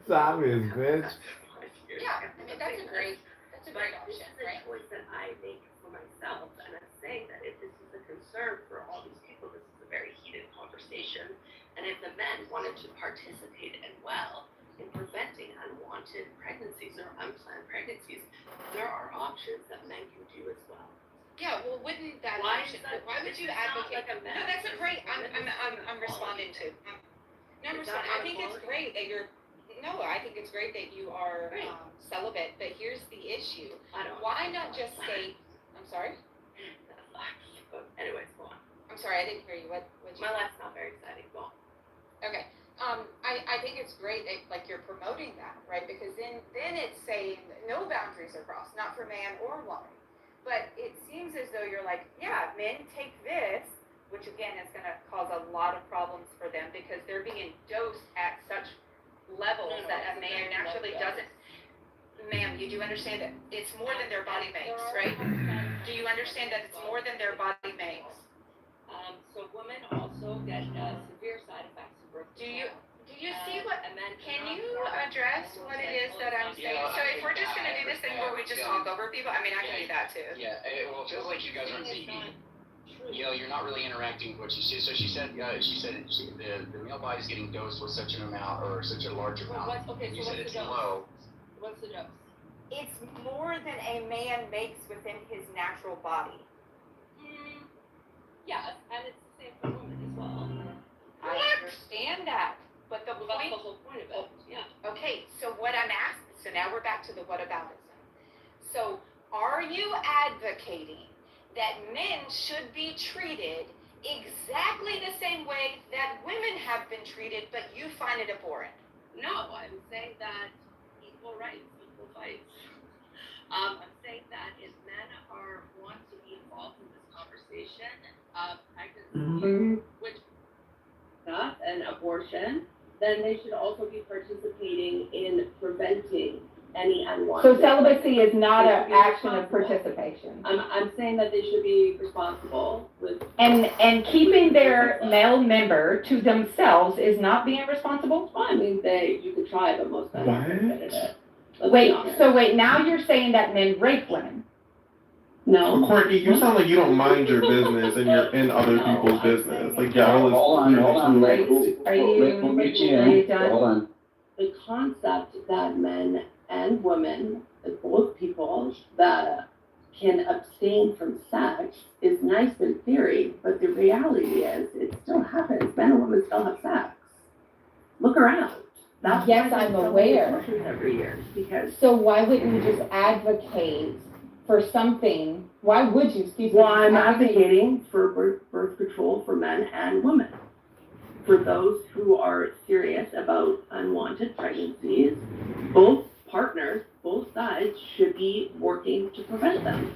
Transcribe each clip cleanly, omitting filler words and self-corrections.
It's obvious, bitch. Yeah, I mean, that's a great This option, is a right? choice that I make for myself, and I'm saying that if this is a concern for all these people, this is a very heated conversation. And if the men wanted to participate and well in preventing unwanted pregnancies or unplanned pregnancies, there are options that men can do as well. Yeah, well, wouldn't that Why option, is that- why would this you is not advocate? like a No, mess. that's a great, I'm This is responding to. No, I'm Is that responding, I not think it's equality? great that you're, no, I think it's great that you are Right. celibate, but here's the issue. I don't. Why not just state, I'm sorry? But anyways, go on. I'm sorry, I didn't hear you, what you? My life's not very exciting, go on. Okay, I think it's great that, like, you're promoting that, right, because then it's saying no boundaries are crossed, not for man or woman. But it seems as though you're like, yeah, men take this, which again is gonna cause a lot of problems for them because they're being dosed at such levels No, that it's a a man very naturally low dose. doesn't. Ma'am, you do understand that it's more than their body makes, There are right? some- Do you understand that it's more than their body makes? So women also get severe side effects of birth Do you control. see what, And then can you address what it is that I'm saying? Yeah, So I if we're think just gonna do this thing where we just talk over people, I mean, I can do that too. Yeah, well, it feels like you guys aren't It's not true. you're not really interacting with what she said. So she said the male body is getting dosed with such an amount or such a large Well, amount. okay, You so said what's it's the dose? low. What's the dose? It's more than a man makes within his natural body. Yes, and it's the same for women as well. I understand that, but the Well, that's point, the whole point of it, yeah. okay, so what I'm asking, so now we're back to the whataboutism. So are you advocating that men should be treated exactly the same way that women have been treated, but you find it abhorrent? No, I'm saying that equal rights, equal fights. I'm saying that if men want to be involved in this conversation of pregnancy, which not an abortion, then they should also be participating in preventing any unwanted. So celibacy is not They an should be action of responsible. participation. I'm saying that they should be responsible with. And keeping their male member to themselves is not being responsible? Well, I mean, you could try, but most men aren't good at it. Let's be Wait, honest. so wait, now you're saying that men rape women? No. Courtney, you sound like you don't mind your business and you're in other people's business. Like, y'all is. Hold on, Are you, We'll get are you done? Hold on. The concept that men and women, both people, that can abstain from sex is nice in theory, but the reality is it still happens. Men and women still have sex. Look around. That's Yes, why there's I'm so many aware. abortions every year, because So why wouldn't you just advocate for something? Why would you, excuse me? well, I'm advocate- advocating for birth control for men and women. For those who are serious about unwanted pregnancies, both partners, both sides should be working to prevent them.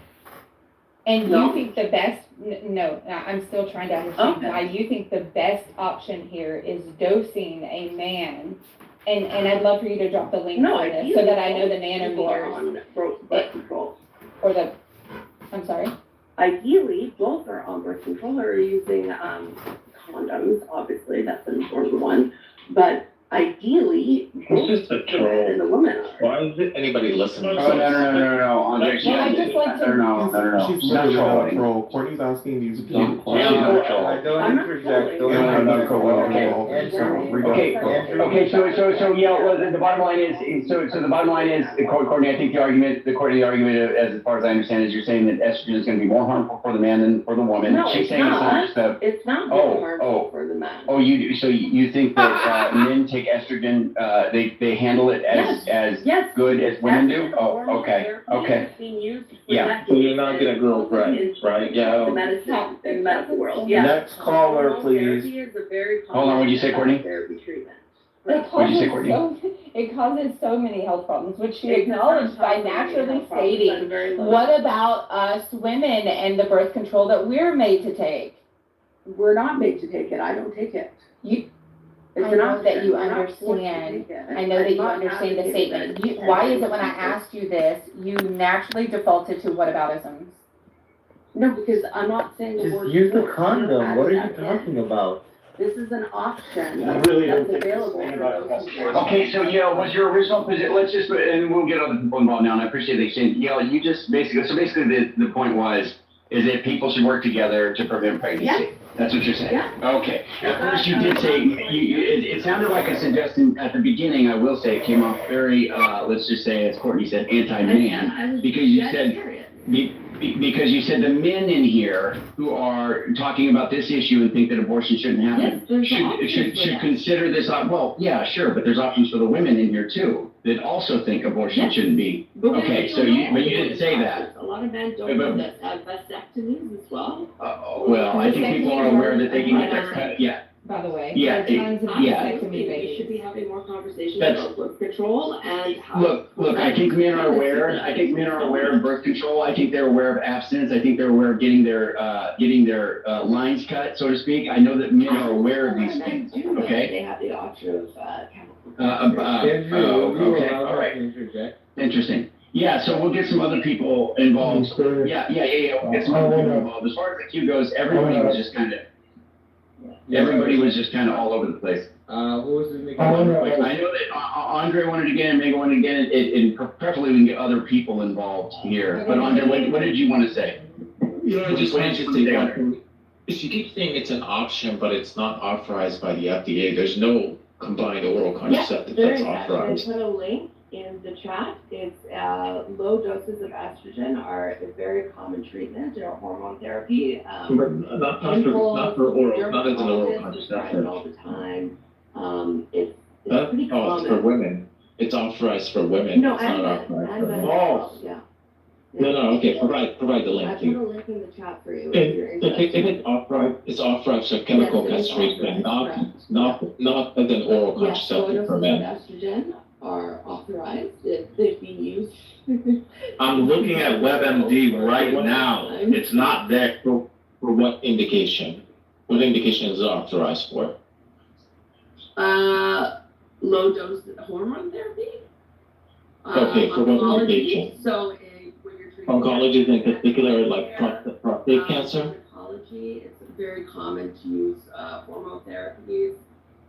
And No. you think the best, no, I'm still trying to understand Okay. why you think the best option here is dosing a man. And I'd love for you to drop the link No, for this, so ideally, that I know the People are nanometers, on birth control. or the, I'm sorry? Ideally, both are on birth control or using condoms, obviously, that's an important one. But ideally, It's both just a the men troll. and the women are. Why is anybody listening? Oh, no, Andre, Well, I just like to- no. She's She's not literally not a trolling. troll. Courtney's asking you to keep Don't- quiet. she's not a troll. I'm not trolling. Yeah, I'm not trolling at all. Okay. So, read Okay, that. okay, so, yeah, well, the bottom line is, so the bottom line is, Courtney, I think the argument, as far as I understand, is you're saying that estrogen is gonna be more harmful for the man than for the woman. No, She's it's saying it's not not. just a, It's not Oh, very harmful oh. for the men. oh, you do, so you think that, men take estrogen, they handle it as Yes. good as women do? That's Oh, hormone okay, therapy okay. that's being used for Yeah. decades. So you're not gonna grow breasts, right? Yeah. The medicine, in the medical world, yeah. Next caller, Hormone please. Therapy is a very Hold on, what'd you say, Courtney? therapy treatment. It What'd you say, causes it causes so many health problems, which she It does acknowledged cause by so many naturally health problems at a stating, very low what about us women and the birth control that we're made to take? We're not made to take it, I don't take it. You- It's I an know option. that you We're not forced to understand. take it. I know that I'm you not understand the advocating statement. that it's Why is it when I everyone asked you this, you naturally defaulted to whataboutisms? No, because I'm not saying the word. Just use the force. condom, what are you Add that in. talking about? This is an option I really that's don't think available it's for those who about want. Okay, so Yale, was your original position, let's just, and we'll get other people involved now, and I appreciate the exchange. Yale, you just basically, so basically the point was, is that people should work together to prevent pregnancy? Yeah. That's what you're saying? Yeah. Okay. At first you did say, it sounded like a suggestion at the beginning, I will say, it came off very, let's just say, as Courtney said, anti-man, because you said, because you said the men in here who are talking about this issue and think that abortion shouldn't happen should consider this, well, yeah, sure, but there's options for the women in here too that also think abortion shouldn't be. Okay, so but you didn't say that. A lot of men don't know this, vasectomies as well. Well, I think people are aware that they can get that, yeah. By the way. Yeah, There are tons of yeah. vasectomy We babies. should be having more conversations That's- about birth control and how. Look, I think men are aware of birth control. I think they're aware of abstinence. I think they're aware of getting their lines cut, so to speak. I know that men are aware of these things, okay? They have the option of, chemical. Okay, all right. Interesting. Yeah, so we'll get some other people involved. Yeah, we'll get some other people involved. As far as the queue goes, everybody was just kind of all over the place. Who was the next? I know that Andre wanted to get in, Megan wanted to get in, and preferably we can get other people involved here. But Andre, what did you want to say? I just What wanted did to you say want to say, one thing. She keeps saying it's an option, but it's not authorized by the FDA. There's no combined oral contraceptive There that's is authorized. I put a link in the chat. It's, low doses of estrogen are a very common treatment or hormone therapy. But not for oral, not as an oral Dermatologists prescribe it contraceptive. all the time. It's That's pretty for common. women. It's authorized for women. No, It's not and authorized for men, men. yeah. No, okay, provide the I link, put please. a link in the chat for you If, if you're if interested. it's authorized, it's authorized for chemical Yes, it is castration, authorized, not as an oral Yes, low contraceptive for doses men. of estrogen are authorized. They've been used. I'm looking at WebMD right now. It's not there. For what indication? What indication is it authorized for? Low dose hormone therapy. Okay, for what Oncology, indication? so when you're treating. Oncology in particular, like prostate cancer? Oncology, it's very common to use, hormone therapies.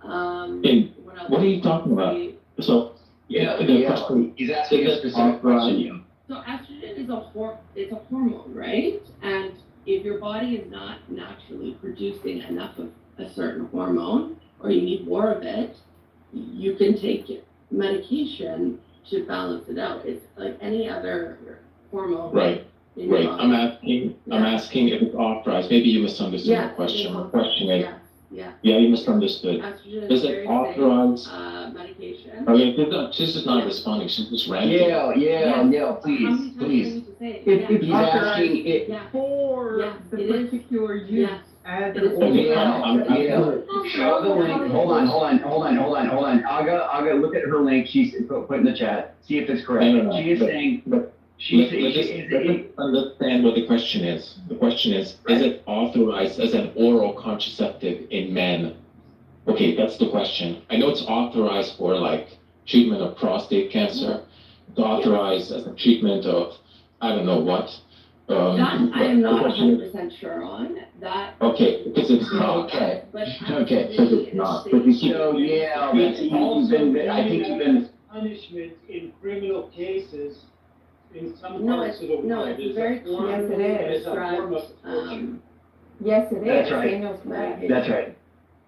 And What else? what are you talking about? So, the question, He's asking a specific question. So estrogen is it's a hormone, right? And if your body is not naturally producing enough of a certain hormone, or you need more of it, you can take medication to balance it out. It's like any other hormone. right, in your right. body. I'm asking if it's authorized. Maybe you misunderstood the Yes, question. The yes, question is, yes. yeah, you misunderstood. Estrogen Is is it very authorized? safe, medication. Okay, she's just not responding. She's just ranting. Yeah, Yes. please, How many times do please. I need to say it? If Yes. He's asking, Yeah. For Yes, the it is. particular use Yes. as It is. an Okay, oral. I'm show the link, hold on. Aga, look at her link, she's put in the chat, see if it's correct. No, She is but- saying, Let's understand what the question is. The question is it authorized as an oral contraceptive in men? Okay, that's the question. I know it's authorized for like treatment of prostate cancer. It's authorized as a treatment of, I don't know what. That I am the not question is- 100% sure on, that. Okay, because it's not. Okay. But Okay. Because it's not. But you see, so, yeah, that's, you've been, I think you've been, Punishment in criminal cases in some No, parts of the world. no, it's very common. Yes, it is. As a form of torture. Yes, it is. That's right. Daniel's correct.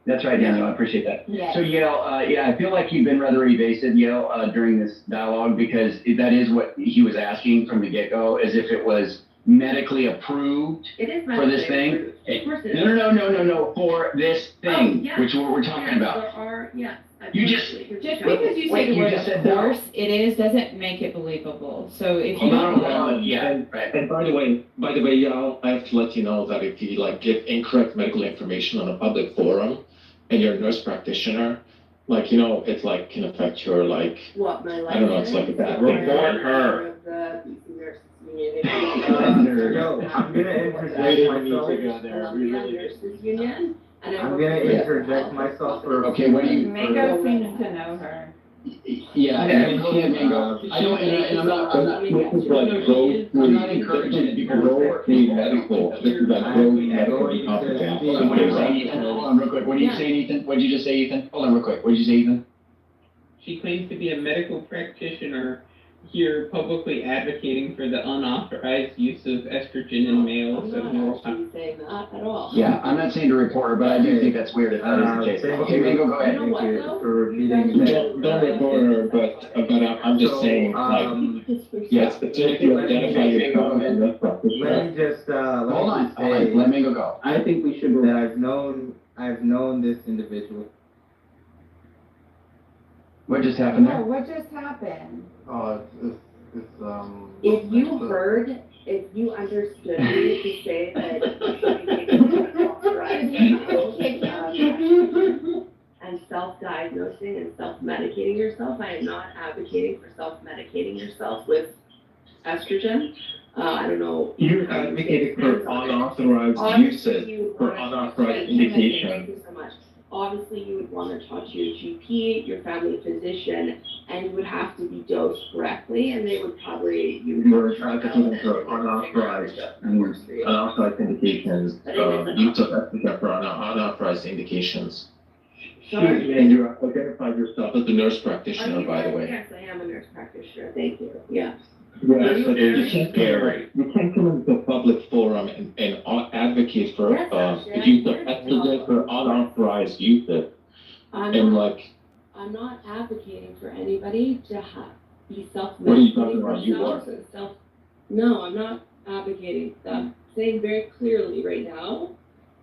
that's right, Daniel, I appreciate that. Yes. So Yale, I feel like you've been rather evasive, Yale, during this dialogue, because that is what he was asking from the get-go, as if it was medically approved. It is For this medically thing? approved. Of course it is. No, for this thing, yes. which we're talking Yes, about. There are, yes. You just- Just because you say Wait, the you word just of said no. course, it is, doesn't make it believable. So if you Hold don't. on, yeah, right. And by the way, y'all, I have to let you know that if you like give incorrect medical information on a public forum and you're a nurse practitioner, like, it like can affect your like, What, my life? I don't know, it's like a bad thing. Report her. Of the BC Nurses Union. Yo, I'm gonna interject myself. Nurses Union. And I I'm work gonna for the interject health myself for. Okay, what do you? Mango seems to know her. Yeah, go ahead, Mango. I don't, and I'm not, This is like grossly, I'm not encouraging people to work. grossly medical, this is like grossly medical incompetence. Hold on, what did you say, Ethan? Hold on real quick. What did you say, Ethan? What did you just say, Ethan? Hold on real quick. What did you say, Ethan? She claims to be a medical practitioner here publicly advocating for the unauthorized use of estrogen in males. I'm not actually saying that at all. Yeah, I'm not saying to report her, but I do think that's weird if that is the case. Okay, Mango, go ahead. You know what, Thank you though? for repeating that. Don't report her, but I'm just saying, like, yes, it's if you identify yourself as a practitioner. Let me just, Hold on, let Mango go. I think we should, that I've known this individual. What just happened there? What just happened? If you understood me to say that you should be taking authorized and self-diagnosing and self-medicating yourself, I am not advocating for self-medicating yourself with estrogen. I don't know. You're advocating for unauthorized uses, for unauthorized indication. Thank you so much. Obviously, you would want to talk to your GP, your family physician, and you would have to be dosed correctly, and they would probably, you would You're have to advocating for unauthorized indications, use of estrogen for unauthorized indications. Sorry. And you identified yourself as a nurse practitioner, by the way. Yes, I am a nurse practitioner, thank you, yeah. Yes, but you can't come into a public forum and advocate for, Yes, the use of estrogen for unauthorized uses. I'm And not advocating for anybody to be What are you talking self-medicating about? You themselves and no, I'm not advocating that. I'm saying very clearly right now,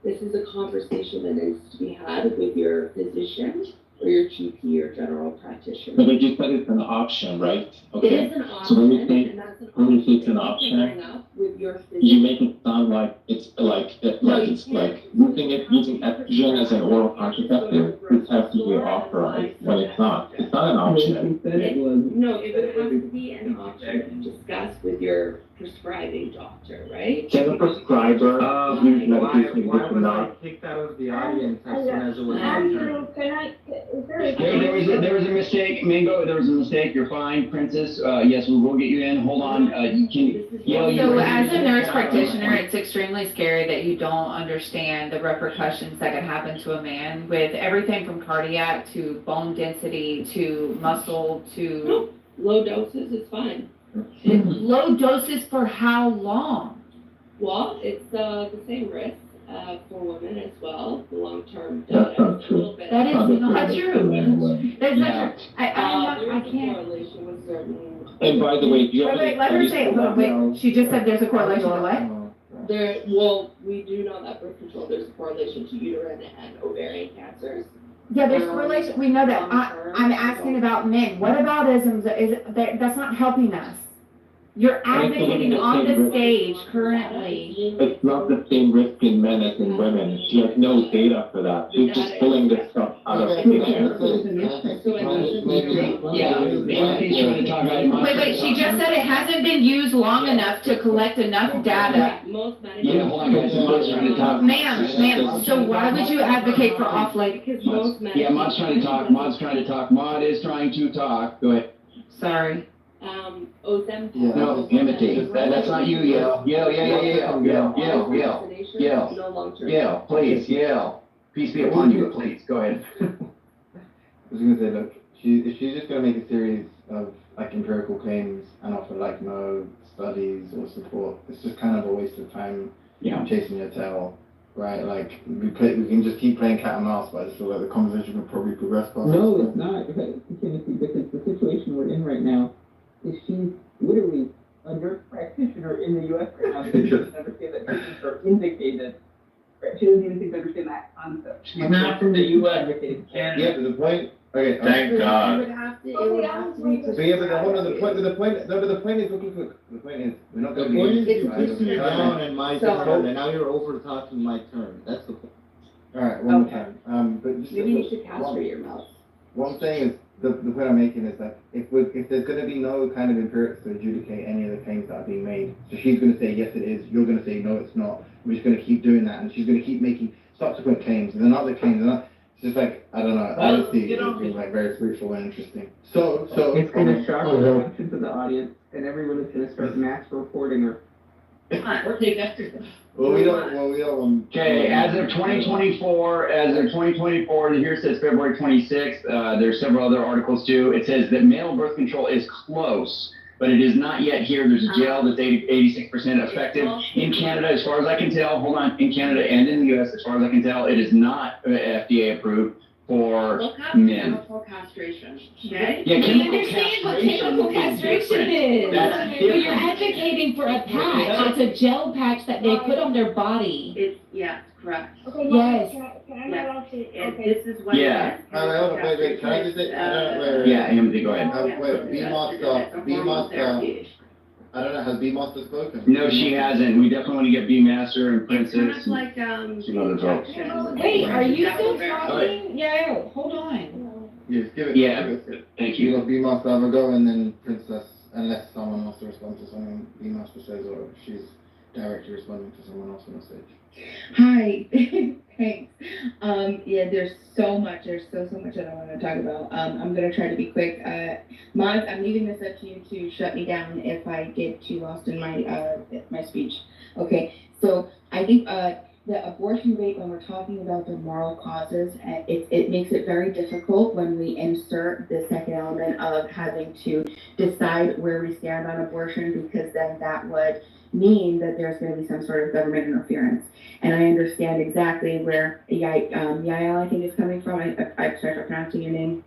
this is a conversation that needs to be had with your physician or your GP or general practitioner. but you said it's an option, right? It Okay. is an So when you option, say, and that's an when you option say it's an that you option, can bring up with your physician. you make it sound like it's like using estrogen as an oral contraceptive. This has to be authorized when it's not. It's not an option. No, it would have to be an option to discuss with your prescribing doctor, right? Can a prescriber use medication Why which is was I not? kicked out of the audience as soon as it was my Andrew, turn? can I, is there a? There was a mistake, Mango, there was a mistake, you're fine, Princess, yes, we will get you in, hold on, you can, yell. So as a nurse practitioner, it's extremely scary that you don't understand the repercussions that can happen to a man with everything from cardiac to bone density to muscle to. Low doses is fine. Low doses for how long? Well, it's the same risk for women as well, the long-term That's data. not is a true. little bit- That is not true. That's Yeah. not true. There I is a can't. correlation with certain. And by the way, do you have any Wait, let her studies say it, for hold that? on, wait, she just said there's a correlation to what? We do know that birth control, there's a correlation to uterine and ovarian cancers. Yeah, there's correlation, we know that. I'm asking about men. What about isms, that's not helping us. You're advocating on the stage currently. It's not the same risk in men as in women. She has no data for that. She's just pulling this stuff out of thin air. So it doesn't. Yeah, Anthony's trying to talk about it. Wait, she just said it hasn't been used long enough to collect enough data. Most Yeah, hold on, guys, Mod's trying to talk. Ma'am, so why would you advocate for off-label? Because most medications. Yeah, Mod's trying to talk, Mod is trying to talk, go ahead. Sorry. Ozempic. No, imitate, that's not you, yell, yell, No long-term. yell, please, yell. Peace be upon you, please, go ahead. I was gonna say, look, if she's just gonna make a series of like empirical claims and offer like no studies or support, it's just kind of a waste of time chasing your tail, right? Like we can just keep playing cat and mouse, but I just feel like the conversation would probably progress past. No, it's not, because the situation we're in right now is she's literally a nurse practitioner in the US right now. She doesn't understand that patients are indicated. Right? She doesn't even think they understand that concept. She's not from the US. Yeah, to the point. Okay. Thank God. It would have to be. So yeah, but hold on. The point is, look. The point is, we're not going to be. You pushed me down and my turn, and now you're over talking my turn. That's the point. All right, one more time. But just Maybe you should castrate your mouth. what I'm saying is, the point I'm making is that if there's going to be no kind of empirics to adjudicate any of the claims that are being made, so she's going to say yes it is, you're going to say no it's not. We're just going to keep doing that, and she's going to keep making subsequent claims and then other claims. It's just like, I don't know, Well, I see you it know- as being like very fruitful and interesting. So, It's gonna shock oh, the no. conscience of the audience, and everyone is gonna start mass reporting her. Or take exercise. Well, we don't. Okay, as of 2024, here it says February 26th, there's several other articles too. It says that male birth control is close, but it is not yet here. There's a jail that's 86% effective. In Canada, as far as I can tell, hold on, in Canada and in the US, as far as I can tell, it is not FDA approved for Look up men. chemical castration, okay? Yeah, We chemical understand what castration chemical is castration different. is. That's But you're different. advocating for a patch. It's a gel patch that they put on their body. It's, yes, correct. Okay, Yes. can I Yes. not actually, And okay. this is what Yeah. it is. Hold on, wait, can I just say, Yeah, Timothy, go ahead. Wait, BMOS, I don't know, has BMOS spoken? No, she hasn't. We definitely want to get B-Master and It's kind Princess. of like, She knows all. Wait, are you still That was talking? Yeah, hold on. Yes, give it. Yeah, give it. thank You you. got BMOS to have a go, and then Princess, unless someone wants to respond to something BMOS says, or she's directly responding to someone else on the stage. Hi, thanks. Yeah, there's so much that I want to talk about. I'm gonna try to be quick. Maz, I'm leaving this up to you to shut me down if I get too lost in my speech. Okay, so I think the abortion rate, when we're talking about the moral causes, it makes it very difficult when we insert the second element of having to decide where we stand on abortion, because then that would mean that there's going to be some sort of government interference. And I understand exactly where Yael, I think, is coming from. I'm sorry for pronouncing your name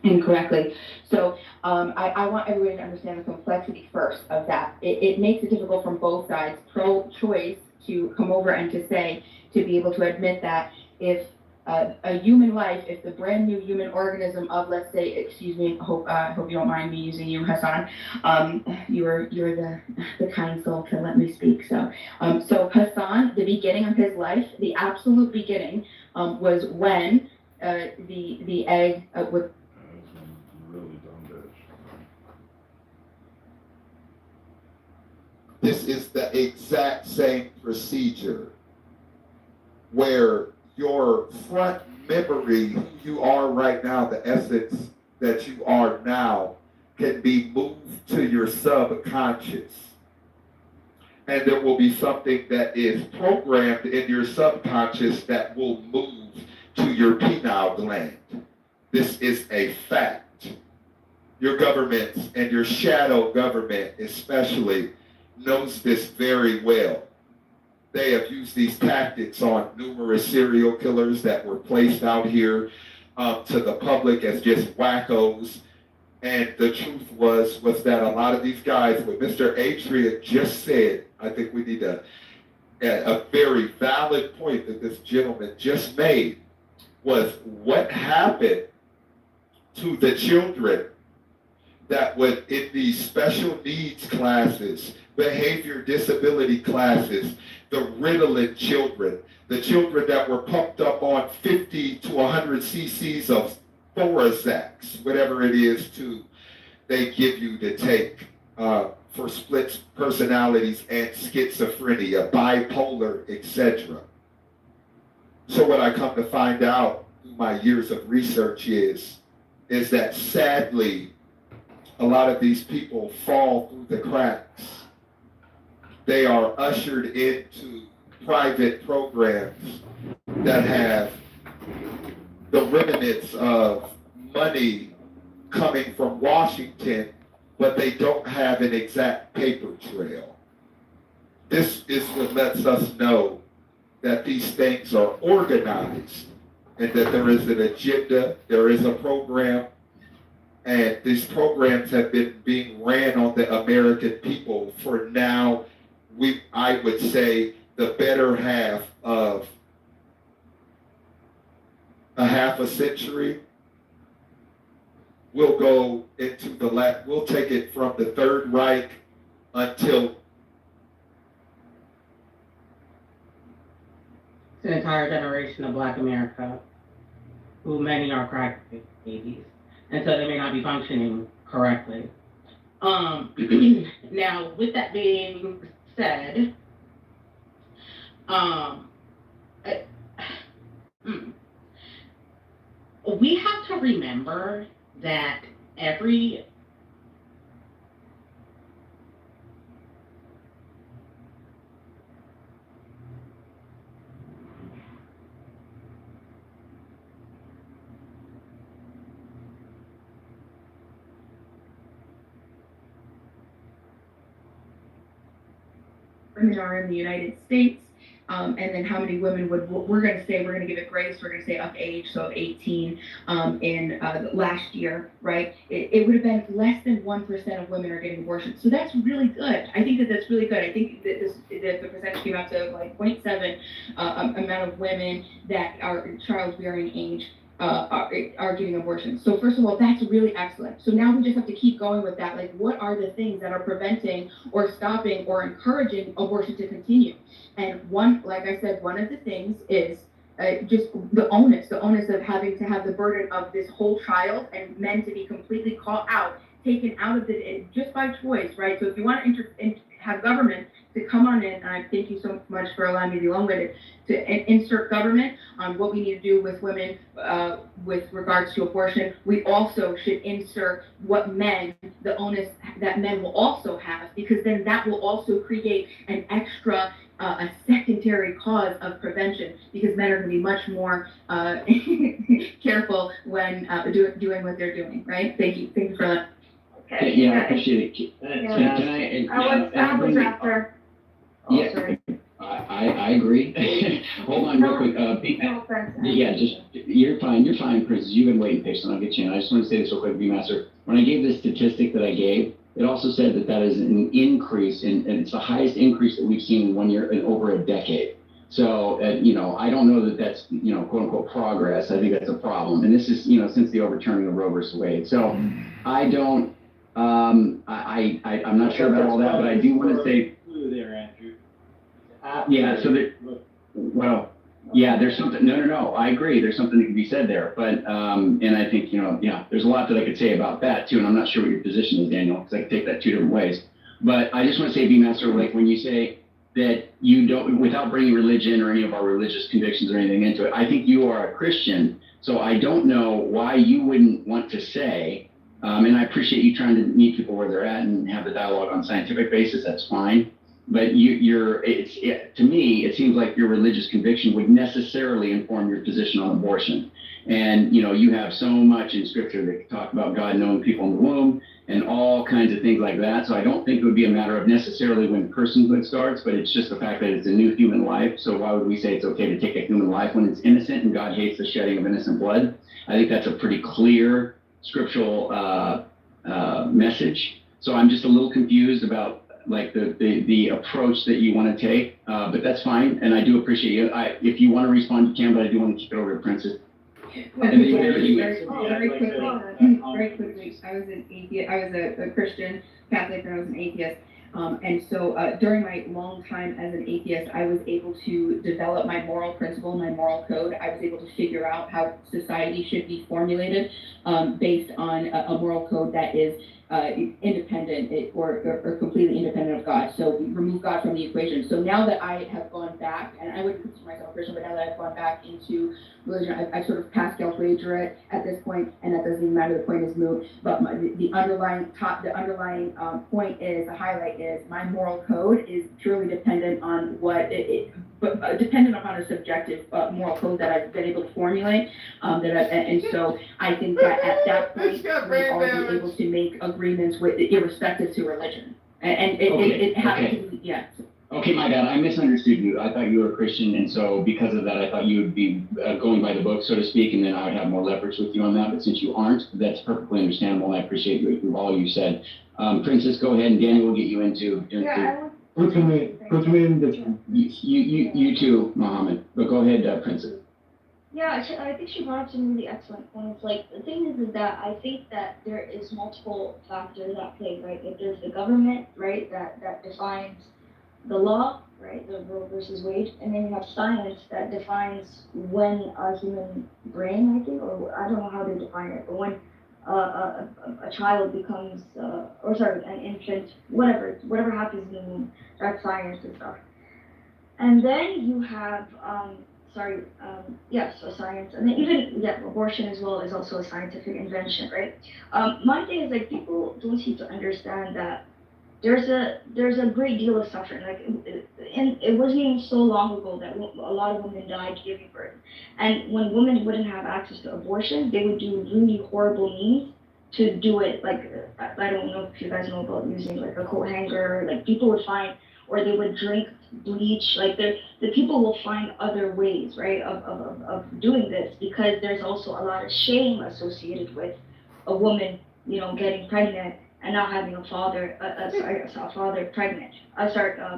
incorrectly. So I want everybody to understand the complexity first of that. It makes it difficult from both sides, pro-choice, to come over and to say, to be able to admit that if a human life, if the brand new human organism of, let's say, excuse me, hope you don't mind me using you, Hassan, you're the kind soul to let me speak. So Hassan, the beginning of his life, the absolute beginning, was when the egg was. This is the exact same procedure where your front memory, who you are right now, the essence that you are now, can be moved to your subconscious. And there will be something that is programmed in your subconscious that will move to your pineal gland. This is a fact. Your government and your shadow government especially knows this very well. They have used these tactics on numerous serial killers that were placed out here to the public as just wackos. And the truth was that a lot of these guys, what Mr. Adrian just said, I think we need a very valid point that this gentleman just made, was what happened to the children that would, in these special needs classes, behavior disability classes, the Ritalin children, the children that were pumped up on 50 to 100 cc's of Thorazax, whatever it is they give you to take for split personalities and schizophrenia, bipolar, etc. So what I come to find out through my years of research is that sadly, a lot of these people fall through the cracks. They are ushered into private programs that have the remnants of money coming from Washington, but they don't have an exact paper trail. This is what lets us know that these things are organized and that there is an agenda, there is a program, and these programs have been being ran on the American people for now, I would say, the better half of a half a century. We'll go into we'll take it from the Third Reich until It's an entire generation of Black America, who many are crack babies, and so they may not be functioning correctly. Now, with that being said, we have to remember that every women are in the United States, and then how many women we're going to give it grace, we're going to say up age, so 18 in last year, right? It would have been less than 1% of women are getting abortions. So that's really good. I think that's really good. I think that the percentage came out to like 0.7 amount of women that are childbearing age are getting abortions. So first of all, that's really excellent. So now we just have to keep going with that. Like, what are the things that are preventing or stopping or encouraging abortion to continue? And one, like I said, one of the things is just the onus of having to have the burden of this whole child and men to be completely caught out, taken out of the, just by choice, right? So if you want to have government to come on in, and I thank you so much for allowing me to be long-winded, to insert government on what we need to do with women with regards to abortion, we also should insert what men, the onus that men will also have, because then that will also create an extra, a secondary cause of prevention, because men are going to be much more careful when doing what they're doing, right? Thank you for that. Okay. Yeah, I appreciate it. Can I was after. Yeah, I agree. Hold on real quick. Yeah, you're fine, Chris. You've been waiting patiently. I'll get you in. I just want to say this real quick, B-Master. When I gave this statistic that I gave, it also said that is an increase, and it's the highest increase that we've seen in 1 year in over a decade. So, I don't know that that's, quote unquote progress. I think that's a problem. And this is, since the overturning of Roe versus Wade. So I don't, I'm not sure about all that, but I do want to say, there, Andrew. yeah, so that, well, yeah, there's something, no, I agree. There's something that can be said there, but, and I think, there's a lot that I could say about that too, and I'm not sure what your position is, Daniel, because I could take that two different ways. But I just want to say, B-Master, like when you say that you don't, without bringing religion or any of our religious convictions or anything into it, I think you are a Christian, so I don't know why you wouldn't want to say, and I appreciate you trying to meet people where they're at and have the dialogue on a scientific basis, that's fine. But to me, it seems like your religious conviction would necessarily inform your position on abortion. And, you have so much in scripture that talk about God knowing people in the womb and all kinds of things like that. So I don't think it would be a matter of necessarily when personhood starts, but it's just the fact that it's a new human life. So why would we say it's okay to take a human life when it's innocent and God hates the shedding of innocent blood? I think that's a pretty clear scriptural message. So I'm just a little confused about like the approach that you want to take, but that's fine, and I do appreciate you. If you want to respond, you can, but I do want to keep it over to Princess. Very quickly. I was an atheist. I was a Christian Catholic, and I was an atheist. And so during my long time as an atheist, I was able to develop my moral principle, my moral code. I was able to figure out how society should be formulated based on a moral code that is independent or completely independent of God. So we remove God from the equation. So now that I have gone back, and I wouldn't consider myself a Christian, but now that I've gone back into religion, I've sort of Pascal wager it at this point, and that doesn't even matter. The point is moot. But the underlying point is, the highlight is, my moral code is purely dependent on dependent upon a subjective moral code that I've been able to formulate. And so I think that at that point, we'll all be able to make agreements with irrespective to religion. And it happens to be, yeah. Okay, my bad. I misunderstood you. I thought you were a Christian, and so because of that, I thought you would be going by the book, so to speak, and then I would have more leverage with you on that. But since you aren't, that's perfectly understandable, and I appreciate all you said. Princess, go ahead, and Daniel will get you into. Put me in the. You too, Mohammed. But go ahead, Princess. Yeah, I think she brought up some really excellent points. Like, the thing is that I think that there is multiple factors at play, right? Like, there's the government, right, that defines the law, right, the Roe versus Wade, and then you have science that defines when a human brain, I think, or I don't know how they define it, but when a child becomes, an infant, whatever happens in the womb, that's science and stuff. And then you have so science, and then even, abortion as well is also a scientific invention, right? My thing is, like, people don't seem to understand that there's a great deal of suffering. Like, and it wasn't even so long ago that a lot of women died giving birth. And when women wouldn't have access to abortion, they would do really horrible means to do it. Like, I don't know if you guys know about using like a coat hanger. Like, people would find, or they would drink bleach. Like, the people will find other ways, right, of doing this, because there's also a lot of shame associated with a woman, getting pregnant and not having a father, a father pregnant,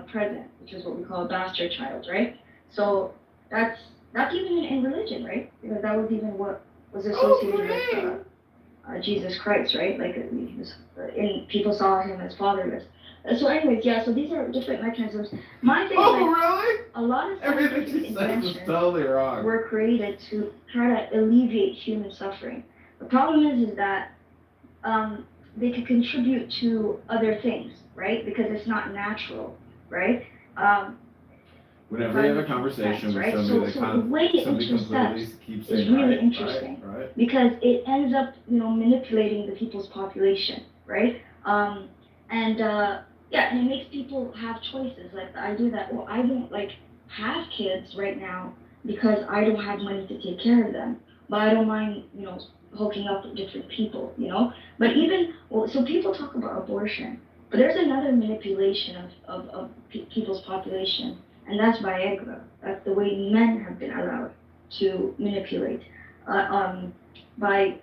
present, which is what we call a bastard child, right? So that's even in religion, right? Because that was even what was associated with Jesus Christ, right? Like, people saw him as fatherless. So anyways, so these are different mechanisms. My thing is, really? a lot of Everything scientific you said was inventions totally wrong. were created to try to alleviate human suffering. The problem is that they can contribute to other things, right? Because it's not natural, right? Whenever you have a conversation with somebody, the way it somebody completely intercepts keeps is saying really right, interesting, right. because it ends up, manipulating the people's population, right? And it makes people have choices. Like, the idea that, well, I won't have kids right now because I don't have money to take care of them, but I don't mind, hooking up with different people, But even, so people talk about abortion, but there's another manipulation of people's population, and that's Viagra. That's the way men have been allowed to manipulate, by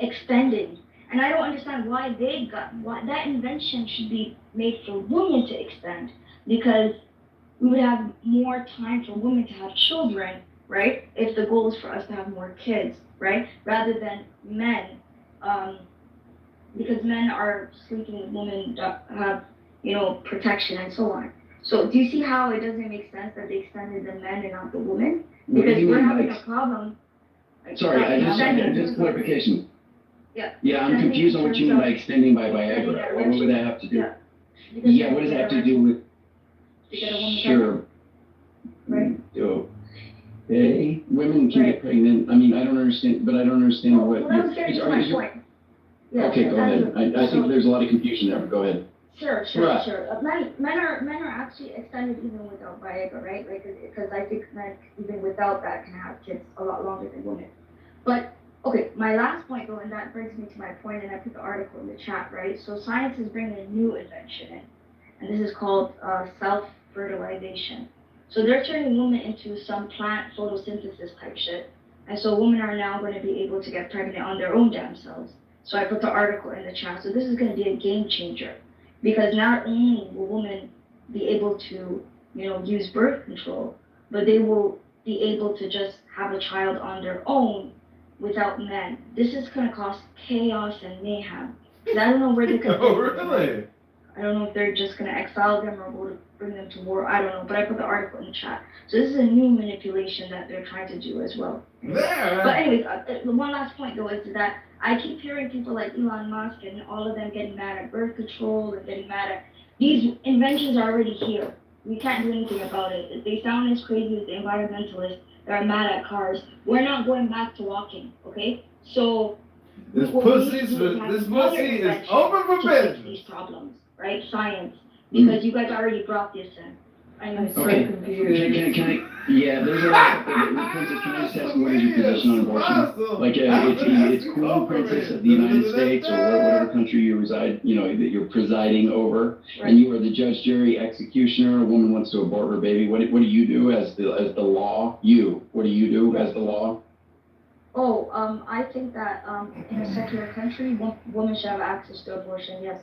extending. And I don't understand why that invention should be made for women to extend, because we would have more time for women to have children, right? If the goal is for us to have more kids, right? Rather than men, because men are sleeping with women that have, protection and so on. So do you see how it doesn't make sense that they extended the men and not the women? Because we're having a problem. Sorry, I just clarification. Yeah, I'm confused on what you mean by extending by Viagra. What would that have to do? Yeah, what does that have to do with? Sure. Right. Okay, women can get pregnant. I mean, I don't understand what. Well, that was getting to my point. Yeah, okay, go ahead. I think there's a lot of confusion there, but go ahead. Sure. Men are actually extended even without Viagra, right? Like, because I think men even without that can have kids a lot longer than women. But okay, my last point though, and that brings me to my point, and I put the article in the chat, right? So science is bringing a new invention in, and this is called self-fertilization. So they're turning women into some plant photosynthesis type shit, and so women are now going to be able to get pregnant on their own damn selves. So I put the article in the chat. So this is going to be a game changer, because not only will women be able to, use birth control, but they will be able to just have a child on their own without men. This is going to cause chaos and mayhem. I don't know where they're going to really? I don't know if they're just going to exile them or go to bring them to war. I don't know, but I put the article in the chat. So this is a new manipulation that they're trying to do as well. Yeah. But anyways, one last point though is that I keep hearing people like Elon Musk and all of them getting mad at birth control and getting mad at these inventions are already here. We can't do anything about it. They sound as crazy as the environmentalists that are mad at cars. We're not going back to walking, okay? So this pussy is open for business. These problems, right? Science, because you guys already brought this in. I'm so confused. Can I, yeah, there's a lot of, Princess, can I just ask what is your position on abortion? Like, it's cool, Princess of the United States, or whatever country you reside, that you're presiding over, and you are the judge, jury, executioner, a woman wants to abort her baby, what do you do as the law? What do you do as the law? I think that in a secular country, women should have access to abortion, yes.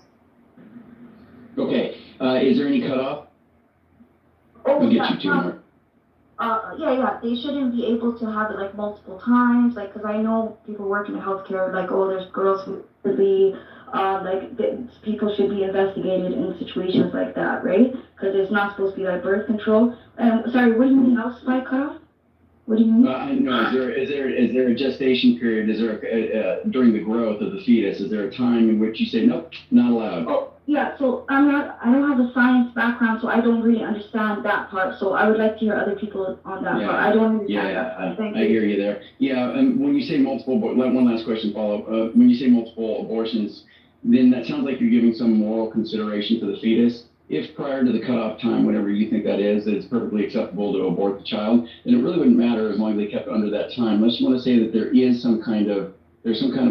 Okay, is there any cutoff? We'll get you two more. They shouldn't be able to have it multiple times, because I know people working in healthcare, there's girls who should be, people should be investigated in situations like that, right? Because it's not supposed to be birth control. Sorry, what do you mean else by cutoff? What do you mean? No, is there a gestation period? Is there during the growth of the fetus? Is there a time in which you say nope, not allowed? Yeah, so I don't have a science background, so I don't really understand that part. So I would like to hear other people on that part. I don't understand that part. Thank I hear you there. Yeah, and when you say multiple, one last question, follow-up. When you say multiple abortions, then that sounds like you're giving some moral consideration to the fetus. If prior to the cutoff time, whatever you think that is, that it's perfectly acceptable to abort the child, then it really wouldn't matter as long as they kept it under that time. Unless you want to say that there's some kind of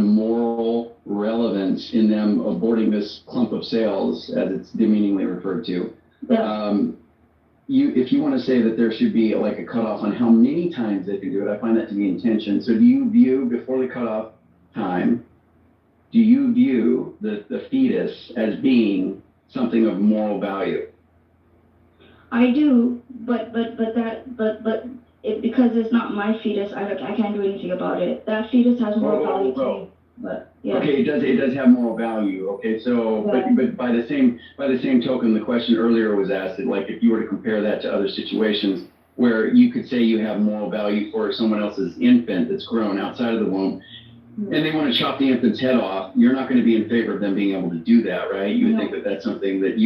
moral relevance in them aborting this clump of cells, as it's demeaningly referred to. Yeah. If you want to say that there should be like a cutoff on how many times they can do it, I find that to be intention. So do you view, before the cutoff time, do you view the fetus as being something of moral value? I do, but because it's not my fetus, I can't do anything about it. That fetus has moral value to me. But yeah. Okay, it does have moral value. Okay, so but by the same token, the question earlier was asked that, like, if you were to compare that to other situations where you could say you have moral value for someone else's infant that's grown outside of the womb, and they want to chop the infant's head off, you're not going to be in favor of them being able to do that, right? You would think that that's something that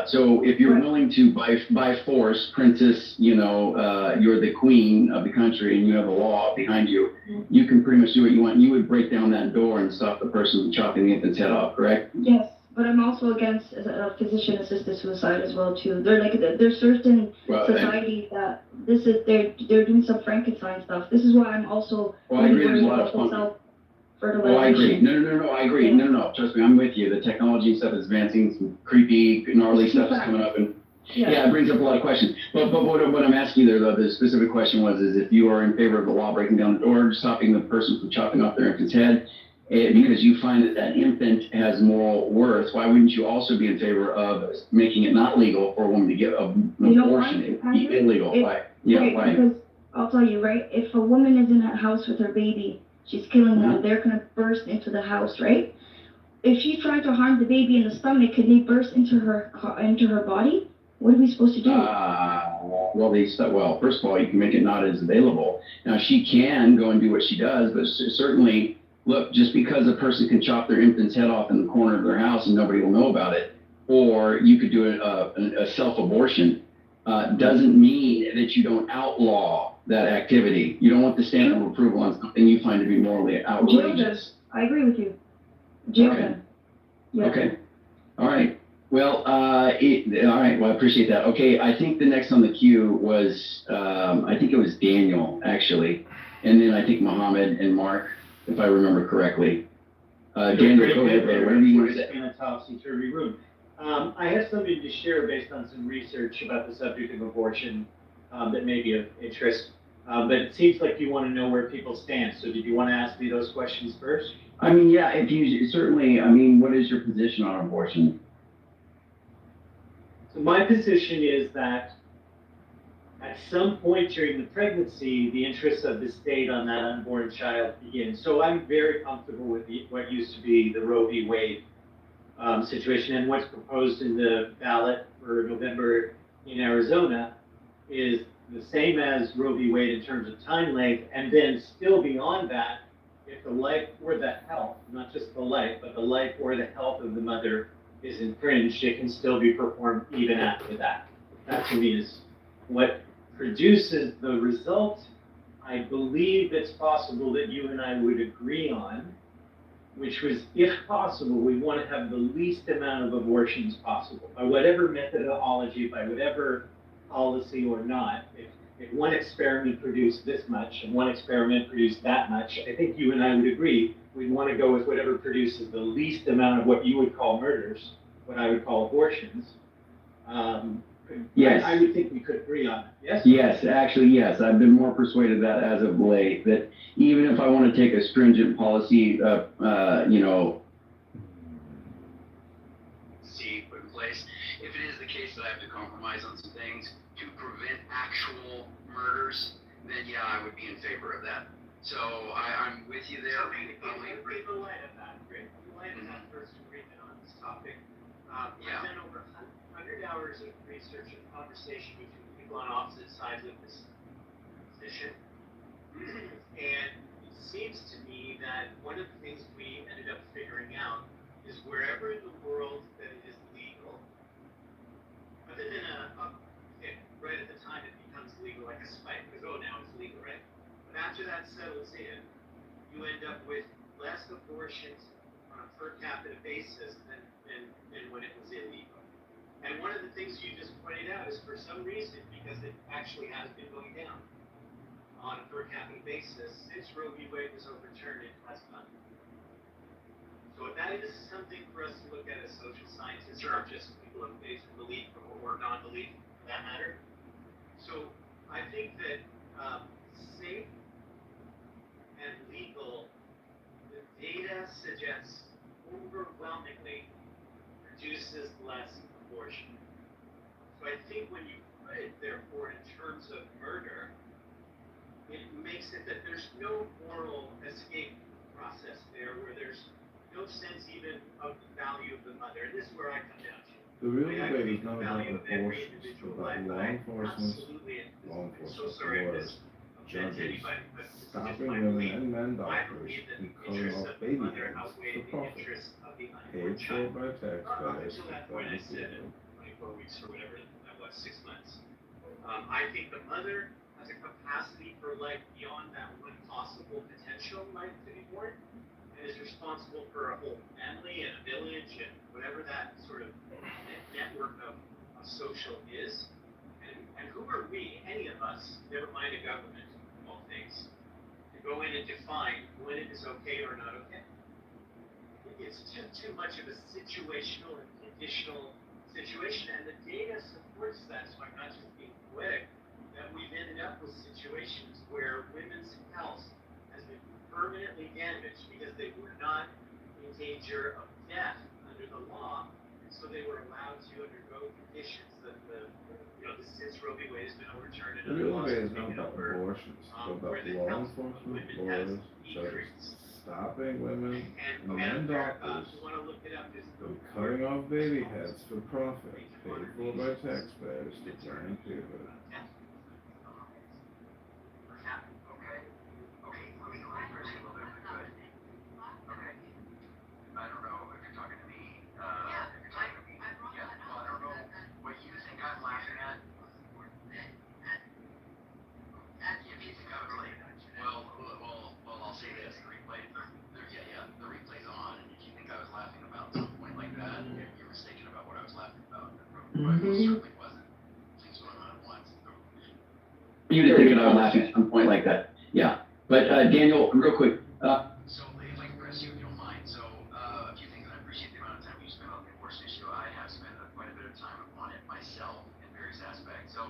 So if you're willing to, by force, princess, you're the queen of the country and you have a law behind you, you can pretty much do what you want. You would break down that door and stop the person from chopping the infant's head off, correct? Yes, but I'm also against physician-assisted suicide as well too. There's certain societies that they're doing some Frankenstein stuff. This is why I'm also I agree. There's a lot of I agree. No, I agree. Yeah. No, trust me, I'm with you. The technology and stuff is advancing, some creepy, gnarly stuff is coming up, and it brings up a lot of questions. But what I'm asking you there, though, the specific question is if you are in favor of the law breaking down the door, stopping the person from chopping off their infant's head, because you find that infant has moral worth, why wouldn't you also be in favor of making it not legal for a woman to get an abortion? It would be illegal. Why? Why? Because I'll tell you, right? If a woman is in a house with her baby, she's killing them. They're gonna burst into the house, right? If she tried to harm the baby in the stomach, could they burst into her body? What are we supposed to do? Well, first of all, you can make it not as available. Now, she can go and do what she does, but certainly, look, just because a person can chop their infant's head off in the corner of their house and nobody will know about it, or you could do a self-abortion, doesn't mean that you don't outlaw that activity. You don't want the stamp of approval on something you find to be morally outrageous. I agree with you. Okay. Yeah. Okay. All right. Well, all right. Well, I appreciate that. Okay. I think the next on the queue was, I think it was Daniel, actually. And then I think Mohammed and Mark, if I remember correctly. Daniel, go ahead, whatever you want to say. It's been a topsy-turvy room. I have something to share based on some research about the subject of abortion that may be of interest. But it seems like you want to know where people stand. So did you want to ask me those questions first? I mean, yeah, if you certainly, what is your position on abortion? So my position is that at some point during the pregnancy, the interests of the state on that unborn child begin. So I'm very comfortable with what used to be the Roe v. Wade situation, and what's proposed in the ballot for November in Arizona is the same as Roe v. Wade in terms of time length, and then still beyond that, if the life or the health, not just the life, but the life or the health of the mother is infringed, it can still be performed even after that. That to me is what produces the result I believe it's possible that you and I would agree on, which was, if possible, we want to have the least amount of abortions possible, by whatever methodology, by whatever policy or not. If one experiment produced this much and one experiment produced that much, I think you and I would agree we'd want to go with whatever produces the least amount of what you would call murders, what I would call abortions. Yes. I would think we could agree on that. Yes? Yes, actually, yes. I've been more persuaded that as of late, that even if I want to take a stringent policy, see put in place, if it is the case that I have to compromise on some things to prevent actual murders, then yeah, I would be in favor of that. So I'm with you there. In light of that, great. In light of that first agreement on this topic, I've done over 100 hours of research and conversation between people on opposite sides of this position. And it seems to me that one of the things we ended up figuring out is wherever in the world that it is legal after that settles in, you end up with less abortions on a per capita basis than when it was illegal. And one of the things you just pointed out is for some reason, because it actually has been going down on a per capita basis, since Roe v. Wade was overturned, it has not. So that is something for us to look at as social scientists, or just people of faith and belief, or non-belief for that matter. So I think that safe and legal, the data suggests overwhelmingly produces less abortion. So I think when you put it, therefore, in terms of murder, it makes it that there's no moral escape process there, where there's no sense even of the value of the mother. And this is where I come down to. The real debate is not about abortions, it's about law enforcement, lawyers, judges, stopping women and men doctors from cutting off baby heads for profit, paid for by taxpayers to fund the 24 weeks or whatever that was, 6 months. I think the mother has a capacity for life beyond that one possible potential life to be born, and is responsible for a whole family and a village and whatever that sort of network of social is. And who are we, any of us, never mind a government, of all things, to go in and define when it is okay or not okay? It's too much of a situational and conditional situation, and the data supports that, so I'm not just being poetic, that we've ended up with situations where women's health has been permanently damaged because they were not in danger of death under the law, and so they were allowed to undergo conditions that since Roe v. Wade has been overturned and The other real laws debate have is not taken about over, abortions, it's about where the law health of enforcement, women has lawyers, judges, decreased. stopping women And and doctors you want to look it up, is from cutting off baby heads for profit, paid for by taxpayers to Planned Parenthood. I don't know if you're talking to me. If you're talking to me, yeah. Well, I don't know what you think I'm laughing at. If you think I was like, well, I'll say this: the replay's on. And if you think I was laughing about some point like that, you're mistaken about what I was laughing about. But it certainly wasn't. Things going on at once. You did think I was laughing at some point like that. Yeah. But Daniel, real quick. So if I can press you, if you don't mind. So a few things, and I appreciate the amount of time you spent on the abortion issue. I have spent quite a bit of time on it myself in various aspects. So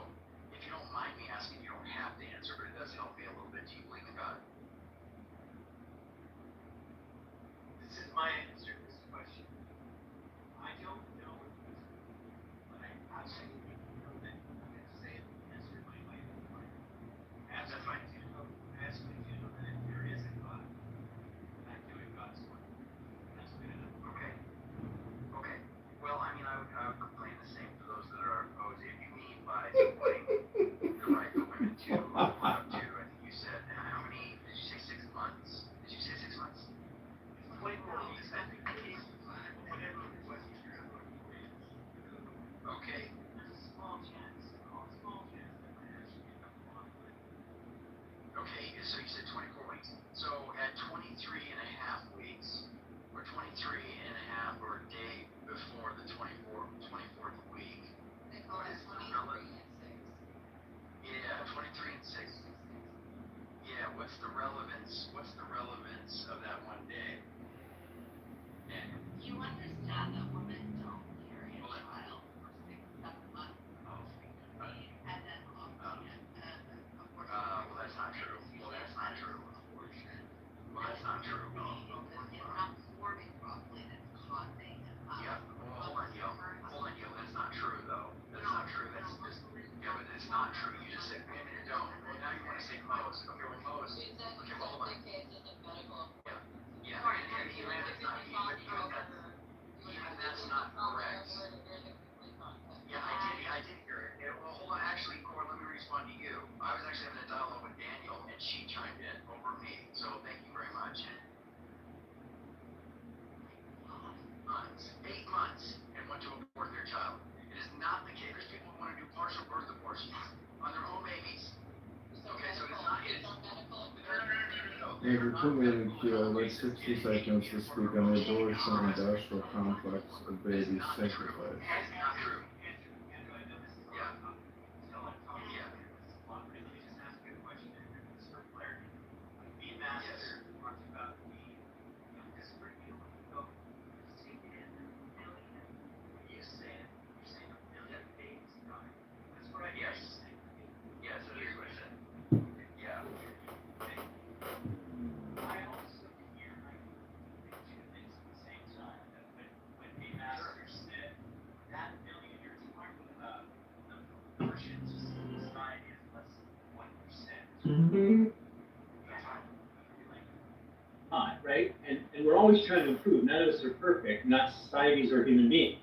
if you don't mind me asking, you don't have to answer, but it does help me a little bit. Do you believe in God? This is my answer to this question. I don't know, but I absolutely know that I can say it the answer in my life. As I do know that there is a God. Andrew, put me in the queue. I'd like 60 seconds to speak on the abortion industrial complex of baby sacrifice. Right? And we're always trying to improve. None of us are perfect, not societies or human beings.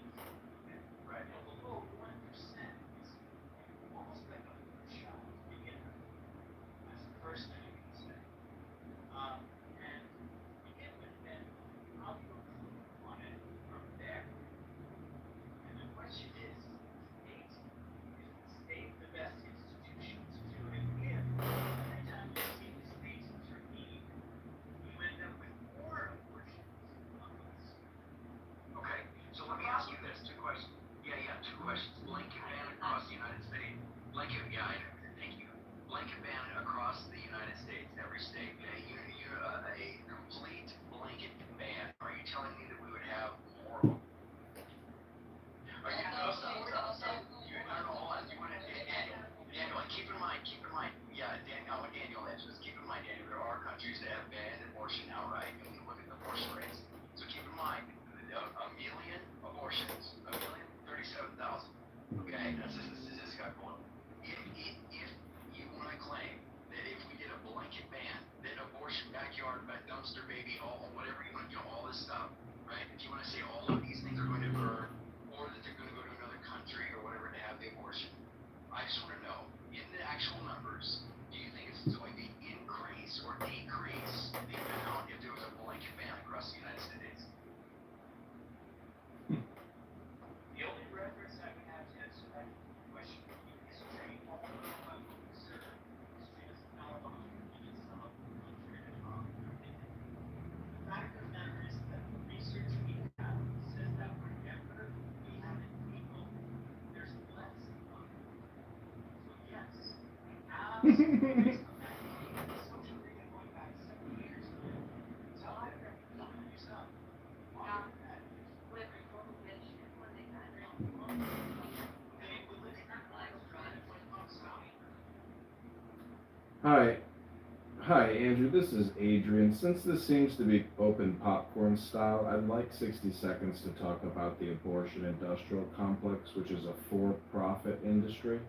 Hi, Andrew. This is Adrian. Since this seems to be open popcorn style, I'd like 60 seconds to talk about the abortion industrial complex, which is a for-profit industry.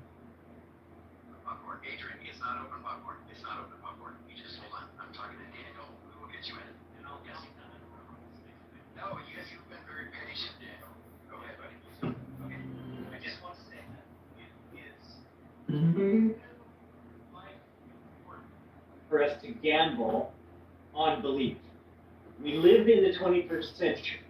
Popcorn, Adrian, it's not open popcorn. It's not open popcorn. You just hold on. I'm talking to Daniel. We will get you in. Yes. No, you've been very patient, Daniel. Go ahead, buddy. Okay. I just want to say that it is for us to gamble on belief. We live in the 21st century.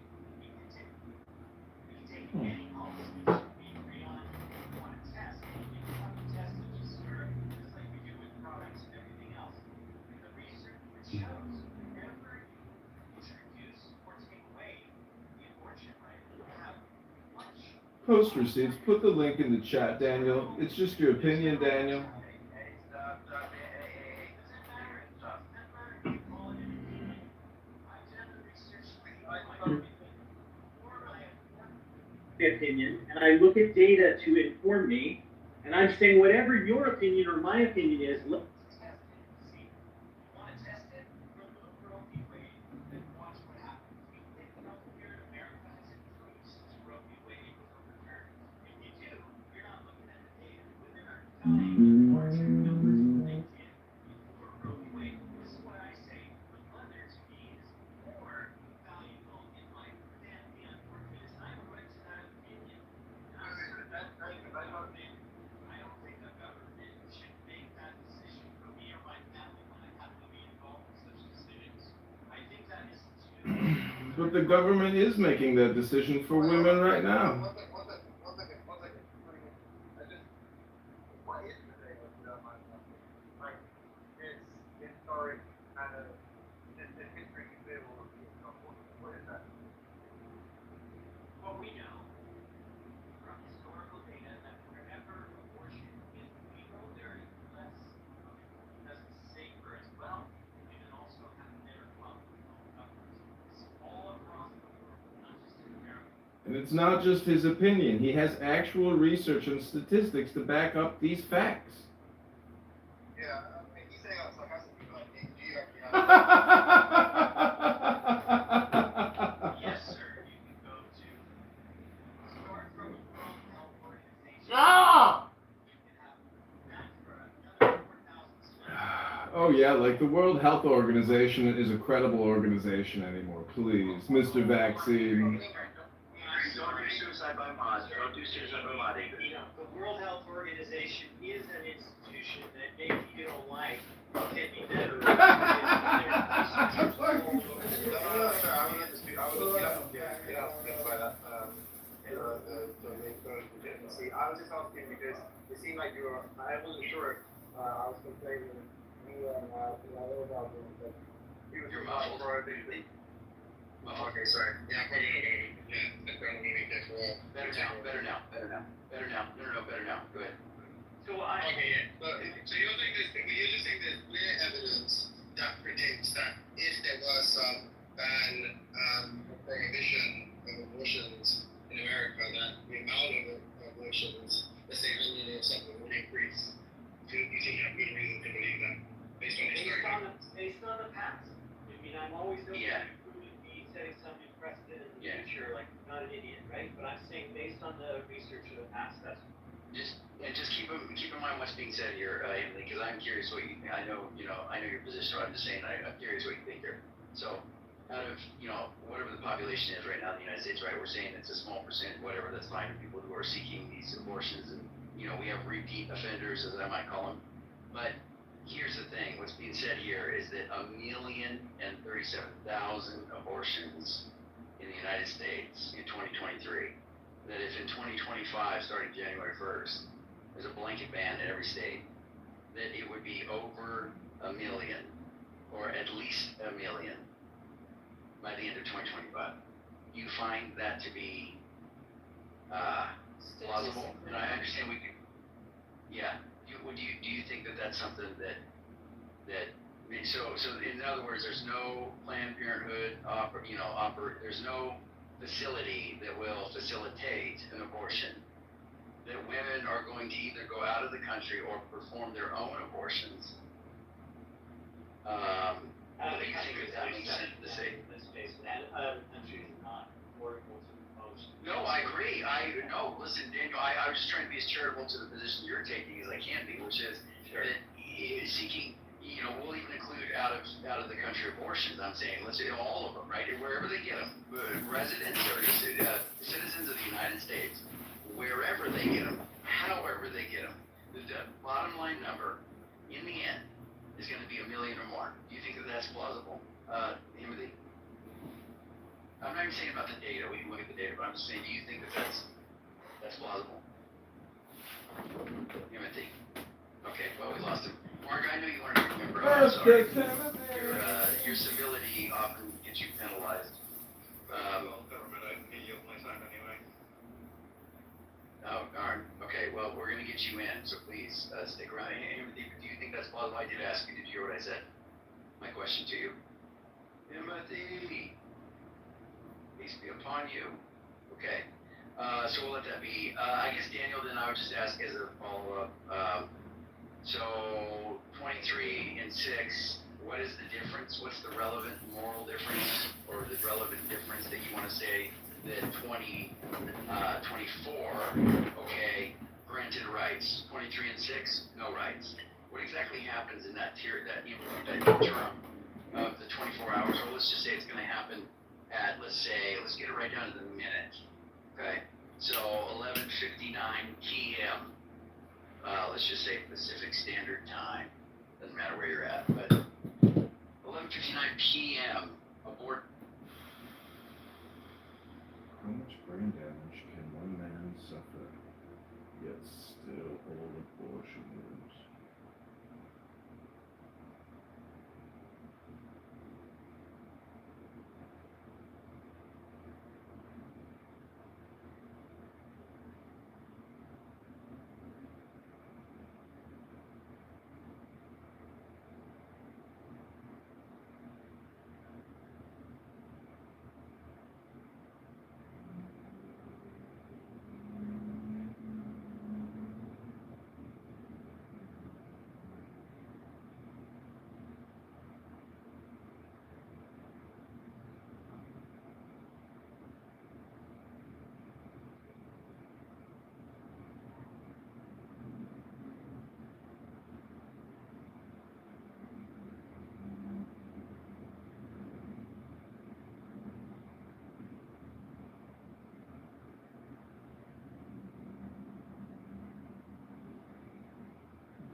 Post receipts. Put the link in the chat, Daniel. It's just your opinion, Daniel. Opinion, and I look at data to inform me, and I'm saying whatever your opinion or my opinion is, let's test it. See, you want to test it? Remove Roe v. Wade, then watch what happens. If here in America has improved since Roe v. Wade was overturned. If you do, you're not looking at the data. Within our time, numbers they did before Roe v. Wade. This is what I say. The mother to me is more valuable in life than the unfortunate. I'm going to that opinion. I don't think the government should make that decision for me or my family when I have to be involved in such decisions. I think that is too. But the government is making that decision for women right now. One second. I just, what is the thing with that? Like, it's already kind of And it's not just his opinion. He has actual research and statistics to back up these facts. Yeah, I mean, he's saying I'm sarcastic, but do you actually have? Yes, sir. You can go to start from the World Health Organization. Ah! You can have that for another 4,000. Oh yeah, like the World Health Organization is a credible organization anymore. Please, Mr. Vaccine. Don't do suicide by mod. Don't do suicide by mod. You know, the World Health Organization is an institution that maybe you don't like, can be better. No, sir. I would like to speak. I would get out by that. See, I was just asking because it seemed like you were. I wasn't sure. I was complaining. You and about but he was your model for a big. Oh, okay, sorry. Yeah, better now. No, better now. Go ahead. So so you're saying this thing, you're just saying there's clear evidence that predicts that if there were some ban prohibition of abortions in America, that the amount of abortions, let's say 100 or something, would increase. Do you think you have good reason to believe that based on history? Based on the past. I mean, I'm always looking at improving me setting something precedent in the future, like I'm not an idiot, right? But I'm saying based on the research of the past, that's Just keep in mind what's being said here, Emily, because I'm curious what you think. I know your position, but I'm just saying I'm curious what you think here. So, out of whatever the population is right now in the United States, right? We're saying it's a small percent, whatever, that's fine, of people who are seeking these abortions, and we have repeat offenders, as I might call them. But here's the thing: what's being said here is that 1,037,000 abortions in the United States in 2023. That if in 2025, starting January 1st, there's a blanket ban in every state, that it would be over 1 million, or at least 1 million, by the end of 2025. Do you find that to be plausible? And I understand we could, yeah. Do you think that that's something that so in other words, there's no Planned Parenthood there's no facility that will facilitate an abortion, that women are going to either go out of the country or perform their own abortions. Do you think that makes sense to say? Let's face it, out of the country is not affordable to most. No, I agree. Listen, Daniel, I was just trying to be as charitable to the position you're taking as I can be, which is that seeking, we'll even include out of the country abortions. I'm saying, let's say all of them, right? Wherever they get them, residents or citizens of the United States, wherever they get them, however they get them, the bottom line number in the end is going to be 1 million or more. Do you think that that's plausible, Timothy? I'm not even saying about the data. We can look at the data, but I'm just saying, do you think that that's plausible? Timothy. Okay, well, we lost him. Mark, I know you wanted to remember. I'm sorry. Your civility often gets you penalized. Government, I can yield my time anyway. Oh, darn. Okay, well, we're going to get you in, so please stick around. Timothy, do you think that's plausible? I did ask you. Did you hear what I said? My question to you. Timothy, peace be upon you. Okay, so we'll let that be. I guess, Daniel, then I would just ask as a follow-up. So 23 and 6, what is the difference? What's the relevant moral difference, or the relevant difference that you want to say that 24, okay, granted rights, 23 and 6, no rights? What exactly happens in that term of the 24 hours? Or let's just say it's going to happen at, let's get it right down to the minute, okay? So 11:59 p.m. Let's just say Pacific Standard Time. Doesn't matter where you're at, but 11:59 p.m. abort. How much brain damage can one man suffer, yet still hold abortion wounds?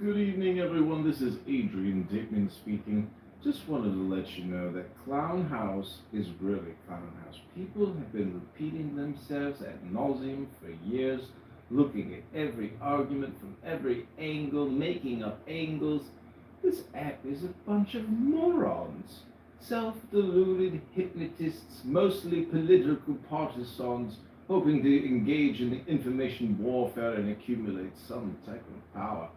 Good evening, everyone. This is Adrian Dickman speaking. Just wanted to let you know that Clown House is really Clown House. People have been repeating themselves ad nauseum for years, looking at every argument from every angle, making up angles. This app is a bunch of morons. Self-deluded hypnotists, mostly political partisans, hoping to engage in information warfare and accumulate some type of power.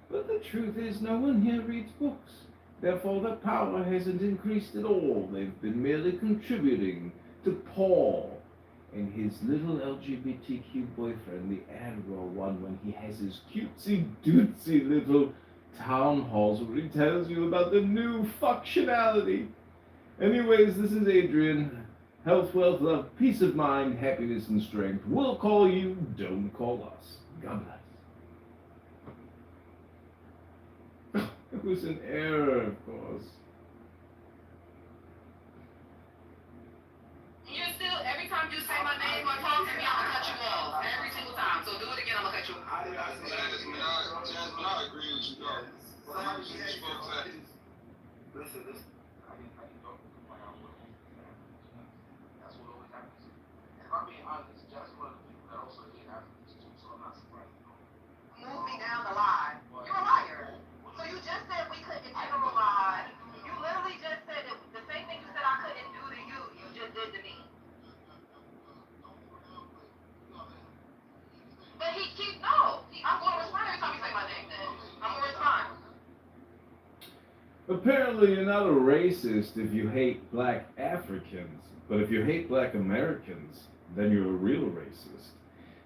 But the truth is, no one here reads books. Therefore, their power hasn't increased at all. They've been merely contributing to Paul and his little LGBTQ boyfriend, the Admiral one, when he has his cutesy-dootsy little town halls where he tells you about the new functionality. Anyways, this is Adrian. Health, wealth, love, peace of mind, happiness, and strength. We'll call you, don't call us. God bless. It was an error, of course. You still, every time you say my name or talk to me, I'm gonna cut you off. Every single time. So do it again, I'm gonna cut you off. Jasmine, I agree with you, though. Listen, I can go to my own way. That's what always happens. If I'm being honest, Jasmine one of the people that also hate Africans too, so I'm not surprised. Move me down the line. You're a liar. So you just said we couldn't generalize. You literally just said that the same thing you said I couldn't do to you, you just did to me. But no. I'm going to respond every time you say my name then. I'm going to respond. Apparently, you're not a racist if you hate black Africans, but if you hate black Americans, then you're a real racist.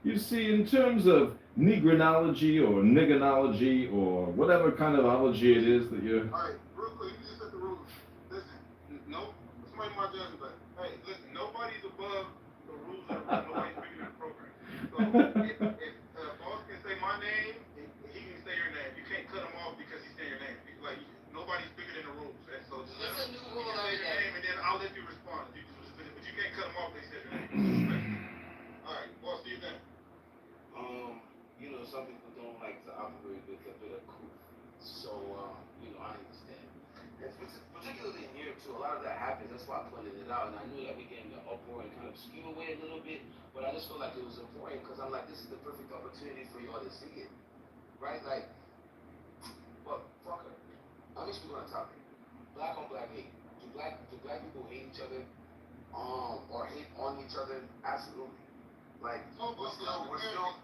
You see, in terms of negronology or niggernology or whatever kind of ology it is that you're... Alright, real quick, you just set the rules. Listen, no, somebody might judge me, but hey, listen, nobody's above the rules of nobody's bigger than the program. So if boss can say my name, he can say your name. You can't cut him off because he's saying your name. Like, nobody's bigger than the rules. And so just let him say your name, and then I'll let you respond. But you can't cut him off if they said your name. Alright, boss, see you then. You know, some people don't like to operate with a bit of coup. So, I understand. And particularly in here, too, a lot of that happens. That's why I pointed it out. And I knew that we get in the uproar and kind of skew away a little bit. But I just felt like it was important because I'm like, this is the perfect opportunity for y'all to see it. Right? Like, well, fuck her. Let me speak on the topic. Black on black hate. Do black people hate each other? Or hate on each other? Absolutely. Like, we're still,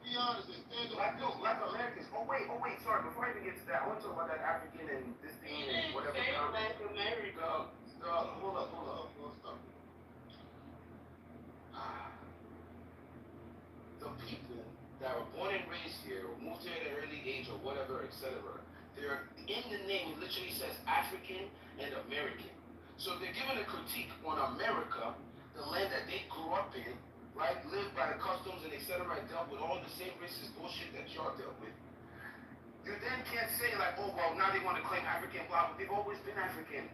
be honest, black Americans. Oh wait, sorry, before I even get to that, I want to talk about that African and this thing and whatever. Black America. Hold up. The people that were born and raised here, or moved here at an early age, or whatever, etc., they're in the name, it literally says African and American. So they're given a critique on America, the land that they grew up in, right, lived by the customs and etc., dealt with all the same racist bullshit that y'all dealt with. You then can't say like, oh, well, now they want to claim African, blah, but they've always been African.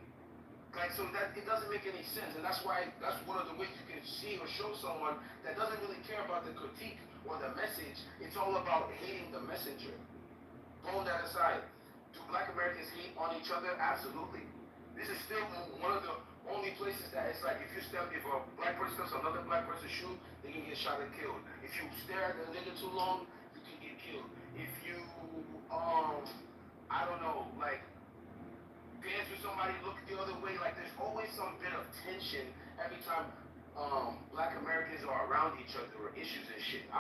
Like, so that, it doesn't make any sense, and that's why, that's one of the ways you can see or show someone that doesn't really care about the critique or the message. It's all about hating the messenger. Throwing that aside, do black Americans hate on each other? Absolutely. This is still one of the only places that it's like if a black person steps on another black person's shoe, they can get shot and killed. If you stare at a nigga too long, you can get killed. If you, I don't know, like, dance with somebody, look the other way, like there's always some bit of tension every time black Americans are around each other or issues and shit. You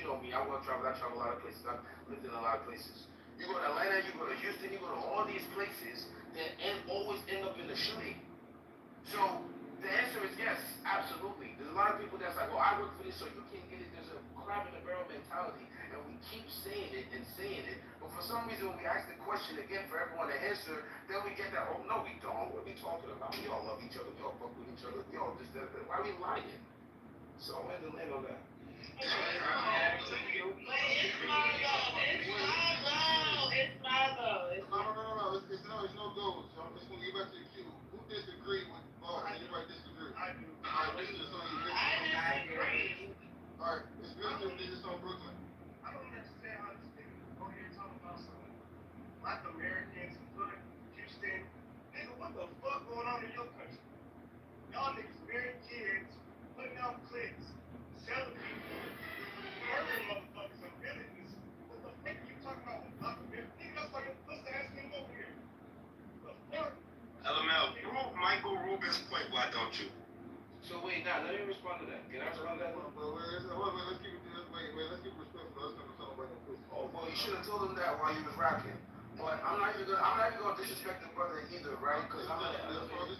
know me, I travel a lot of places, I've lived in a lot of places. You go to Atlanta, you go to Houston, you go to all these places that always end up in the shooting. So the answer is yes, absolutely. There's a lot of people that's like, oh, I work for this, so you can't get it. There's a crab in the barrel mentality, and we keep saying it and saying it. But for some reason, when we ask the question again for everyone to answer, then we get that, oh, no, we don't. What are we talking about? We all love each other. We all fuck with each other. We all just, why are we lying? So I'm going to land on that. It's my vote. No, it's no goals. So I'm just going to get back to the queue. Who disagree with boss? Anybody disagree? I do. All right, I disagree. All right, it's Mr. Business on Brooklyn. I don't understand how this thing go here and talk Black Americans, Hood, Houston. Nigga, what the fuck going on in your country? Y'all niggas marrying kids, putting out clips, selling people, murdering motherfuckers in villages. What the fuck are you talking about with Black Americans? Nigga, that's like a pussy ass nigga over here. The fuck? LML, prove Michael Rubin's point, why don't you? So wait, now let me respond to that. Can I respond to that? Let's keep it respectful. Let's not talk about no pussy. Oh, well, you should have told him that while he was rapping. But I'm not even gonna disrespect the brother either, right? Because I'm at an elevated.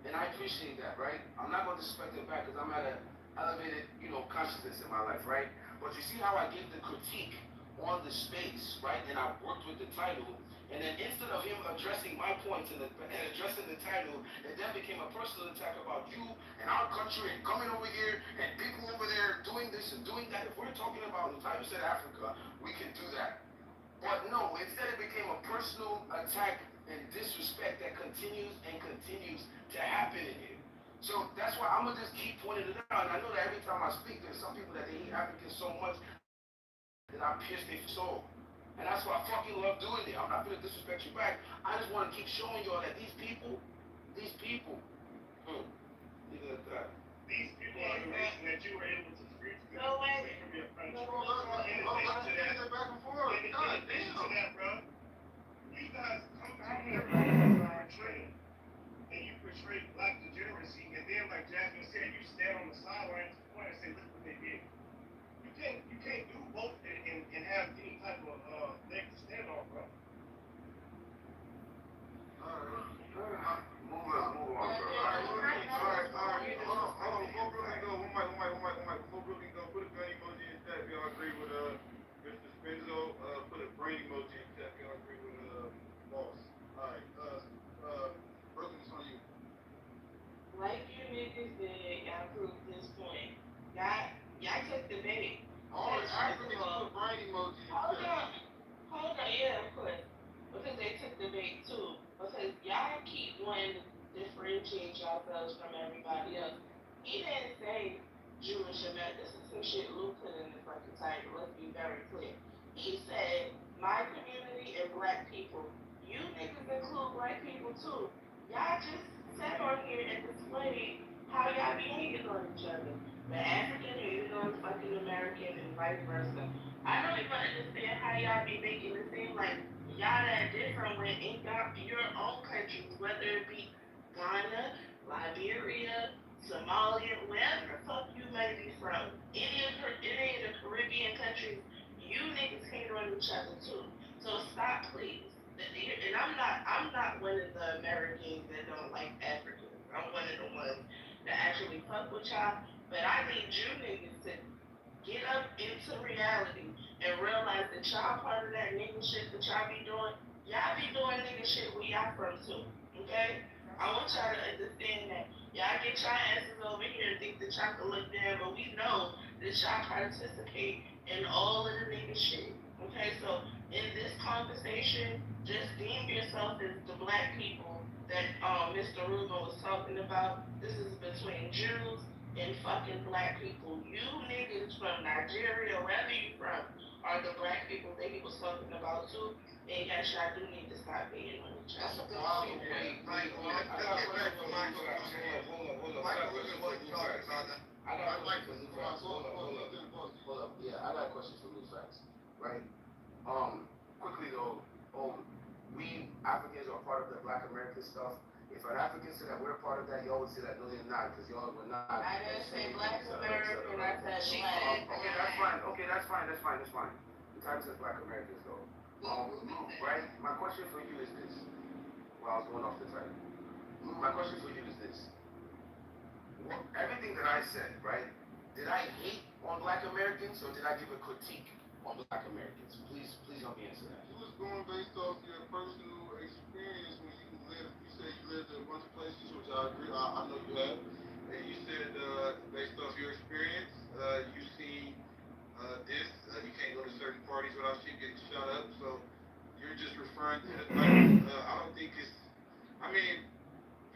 And I appreciate that, right? I'm not gonna disrespect him back because I'm at an elevated, consciousness in my life, right? But you see how I gave the critique on the space, right? And I worked with the title. And then instead of him addressing my points and addressing the title, it then became a personal attack about you and our country and coming over here and people over there doing this and doing that. If we're talking about the title said Africa, we can do that. But no, instead it became a personal attack and disrespect that continues and continues to happen in here. So that's why I'm gonna just keep pointing it out. And I know that every time I speak, there's some people that they hate Africans so much that I pierce their soul. And that's why I fucking love doing it. I'm not gonna disrespect you back. I just wanna keep showing y'all that these people, leave it at that. These people are the reason that you were able to free to No way. be a country. In addition to that, bro, you guys come to America and portray, and you portray black degeneracy, and then like Jasmine said, you stand on the sidelines and say, look what they did. You can't do both and have any type of leg to stand on, bro. Alright. Move on, bro. Alright. Hold on. Before Brooklyn go, before Brooklyn go, put a gun emoji in chat if y'all agree with Mr. Spenzo. Put a brain emoji in chat if y'all agree with Boss. Alright. Brooklyn, it's on you. Like you niggas did, y'all proved this point. Y'all took the bait. I forget to put a brain emoji in chat. Hold on, yeah, of course. Because they took the bait too. Because y'all keep wanting to differentiate yourselves from everybody else. He didn't say Jewish American. This is some shit Luke put in the fucking title. Let's be very clear. He said, my community and black people. You niggas include black people too. Y'all just sat on here and displayed how y'all be hating on each other. The African hating on the fucking American and vice versa. I don't even understand how y'all be making it seem like y'all that different when in your own countries, whether it be Ghana, Liberia, Somalia, wherever the fuck you may be from, any of the Caribbean countries, you niggas hate on each other too. So stop, please. And I'm not one of the Americans that don't like Africans. I'm one of the ones that actually fuck with y'all. But I need you niggas to get up into reality and realize that y'all part of that nigga shit that y'all be doing. Y'all be doing nigga shit where y'all from too. Okay? I want y'all to understand that. Y'all get y'all asses over here and think that y'all can look down, but we know that y'all participate in all of the nigga shit. Okay, so in this conversation, just deem yourself as the black people that Mr. Rubin was talking about. This is between Jews and fucking black people. You niggas from Nigeria, wherever you from, are the black people that he was talking about too. And yes, y'all do need to stop being on each other. That's a problem. Wait, I got a question for Michael. Hold up. Yeah, I got a question for Lou Facts. Right? Quickly though, we Africans are part of the Black American stuff. If an African said that we're part of that, y'all would say that no, you're not, because y'all were not. I didn't say Black American, I said Black. Okay, that's fine. The title says Black Americans though. Right? My question for you is this. Well, I was going off the title. My question for you is this. Everything that I said, right? Did I hate on Black Americans or did I give a critique on Black Americans? Please help me answer that. You was going based off your personal experience when you lived. You said you lived in a bunch of places, which I agree. I know you have. And you said based off your experience, you see this. You can't go to certain parties without shit getting shot up. So you're just referring to the fact. I don't think it's. I mean,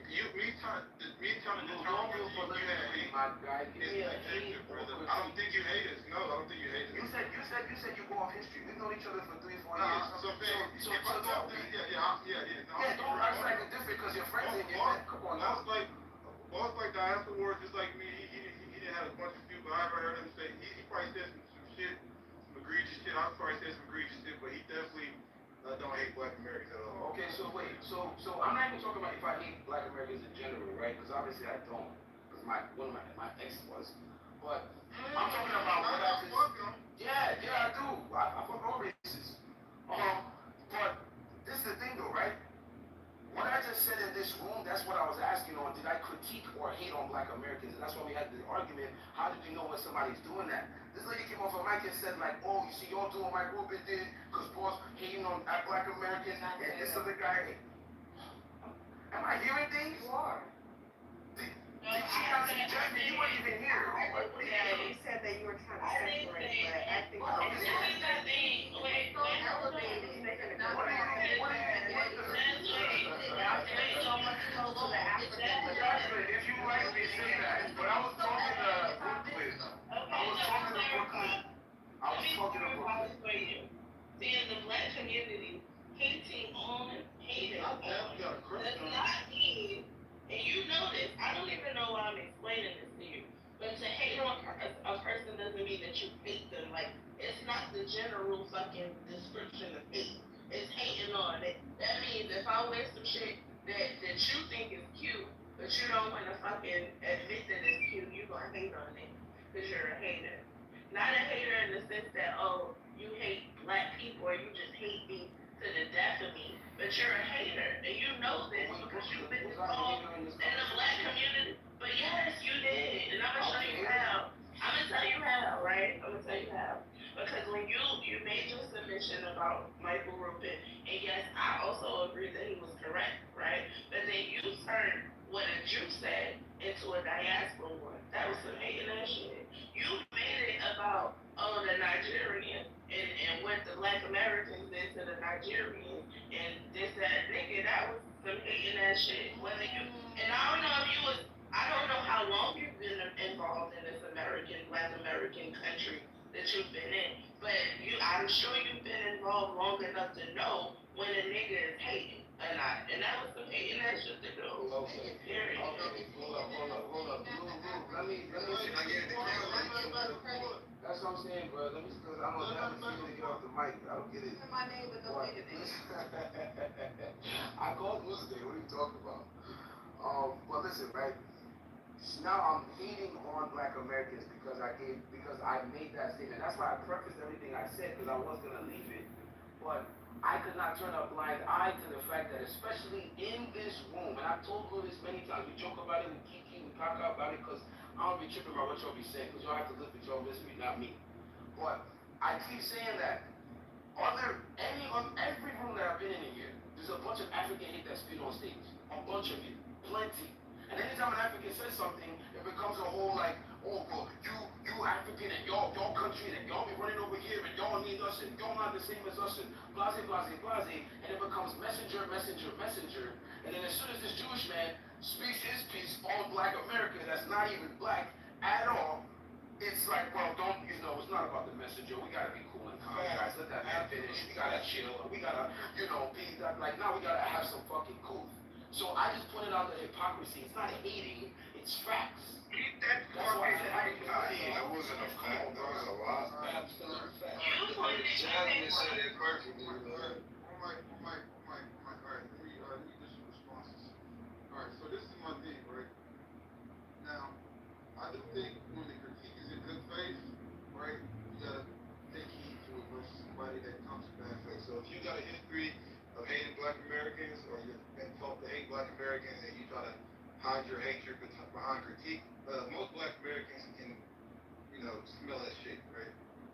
me trying to determine what you had. my guy. Give me a brother. I don't think you hate us. No, I don't think you hate us. You said you go off history. We've known each other for 3-4 Nah, years. so tell me. Yeah, Don't act like it's different because your friends in your head. Come on now. Boss like that afterwards, just like me, he didn't have a bunch of people, but I ever heard him say, he probably said some shit, some egregious shit. I probably said some egregious shit, but he definitely don't hate Black Americans at all. Okay, so wait, so I'm not even talking about if I hate Black Americans in general, right? Because obviously I don't, because one of my ex was. But I'm talking about what I just. Yeah, I do. I fuck all races. But this is the thing though, right? What I just said in this room, that's what I was asking on. Did I critique or hate on Black Americans? And that's why we had the argument. How did you know when somebody's doing that? This lady came off a mic and said like, oh, you see y'all doing what my group did because boss hating on Black Americans and this other guy. Am I hearing things? You are. Did she not suggest me? You weren't even here. Yeah, you said that you were trying to separate, but I think so much closer to the African. If you like me, say that. But I was talking to Brooklyn. I was talking to Brooklyn. See, in the Black community, hating on, hating on, does not mean, and you know this, I don't even know why I'm explaining this to you, but to hate on a person doesn't mean that you hate them. Like, it's not the general fucking description of hate. It's hating on it. That means if I wear some shit that you think is cute, but you don't want to fucking admit that it's cute, you gonna hate on it because you're a hater. Not a hater in the sense that, oh, you hate Black people or you just hate me to the death of me, but you're a hater, and you know this because you've been involved in the Black community. But yes, you did, and I'm gonna show you how. I'm gonna tell you how, right? I'm gonna tell you how. Because when you made your submission about Michael Rubin, and yes, I also agree that he was correct, right? But then you turned what a Jew said into a diaspora one. That was some hating that shit. You made it about, oh, the Nigerians and what the Black Americans did to the Nigerians and this, that, nigga, that was some hating that shit. Whether you, and I don't know if you was, I don't know how long you've been involved in this Black American country that you've been in, but I'm sure you've been involved long enough to know when a nigga is hating or not, and that was some hating that shit to do. Okay. Period. Hold up. Let me that's what I'm saying, bro. Let me, because I'm gonna have to get off the mic. I don't get it. My name, but don't hate it. I called Wednesday. What are you talking about? But listen, right? Now I'm hating on Black Americans because I made that statement. That's why I prefaced everything I said because I was gonna leave it, but I could not turn a blind eye to the fact that, especially in this room, and I've told you this many times. We joke about it, we kiki, we talk about it because I don't be tripping about what y'all be saying because y'all have to live with y'all listen me, not me. But I keep saying that. Every room that I've been in here, there's a bunch of African hate that's spit on stage. A bunch of it. Plenty. And anytime an African says something, it becomes a whole like, oh, well, you African and y'all country and y'all be running over here and y'all need us and y'all not the same as us and blase, and it becomes messenger. And then as soon as this Jewish man speaks his piece on Black America that's not even Black at all, it's like, well, it's not about the messenger. We gotta be cool and calm, guys. Let that man finish. We gotta chill. We gotta, be that. Like now, we gotta have some fucking cool. So I just pointed out the hypocrisy. It's not hating. It's facts. That's why I said that wasn't a fact. That was a lot. Absolute fact. Jasmine said it perfectly. Alright, let me get some responses. Alright, so this is my thing, right? Now, I do think when the critique is in good faith, right, you gotta take heed to it versus somebody that comes in bad faith. So if you got a history of hating Black Americans, or you've been taught to hate Black Americans, and you try to hide your hatred behind critique, most Black Americans can, smell that shit, right,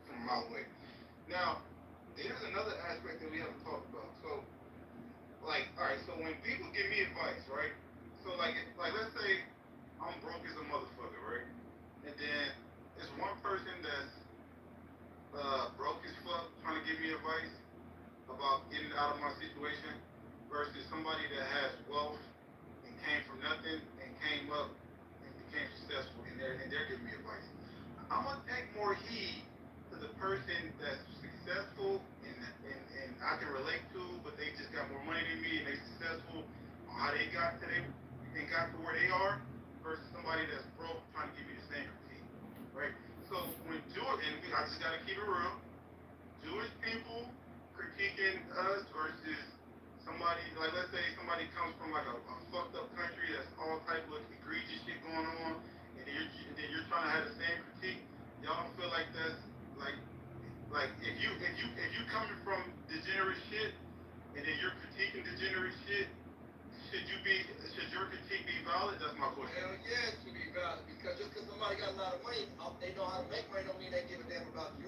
from a mile away. Now, there's another aspect that we haven't talked about. So, alright, so when people give me advice, right, so let's say I'm broke as a motherfucker, right? And then there's one person that's broke as fuck trying to give me advice about getting out of my situation versus somebody that has wealth and came from nothing and came up and became successful and got to where they are versus somebody that's broke trying to give you the same critique, right? So when I just gotta keep it real, Jewish people critiquing us versus somebody, like let's say somebody comes from like a fucked up country that's all type of egregious shit going on, and then you're trying to have the same critique. Y'all don't feel like that's like if you coming from degenerate shit and then you're critiquing degenerate shit, should your critique be valid? That's my question. Hell yeah, it should be valid, because just because somebody got a lot of money, they know how to make money, don't mean they give a damn about you.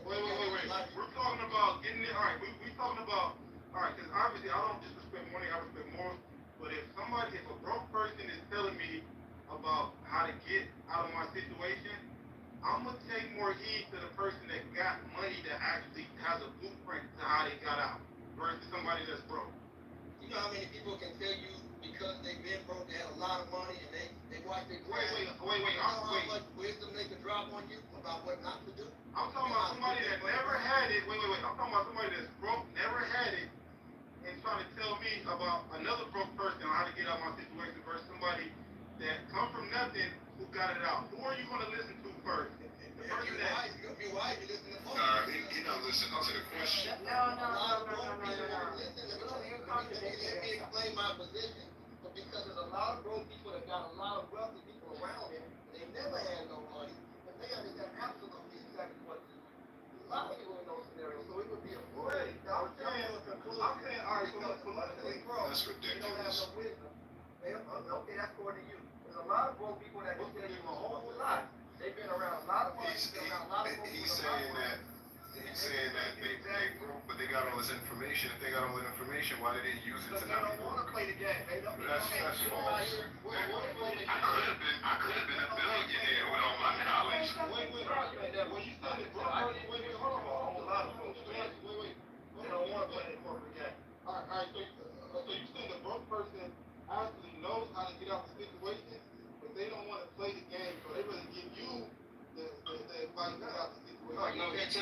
Wait. We're talking about getting it. All right, we talking about, all right, because obviously I don't disrespect money, I respect morals. But if a broke person is telling me about how to get out of my situation, I'm gonna take more heed to the person that got money that actually has a blueprint to how they got out versus somebody that's broke. You know how many people can tell you because they've been broke, they had a lot of money, and they watch their Wait. You know how much wisdom they can drop on you about what not to do? I'm talking about somebody that never had it. Wait. I'm talking about somebody that's broke, never had it, and trying to tell me about another broke person on how to get out of my situation versus somebody that come from nothing who got it out. Who are you going to listen to first? The person that... You're wise, you listen to both. He not listening to the question. No. Let me explain my position. But because there's a lot of broke people that got a lot of wealthy people around them, and they never had no money, and they understand absolutely exactly what to do. A lot of people in those scenarios, so it would be a great. I'm saying, all right, so let's say, bro. That's They don't have ridiculous. no wisdom. Okay, that's according to you. There's a lot of broke people that can tell you a whole lot. They've been around a lot of money, He's been around a lot of broke saying people. that they broke, but they got all this information. If they got all that information, why did they use it Because to they not don't be want to play the game. They don't. That's false. I could have been a billionaire with all my knowledge. Wait, when you said the broke person, wait, hold on, a lot of folks. Wait. They don't want to play the corporate game. All right, so you said the broke person actually knows how to get out the situation, but they don't want to play the game, so they really give you the advice to get out the situation. No, he's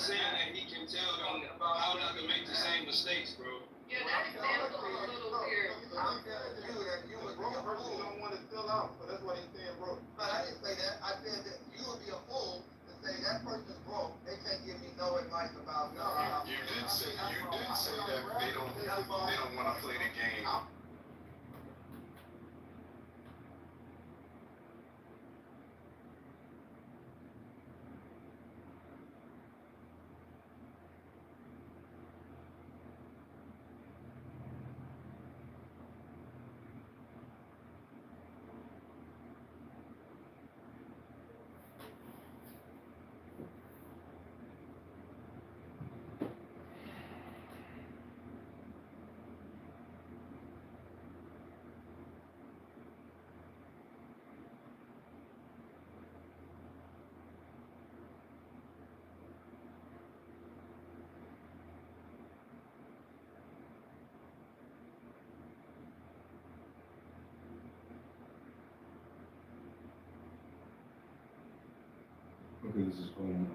saying that he can tell them how not to make the same mistakes, bro. Yeah, that example is a little weird. I'm telling you that you would be a person fool. don't want to sell out, so that's why he's saying broke. But I didn't say that. I said that you would be a fool to say that person's broke. They can't give me no advice about no. You did say that they don't want to play the game. Okay, this is on.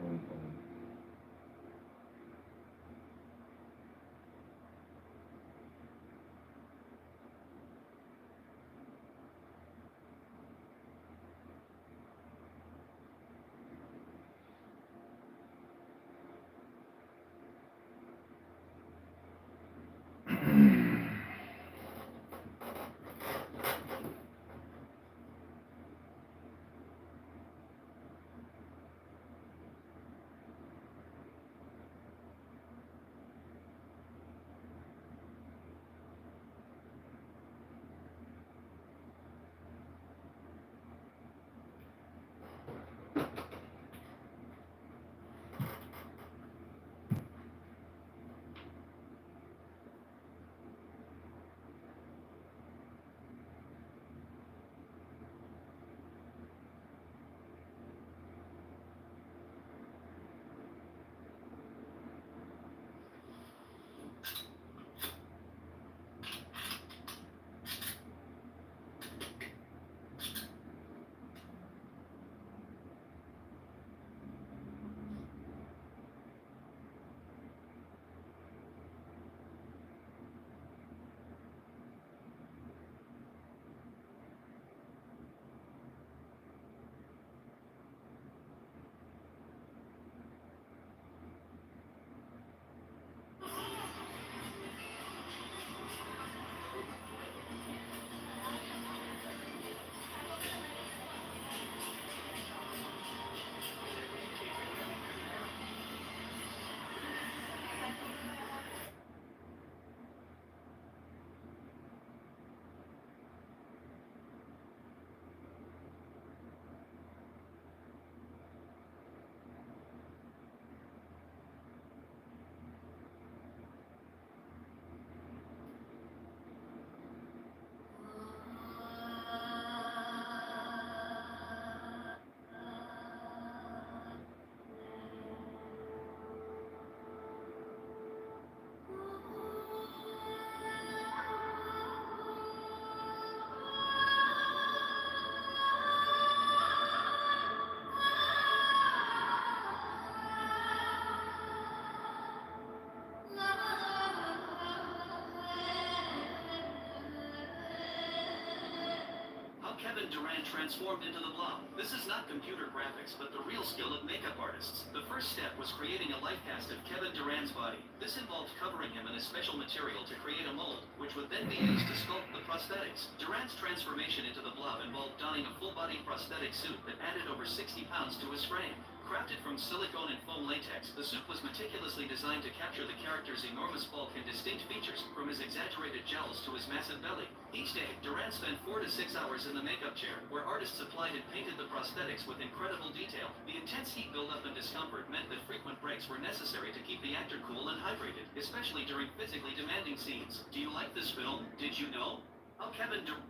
Kevin Durant transformed into the Blob. This is not computer graphics, but the real skill of makeup artists. The first step was creating a life cast of Kevin Durant's body. This involved covering him in a special material to create a mold, which would then be used to sculpt the prosthetics. Durant's transformation into the Blob involved donning a full-body prosthetic suit that added over 60 pounds to his frame. Crafted from silicone and foam latex, the suit was meticulously designed to capture the character's enormous bulk and distinct features, from his exaggerated jowls to his massive belly. Each day, Durant spent 4 to 6 hours in the makeup chair, where artists applied and painted the prosthetics with incredible detail. The intense heat buildup and discomfort meant that frequent breaks were necessary to keep the actor cool and hydrated, especially during physically demanding scenes. Do you like this film? Did you know? How Kevin Durant...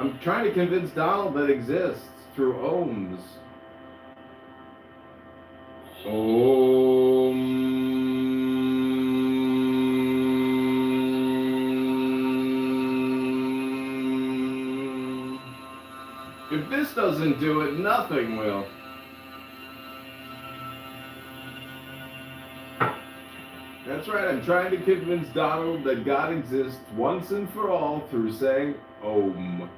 I'm trying to convince Donald that exists through ohms. If this doesn't do it, nothing will. That's right, I'm trying to convince Donald that God exists once and for all through saying Om.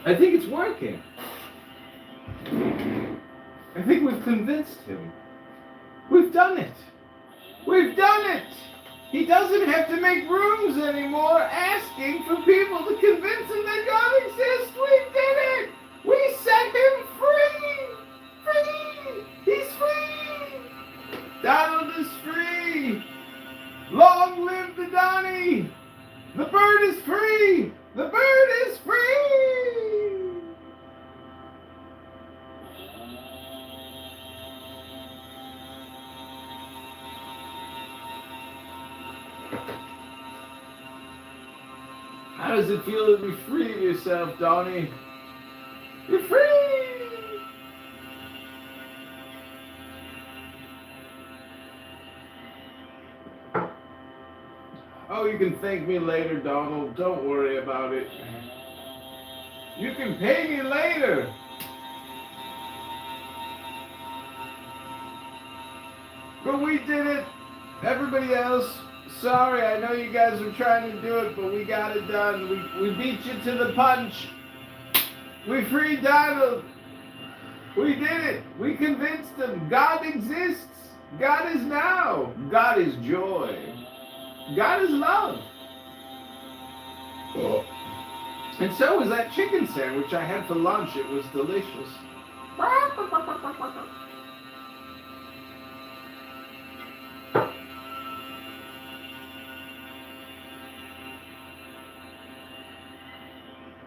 I think it's working. I think we've convinced him. We've done it. We've done it. He doesn't have to make rooms anymore asking for people to convince him that God exists. We did it. We set him free. Free. He's free. Donald is free. Long live the Donnie. The bird is free. The bird is free. How does it feel to be free of yourself, Donnie? You're free! Oh, you can thank me later, Donald. Don't worry about it. You can pay me later. But we did it. Everybody else, sorry, I know you guys were trying to do it, but we got it done. We beat you to the punch. We freed Donald. We did it. We convinced him. God exists. God is now. God is joy. God is love. And so was that chicken sandwich I had for lunch. It was delicious.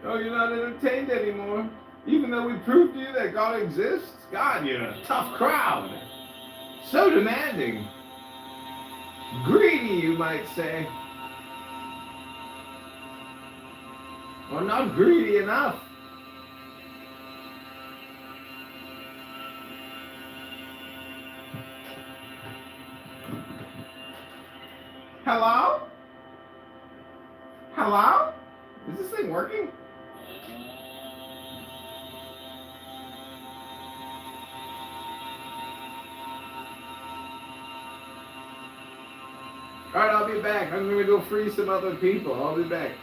Oh, you're not entertained anymore? Even though we proved to you that God exists? God, you're a tough crowd. So demanding. Greedy, you might say. Or not greedy enough. Hello? Hello? Is this thing working? Alright, I'll be back. I'm gonna go free some other people. I'll be back.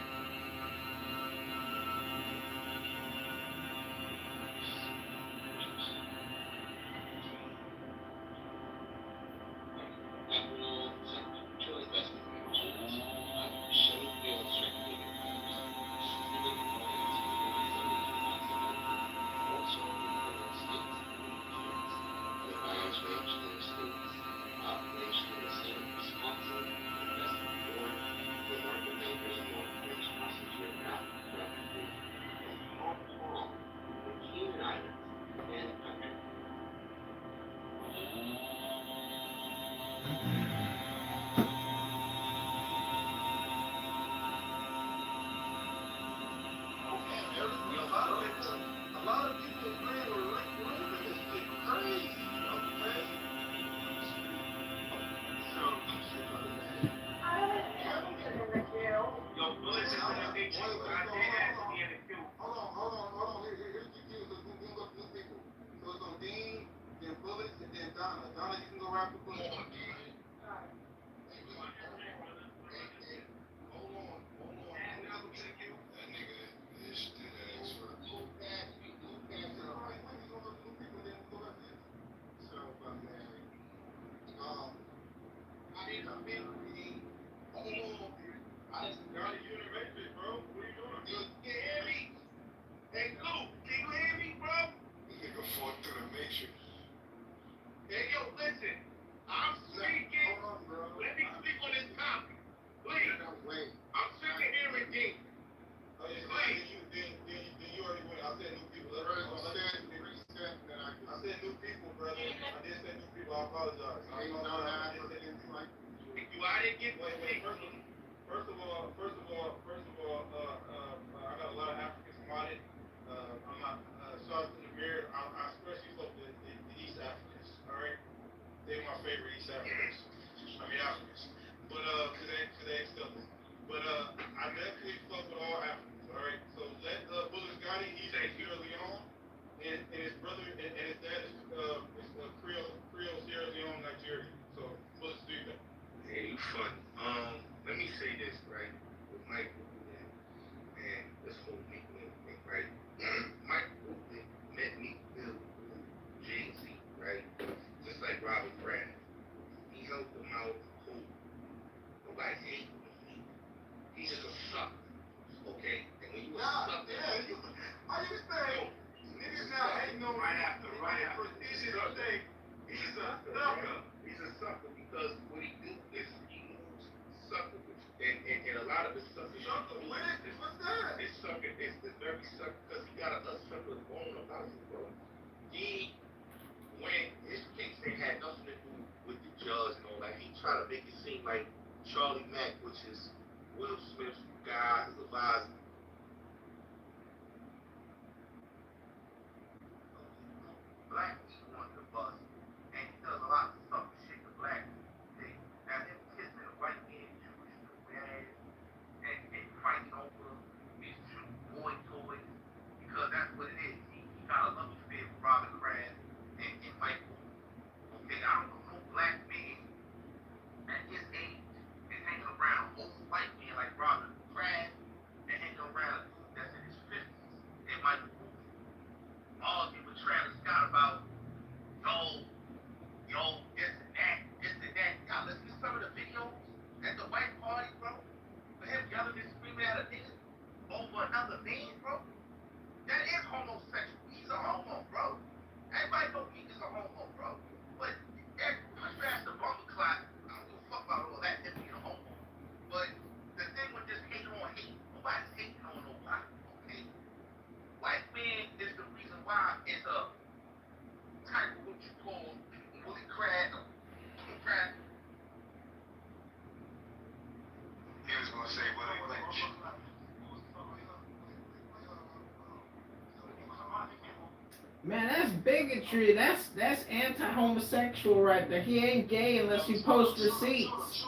Man, that's bigotry. That's anti-homosexual right there. He ain't gay unless he posts receipts.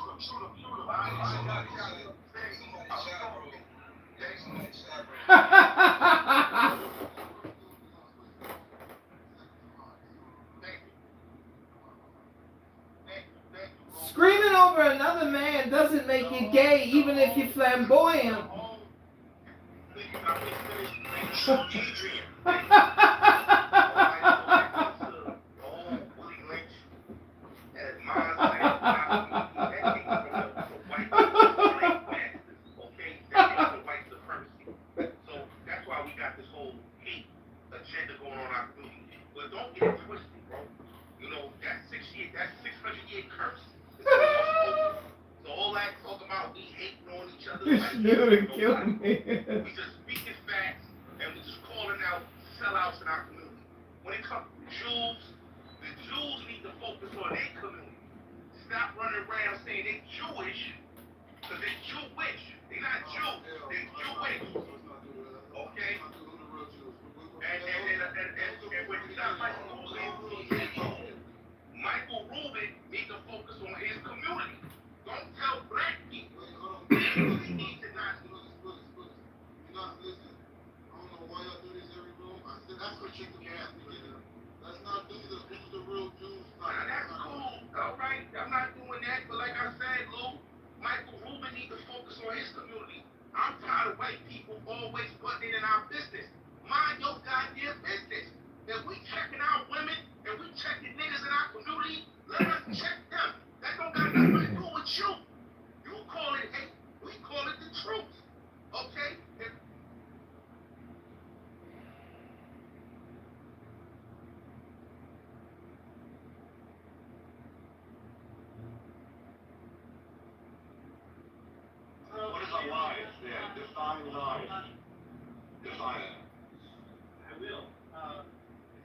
you're gay, even if you're flamboyant. That's why we got this whole hate agenda going on in our community. But don't get it twisted, bro. You know, that 600-year curse. So all that talk about we hating on each other. This dude killed me. We just speaking facts and we just calling out sellouts in our community. When it comes to Jews, the Jews need to focus on their community. Stop running around saying they're Jewish, because they're Jewish. They're not Jews, they're Jewish. Okay? And when you got Michael Rubin needs to focus on his community. Don't tell black people. He needs to not do this. You're not listening. I don't know why y'all do this every room. I said that's what you can do. Let's not do this. This is the real Jews. Nah, that's cool. All right. I'm not doing that. But like I said, Lou, Michael Rubin needs to focus on his community. I'm tired of white people always butting in our business. Mind your goddamn business. If we checking our women and we checking niggas in our community, let us check them. That don't got nothing to do with you. You call it hate, we call it the truth. Okay? What is a lie? Yeah, define lies. Define it. I will. I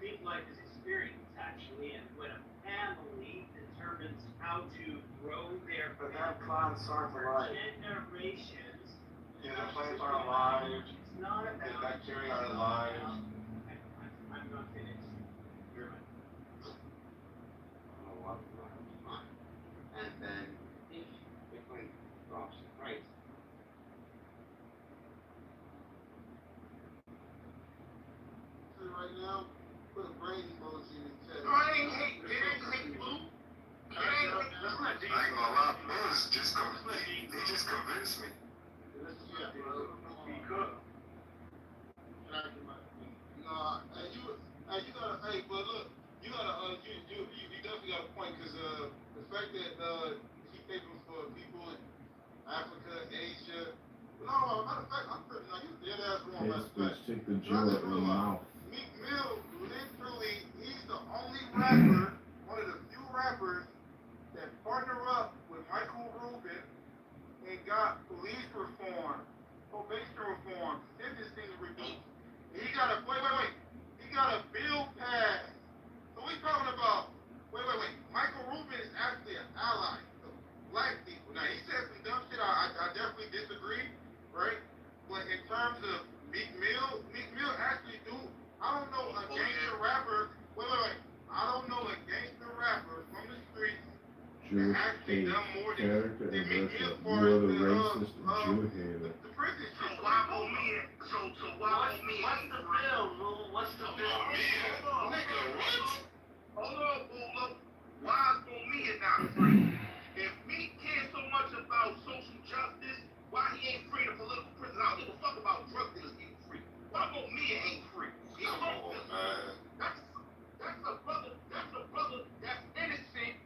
think life is experience, actually, and when a family determines how to grow their But that plants aren't alive. generations, Yeah, the plants aren't alive. it's not The about. bacteria are alive. I'm not finished. You're right. And then if Bitcoin drops in price. Right now, put a brain emoji in the chat. No, I ain't hate, it ain't hate, Lou. I ain't gonna lie, Buzz just convinced me. Speak up. No, you gotta, hey, but look, you gotta, you definitely got a point, cause, the fact that, he papers for people in Africa, Asia, no, matter of fact, I'm pretty, now you dead ass wrong, matter of fact. Stick the jaw in the mouth. Meek Mill, literally, he's the only rapper, one of the few rappers that partner up with Michael Rubin and got police reform, probation reform, sentencing reduced. He got a, wait. He got a bill passed. So we talking about, wait. Michael Rubin is actually an ally of black people. Now, he said some dumb shit, I definitely disagree, right? But in terms of Meek Mill actually do, I don't know a gangster rapper, wait. I don't know a gangster rapper from the streets Jewish hate, character and versa. You are the racist Jew hater. the prison shit. So why won't me, what's the bill, Lou? What's the bill? Nigga, what? Hold on, Boo. Why is Mumia not free? If me cares so much about social justice, why he ain't free in a political prison? I don't give a fuck about drug dealers getting free. Why Mumia ain't free? He's homeless. That's a brother that's innocent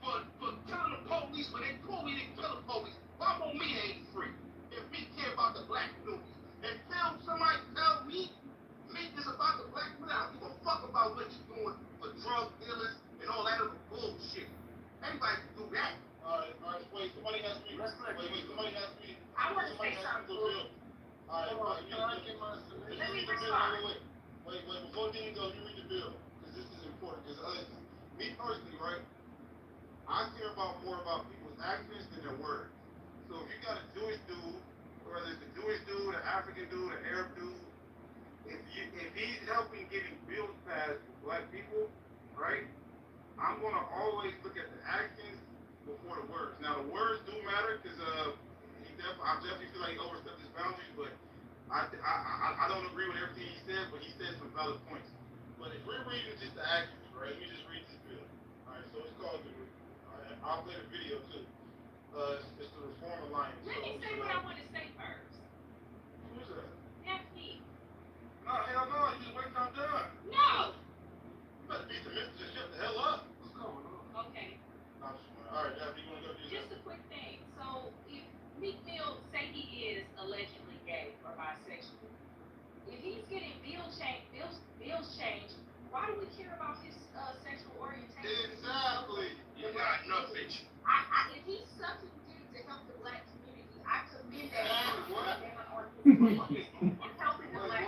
for killing the police when they told me they kill the police. Why Mumia ain't free? If me care about the black community. Until somebody tell me this about the black community, I don't give a fuck about what he's doing for drug dealers and all that other bullshit. Anybody can do that. Alright, wait, somebody has me. Somebody has me. I want to say something. Alright, let me respond. Wait, before Dean goes, you read the bill. Because this is important. Because me personally, right, I care more about people's actions than their words. So if you got a Jewish dude, whether it's a Jewish dude, an African dude, an Arab dude, if he's helping getting bills passed for black people, right, I'm gonna always look at the actions before the words. Now the words do matter because I definitely feel like he overstepped his boundaries, but I don't agree with everything he said, but he said some valid points. But if we're reading just the actions, right, let me just read this bill. Alright, so it's called the, alright, I'll play the video too. it's the Reform Alliance. Let me say what I want to say first. Who's that? That's me. No, hell no, you just wait till I'm done. No. You better be submissive, just shut the hell up. What's going on? Okay. I'm just wondering. All right, Daphne, you want to go do Just a quick thing. So if Meek Mill say he is allegedly gay or bisexual, if he's getting bills changed, why do we care about his sexual orientation? Exactly. You're not nothing. If he's such a dude to help the black community, I commend that. What? Helping the black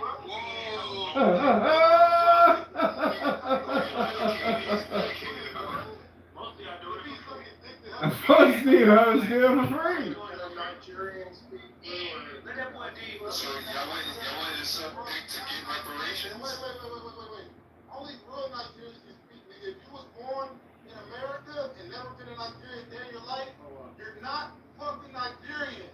Steve, I was doing for free. Nigerians speak English. Let that boy D. So y'all waiting something to get reparations? Wait. Only real Nigerians can speak. Nigga, if you was born in America and never been in Nigeria a day in your life, you're not fucking Nigerian.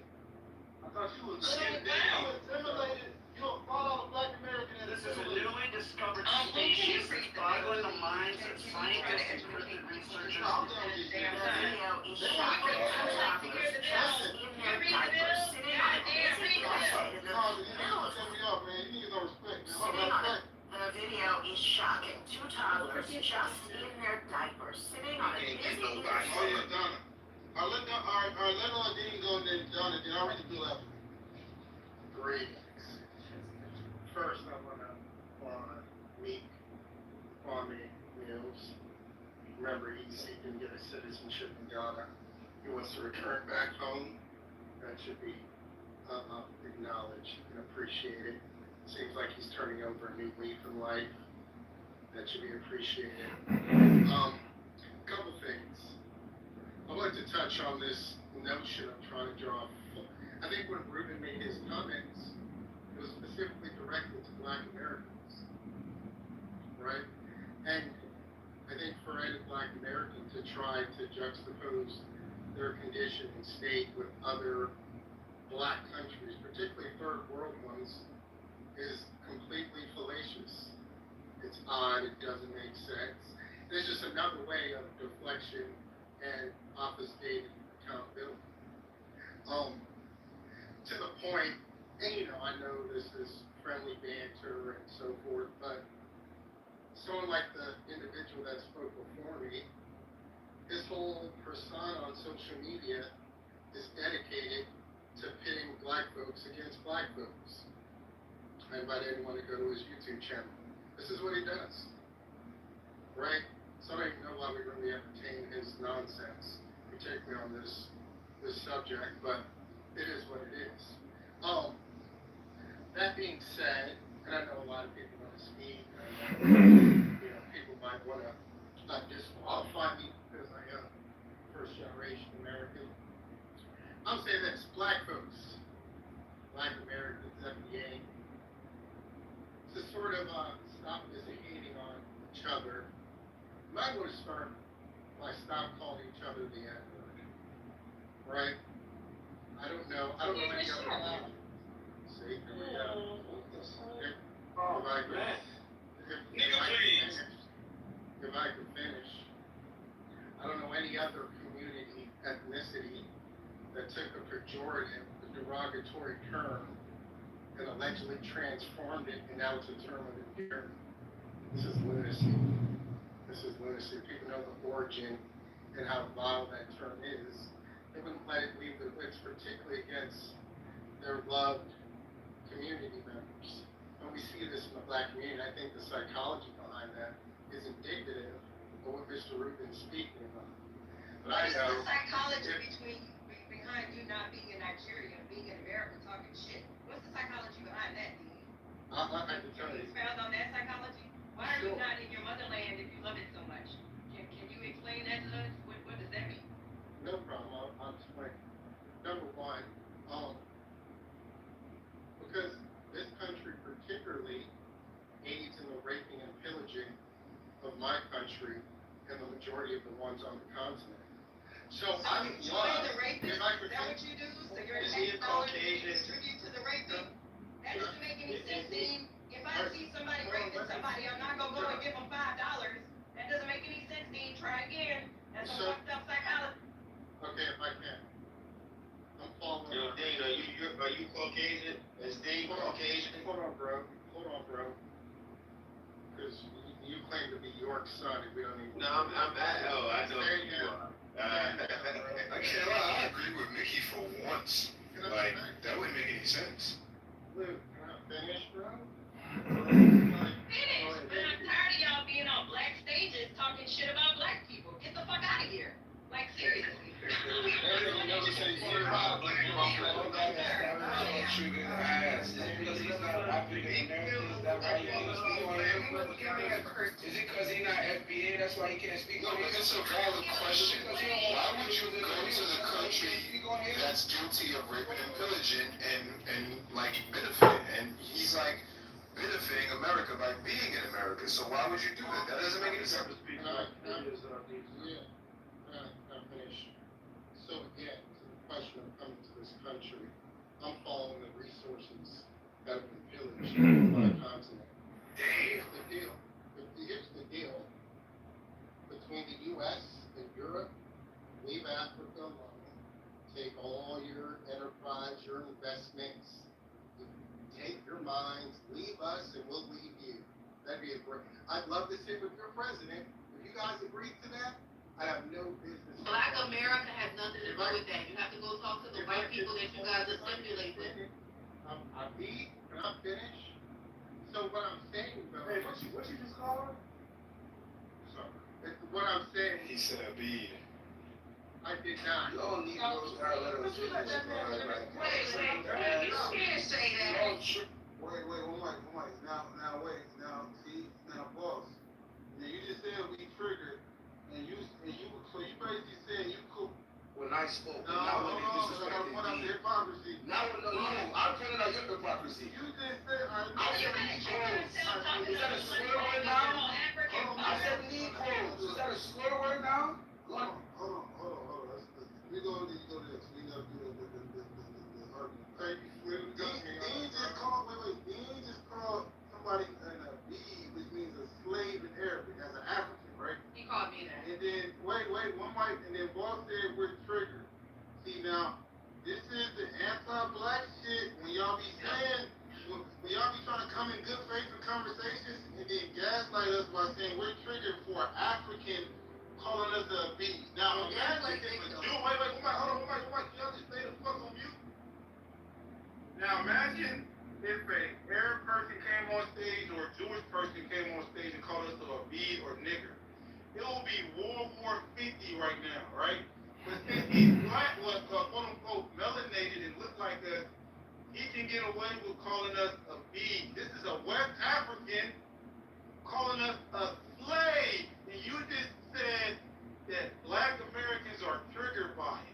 I thought you was assimilated. You don't follow the black American as This is a newly discovered species that's boggling the minds of scientists and cryptid researchers. video is shocking. Just in their diapers, sitting on a busy website in the middle of the video is shocking. Two toddlers just in their diapers, sitting on a busy Oh yeah, Donna. All right, let Dean go and then Donna, then I'll read the bill after. Greetings. First, I want to applaud Meek Kwame Mills. Remember, he didn't get a citizenship in Ghana. He wants to return back home. That should be acknowledged and appreciated. Seems like he's turning over a new leaf in life. That should be appreciated. Couple things. I'd like to touch on this notion I'm trying to draw. I think when Ruben made his comments, it was specifically directed to Black Americans, right? And I think for any Black American to try to juxtapose their condition and state with other Black countries, particularly third world ones, is completely fallacious. It's odd, it doesn't make sense. There's just another way of deflection and obfuscated accountability. To the point, and I know this is friendly banter and so forth, but someone like the individual that spoke before me, his whole persona on social media is dedicated to pitting Black folks against Black folks. I invite anyone to go to his YouTube channel. This is what he does, right? So I don't even know why we really entertain his nonsense, particularly on this subject, but it is what it is. That being said, and I know a lot of people want to speak, people might want to disqualify me because I am first generation American. I'll say this, Black folks, Black Americans, FBA, to sort of stop this hating on each other, I'm not going to start by stop calling each other the N-word, right? I don't know any other. See, here we go. If I could finish, I don't know any other community, ethnicity that took a pejorative, a derogatory term, and allegedly transformed it, and now it's a term of endearment. This is lunacy. People know the origin and how vile that term is. They wouldn't let it leave their lips, particularly against their loved community members. When we see this in the Black community, I think the psychology behind that is indicative of what Mr. Rubin's speaking about. But I know. What's the psychology behind you not being in Nigeria and being in America talking shit? What's the psychology behind that, Dean? I can tell you. Expound on that psychology? Why are you not in your motherland if you love it so much? Can you explain that to us? What does that mean? No problem. I'll explain. Number one, because this country particularly aids in the raping and pillaging of my country and the majority of the ones on the continent. So I would love, the rapist? if I could, is that what you do? So you're is he a Caucasian? Contribute to the raping? That doesn't make any sense, Dean. If I see somebody raping somebody, I'm not gonna go and give them $5. That doesn't make any sense, Dean. Try again. That's some fucked up psychology. Okay, if I can. Caucasian, is D Caucasian? Hold on, bro. Because you claim to be York's son, and we don't even. No, I know who you are. I can't lie, I agree with Mickey for once. Like, that wouldn't make any sense. Luke, can I finish, bro? Finish, but I'm tired of y'all being on black stages talking shit about black people. Get the fuck out of here. Like, seriously. Never say shit about black people. Trigger ass. Because he's not African American, is that why you can't speak on him? Is it because he's not FBA, that's why he can't speak on him? No, it's a valid question. Why would you go to the country that's guilty of raping and pillaging and like benefit? And he's like benefiting America by being in America. So why would you do that? That doesn't make any sense. I'm finished. So again, to the question of coming to this country, I'm following the resources that have been pillaged on the continent. Here's the deal. Here's the deal. Between the U.S. and Europe, leave Africa alone. Take all your enterprise, your investments, take your mines, leave us, and we'll leave you. That'd be a great. I'd love to sit with your president. If you guys agree to that, I have no business. Black America has nothing to do with that. You have to go talk to the white people that you guys assimilate with. Can I finish? So what I'm saying, though. Hey, what you just call her? Sorry. What I'm saying. He said Abid. I did not. You don't need those guys. You can't say that. Wait, now, wait, see, boss. Now, you just said we triggered, so you basically said you cool. When I spoke, No, hypocrisy. I'm telling you your hypocrisy. You just said, I said Negroes. Is that a swear word now? I said Negroes. Is that a swear word now? Hold on. We go to this. We gotta do the argument. Dean just called somebody a bee, which means a slave in Arabic, as an African, right? He called me that. And then, wait, one mic, and then boss said we're triggered. See, now, this is the anti-black shit when y'all be saying, when y'all be trying to come in good faith in conversations and then gaslight us by saying we're triggered for African calling us a bee. Now, imagine if a Jew, wait, hold on, y'all just stay the fuck on mute. Now, imagine if a Arab person came on stage or a Jewish person came on stage and called us a bee or nigger. It will be World War 50 right now, right? But since he's black, quote unquote, melanated and look like us, he can get away with calling us a bee. This is a West African calling us a slave. And you just said that black Americans are triggered by it.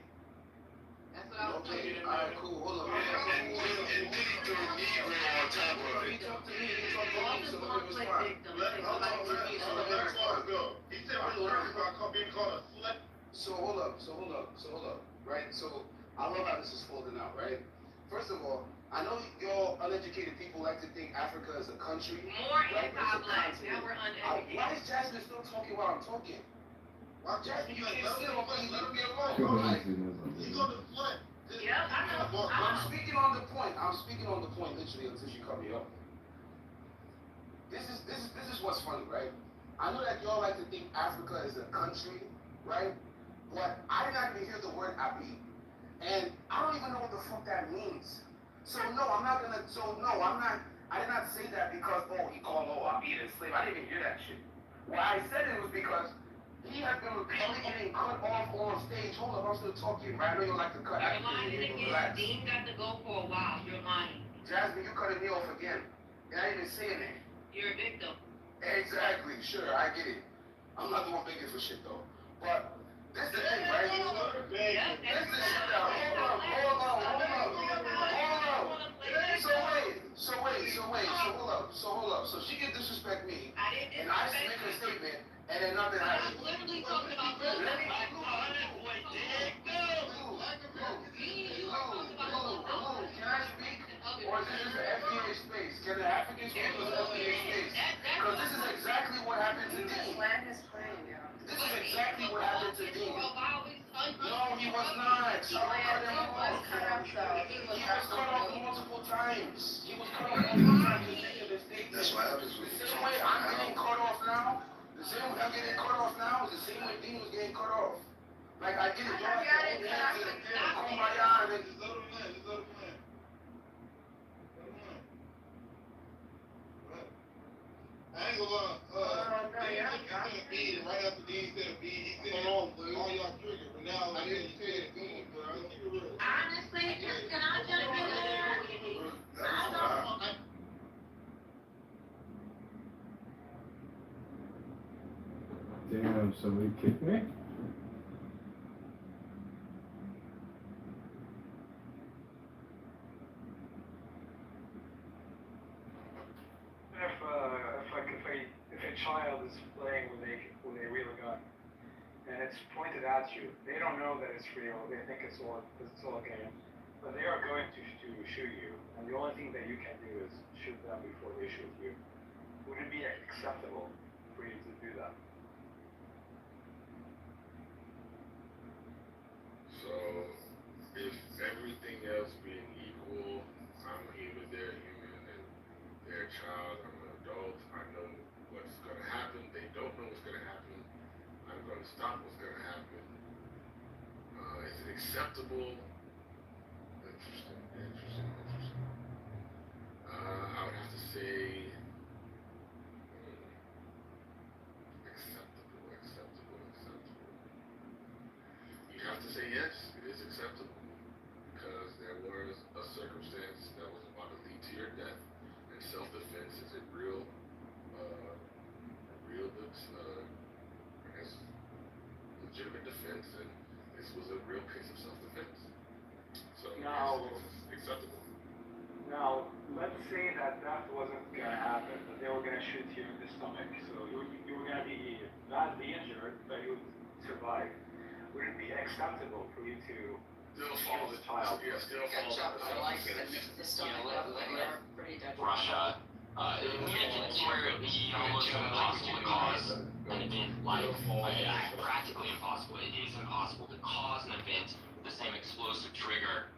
That's what I was Okay, saying. alright, cool, hold on. And then he threw Negro on top of it. He talked to me, so let me respond. Let boss go. He said we're triggered by being called a slave. So hold up, right? So I love how this is folding out, right? First of all, I know y'all uneducated people like to think Africa is a country. More anti-black, now we're uneducated. Why is Jasmine still talking while I'm talking? Why, Jasmine, you can't sit on me, let him get along. Like, You go to the flood. Yeah, I know. I'm speaking on the point, literally, until you cut me off. This is what's funny, right? I know that y'all like to think Africa is a country, right? But I did not even hear the word Abi. And I don't even know what the fuck that means. So no, I did not say that because, he called Abi a slave. I didn't even hear that shit. Why I said it was because he has been repeatedly getting cut off on stage. Hold up, I'm still talking, right? I know you like to cut. You're lying again. Dean got to go for a while. You're lying. Jasmine, you cutting me off again. And I didn't even say it. You're a victim. Exactly, sure, I get it. I'm not the one begging for shit though. But this is the thing, right? This is the shit now. Hold on. So hold up. So she can disrespect me. And I just make a statement, and then nothing happens. I was literally talking about this. Can I speak? Or is this just an FDA space? Can the Africans speak in the FDA space? Because this is exactly what happened to Dean. This is exactly what happened to Dean. No, he was not. He was cut off multiple times. He was cut off multiple times in the state. That's what happens with the same way I'm getting cut off now. The same way I'm getting cut off now is the same way Dean was getting cut off. Like I did it, don't have to hold hands and kumbaya and then Just let him land. Just let him land. Let him land. Right. I ain't gonna lie. Dean said a bead, and right after Dean said a bead, he said all y'all triggered. But now I didn't say it. Keep it real. Honestly, can I jump in there? Damn, somebody kicked me? If a child is playing with a real gun and it's pointed at you, they don't know that it's real. They think it's all a game, but they are going to shoot you, and the only thing that you can do is shoot them before they shoot you. Would it be acceptable for you to do that? So, if everything else being equal, I'm human, they're human, and they're a child, I'm an adult, I know what's gonna happen, they don't know what's gonna happen, I'm gonna stop what's gonna happen. Is it acceptable? Interesting. I would have to say, acceptable. You have to say yes, it is acceptable, because there was a circumstance that was about to lead to your death, and self-defense is a real, I guess, legitimate defense, and this was a real case of self-defense. So Now, it's acceptable. Now, let's say that wasn't gonna happen, that they were gonna shoot you in the stomach, so you were gonna be badly injured, but you would survive. Would it be acceptable for you to Still kill the child? Yeah, still falls under Russia, it's where he almost impossible to cause an event practically impossible. It is impossible to cause an event with the same explosive trigger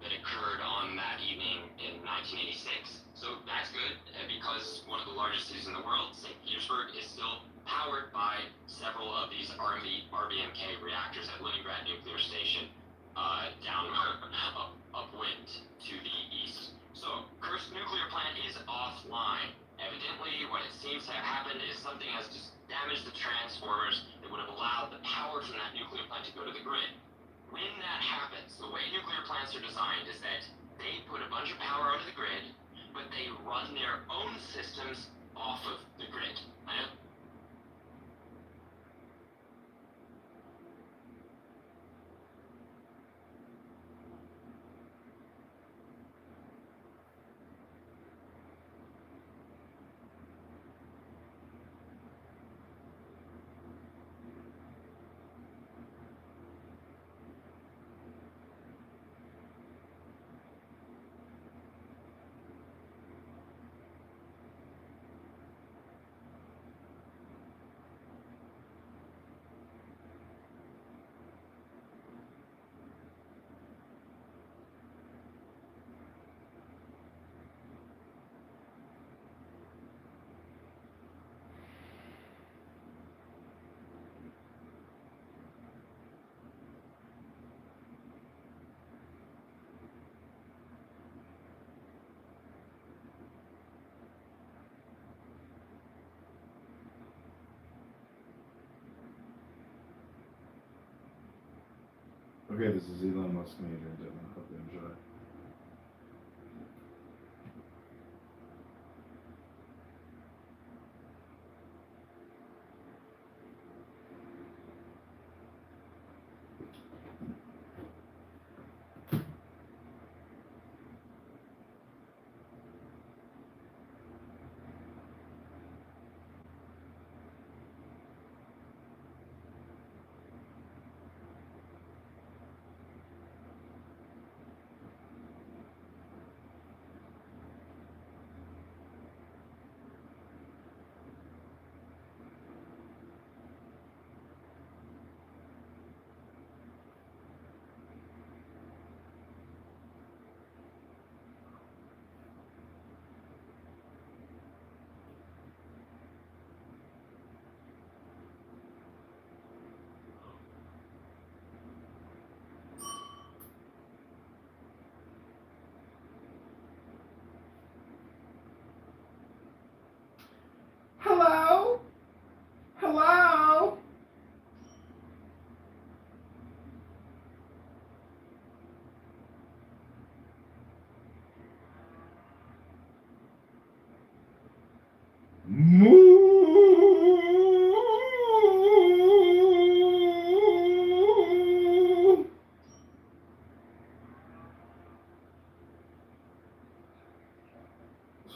that occurred on that evening in 1986. So that's good because one of the largest cities in the world, St. Petersburg, is still powered by several of these RBMK reactors at Leningrad Nuclear Station down upwind to the east. So Kursk nuclear plant is offline. Evidently, what it seems to have happened is something has just damaged the transformers that would have allowed the power from that nuclear plant to go to the grid. When that happens, the way nuclear plants are designed is that they put a bunch of power onto the grid, but they run their own systems off of the grid. Okay, this is Elon Musk, Major and Dylan. Hope you enjoy.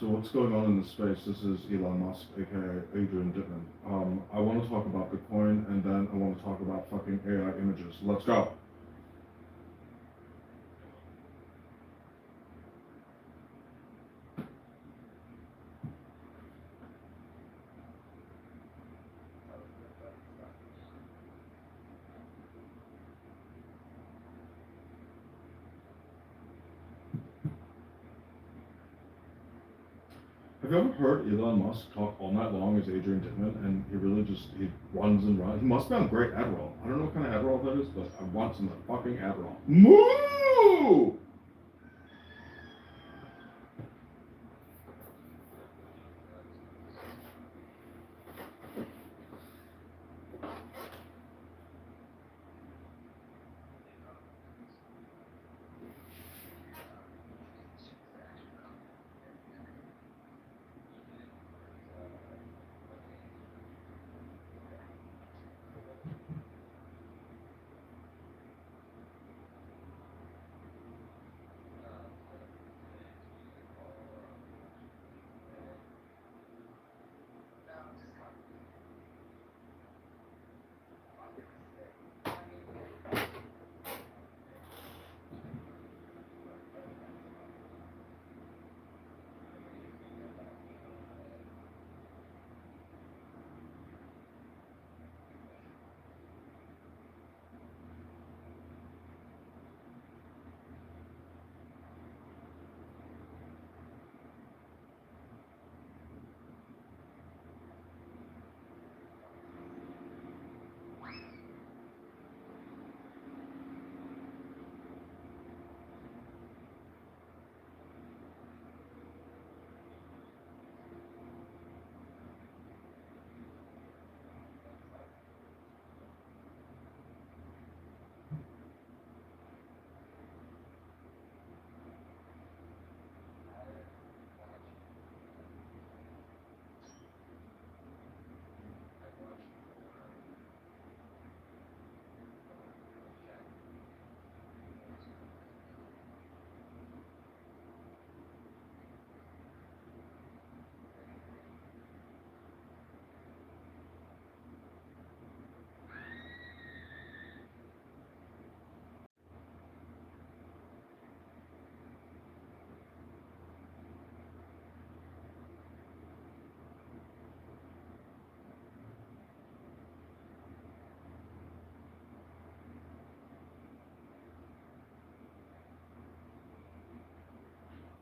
So what's going on in this space? This is Elon Musk, aka Adrian Dittman. I want to talk about Bitcoin, and then I want to talk about fucking AI images. Let's go. Have you ever heard Elon Musk talk all night long as Adrian Dittman, and he really just, he runs and runs. He must be on great Adderall. I don't know what kind of Adderall that is, but I want some fucking Adderall. Moo!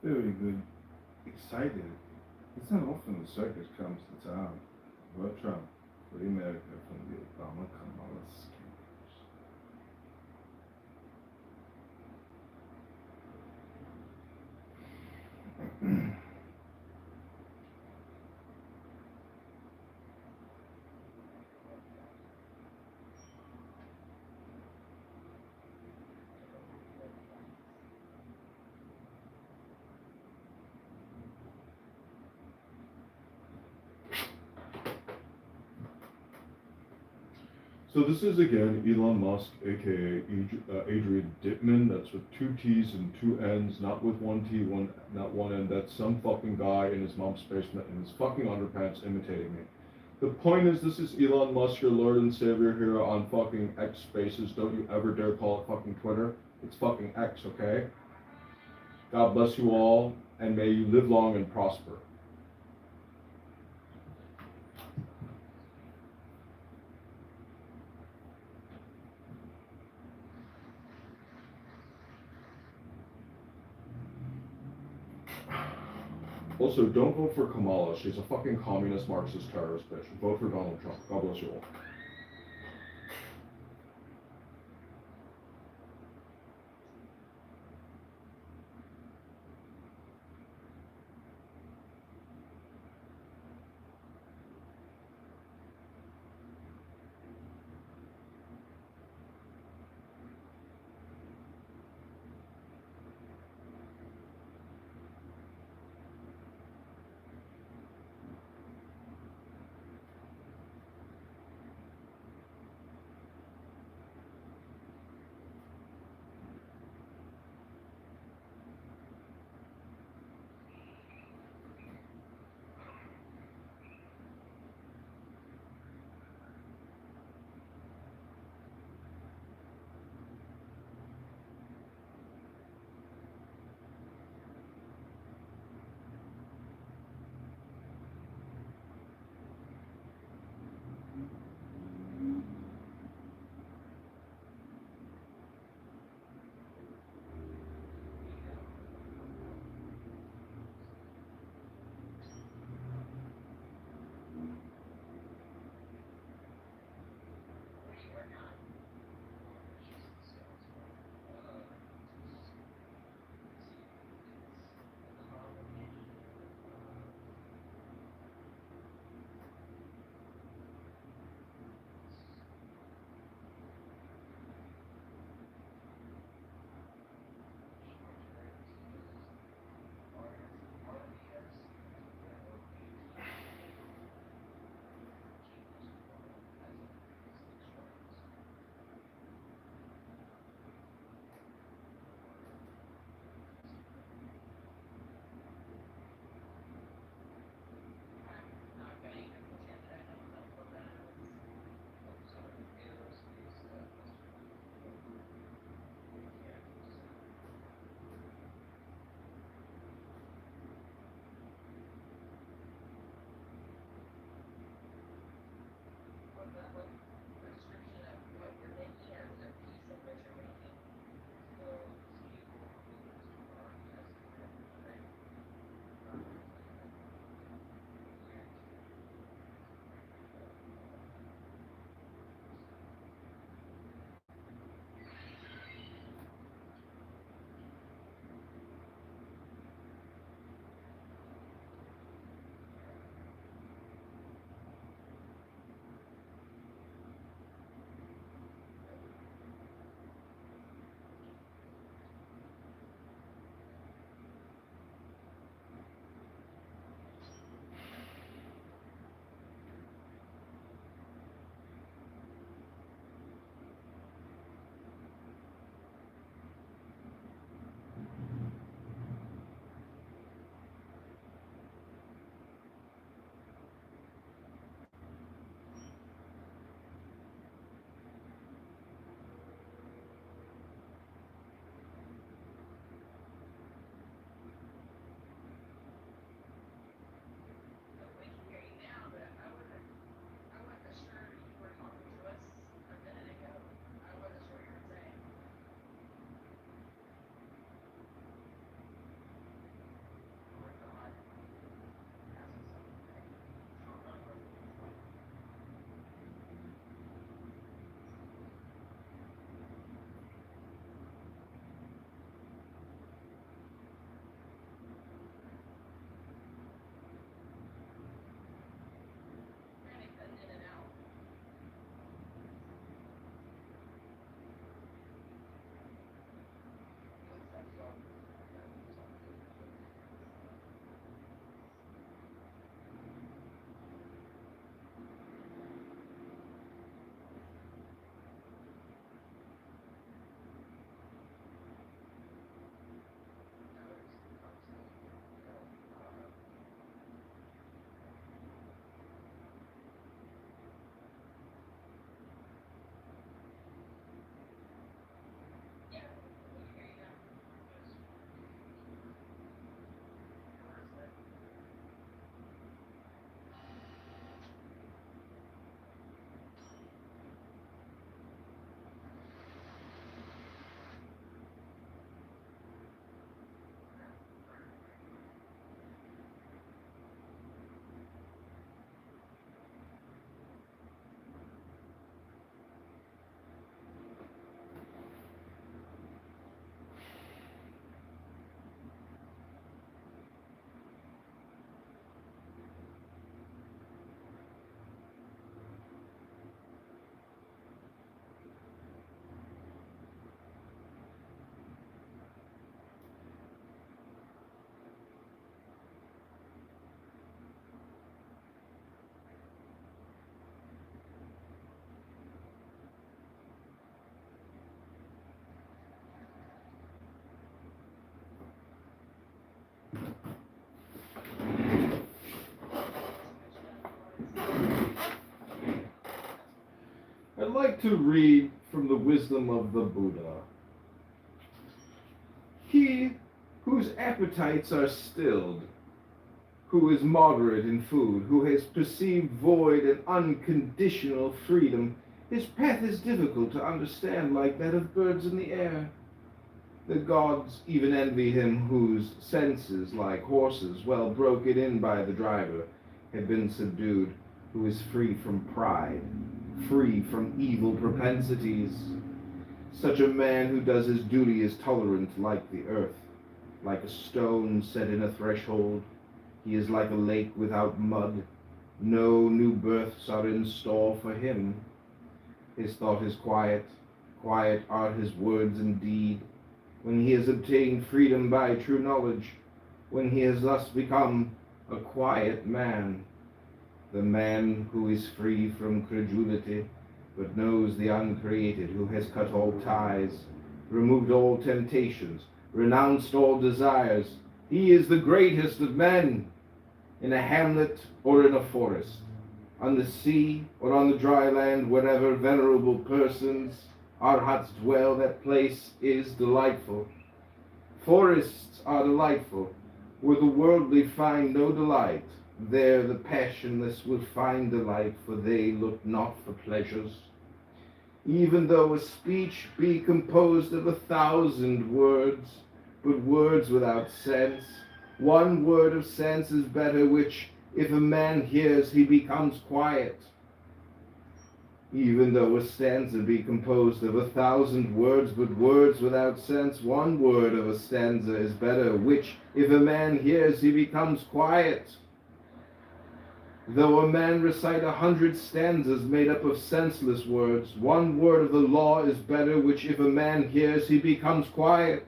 Very good. Excited. It's not often the circus comes to town. But Trump, free America from the Obama Kamala scandals. So this is again Elon Musk, aka Adrian Dittman. That's with two T's and two N's, not with one T, not one N. That's some fucking guy in his mom's basement in his fucking underpants imitating me. The point is, this is Elon Musk, your Lord and Savior here on fucking X Spaces. Don't you ever dare call it fucking Twitter. It's fucking X, okay? God bless you all, and may you live long and prosper. Also, don't vote for Kamala. She's a fucking communist, Marxist, terrorist bitch. Vote for Donald Trump. God bless you all. I'd like to read from the wisdom of the Buddha. He whose appetites are stilled, who is moderate in food, who has perceived void and unconditional freedom, his path is difficult to understand, like that of birds in the air. The gods even envy him whose senses, like horses, well broken in by the driver, have been subdued, who is free from pride, free from evil propensities. Such a man who does his duty is tolerant like the earth, like a stone set in a threshold. He is like a lake without mud. No new births are in store for him. His thought is quiet. Quiet are his words indeed. When he has obtained freedom by true knowledge, when he has thus become a quiet man, the man who is free from credulity, but knows the uncreated, who has cut all ties, removed all temptations, renounced all desires, he is the greatest of men. In a hamlet or in a forest, on the sea or on the dry land, wherever venerable persons, arhats dwell, that place is delightful. Forests are delightful. Where the worldly find no delight, there the passionless will find delight, for they look not for pleasures. Even though a speech be composed of 1,000 words, but words without sense, one word of sense is better, which, if a man hears, he becomes quiet. Even though a stanza be composed of 1,000 words, but words without sense, one word of a stanza is better, which, if a man hears, he becomes quiet. Though a man recite 100 stanzas made up of senseless words, one word of the law is better, which, if a man hears, he becomes quiet.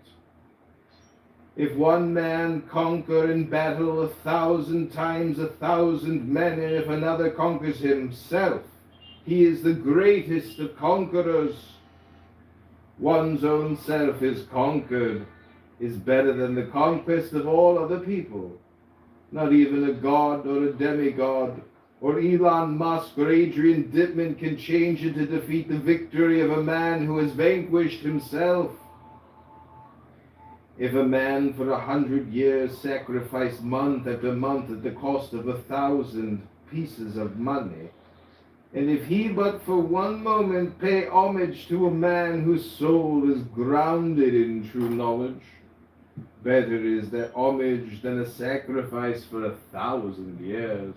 If one man conquer in battle 1,000 times 1,000 men, and if another conquers himself, he is the greatest of conquerors. One's own self is conquered, is better than the conquest of all other people. Not even a god or a demigod, or Elon Musk or Adrian Dittman can change it to defeat the victory of a man who has vanquished himself. If a man for 100 years sacrificed month after month at the cost of 1,000 pieces of money, and if he but for one moment pay homage to a man whose soul is grounded in true knowledge, better is that homage than a sacrifice for 1,000 years.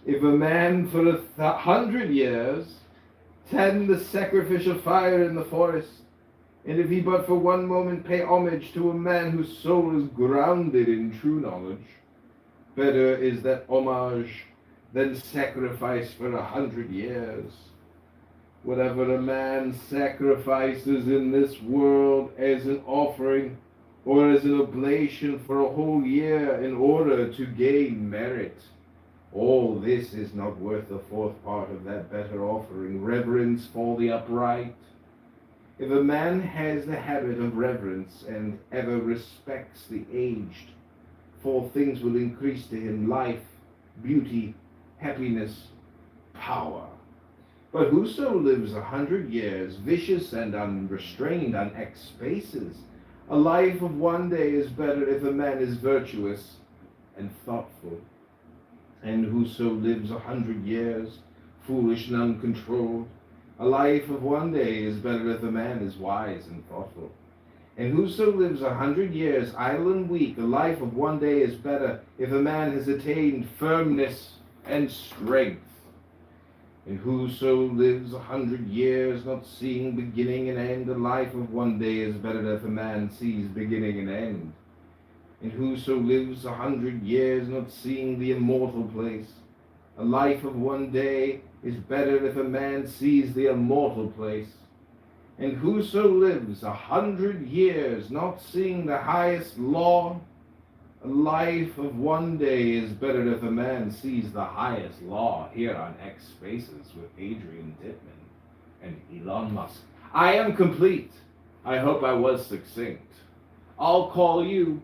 If a man for 100 years tend the sacrificial fire in the forest, and if he but for one moment pay homage to a man whose soul is grounded in true knowledge, better is that homage than sacrifice for 100 years. Whatever a man sacrifices in this world as an offering or as an oblation for a whole year in order to gain merit, all this is not worth the fourth part of that better offering, reverence for the upright. If a man has the habit of reverence and ever respects the aged, 4 things will increase to him: life, beauty, happiness, power. But whoso lives 100 years, vicious and unrestrained on X spaces, a life of one day is better if a man is virtuous and thoughtful. And whoso lives 100 years, foolish and uncontrolled, a life of one day is better if a man is wise and thoughtful. And whoso lives 100 years, idle and weak, a life of one day is better if a man has attained firmness and strength. And whoso lives 100 years, not seeing beginning and end, a life of one day is better if a man sees beginning and end. And whoso lives 100 years, not seeing the immortal place, a life of one day is better if a man sees the immortal place. And whoso lives 100 years, not seeing the highest law, a life of one day is better if a man sees the highest law here on X Spaces with Adrian Dittman and Elon Musk. I am complete. I hope I was succinct. I'll call you.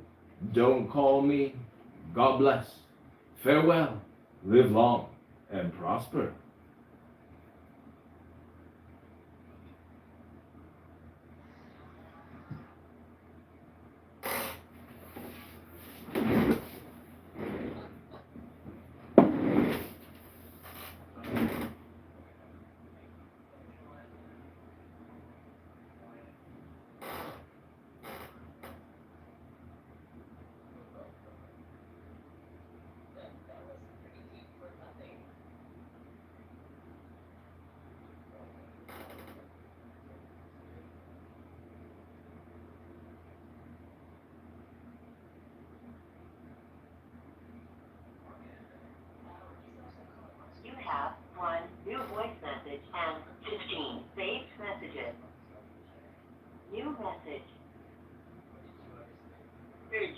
Don't call me. God bless. Farewell. Live long and prosper.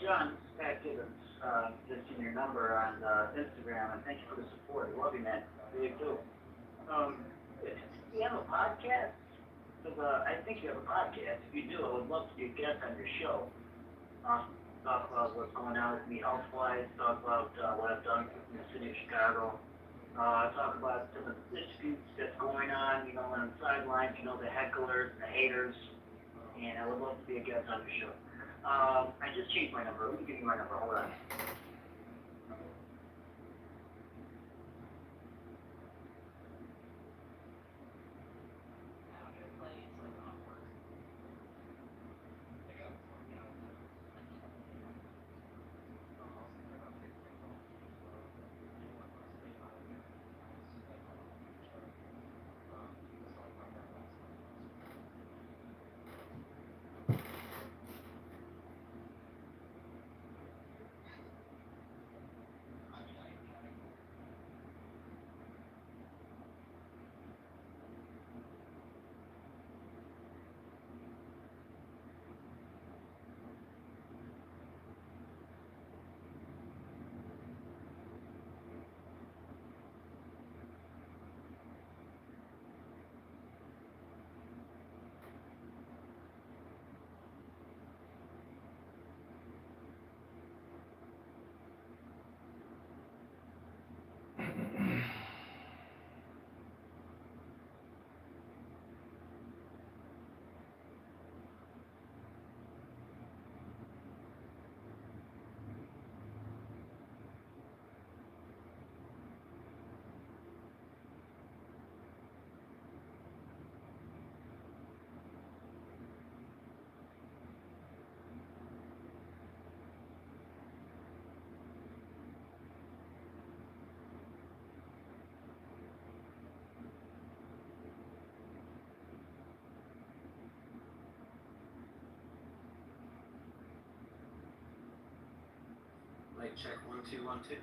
John, Pat Gibbons, just seen your number on Instagram, and thank you for the support. I love you, man. Really do. Do you have a podcast? Because I think you have a podcast. If you do, I would love to be a guest on your show. Talk about what's going on with me health-wise. Talk about what I've done in the city of Chicago. Talk about some of the disputes that's going on, on the sidelines, the hecklers, the haters. And I would love to be a guest on your show. I just changed my number. Let me give you my number. Hold on. Mic check 1 2 1 2.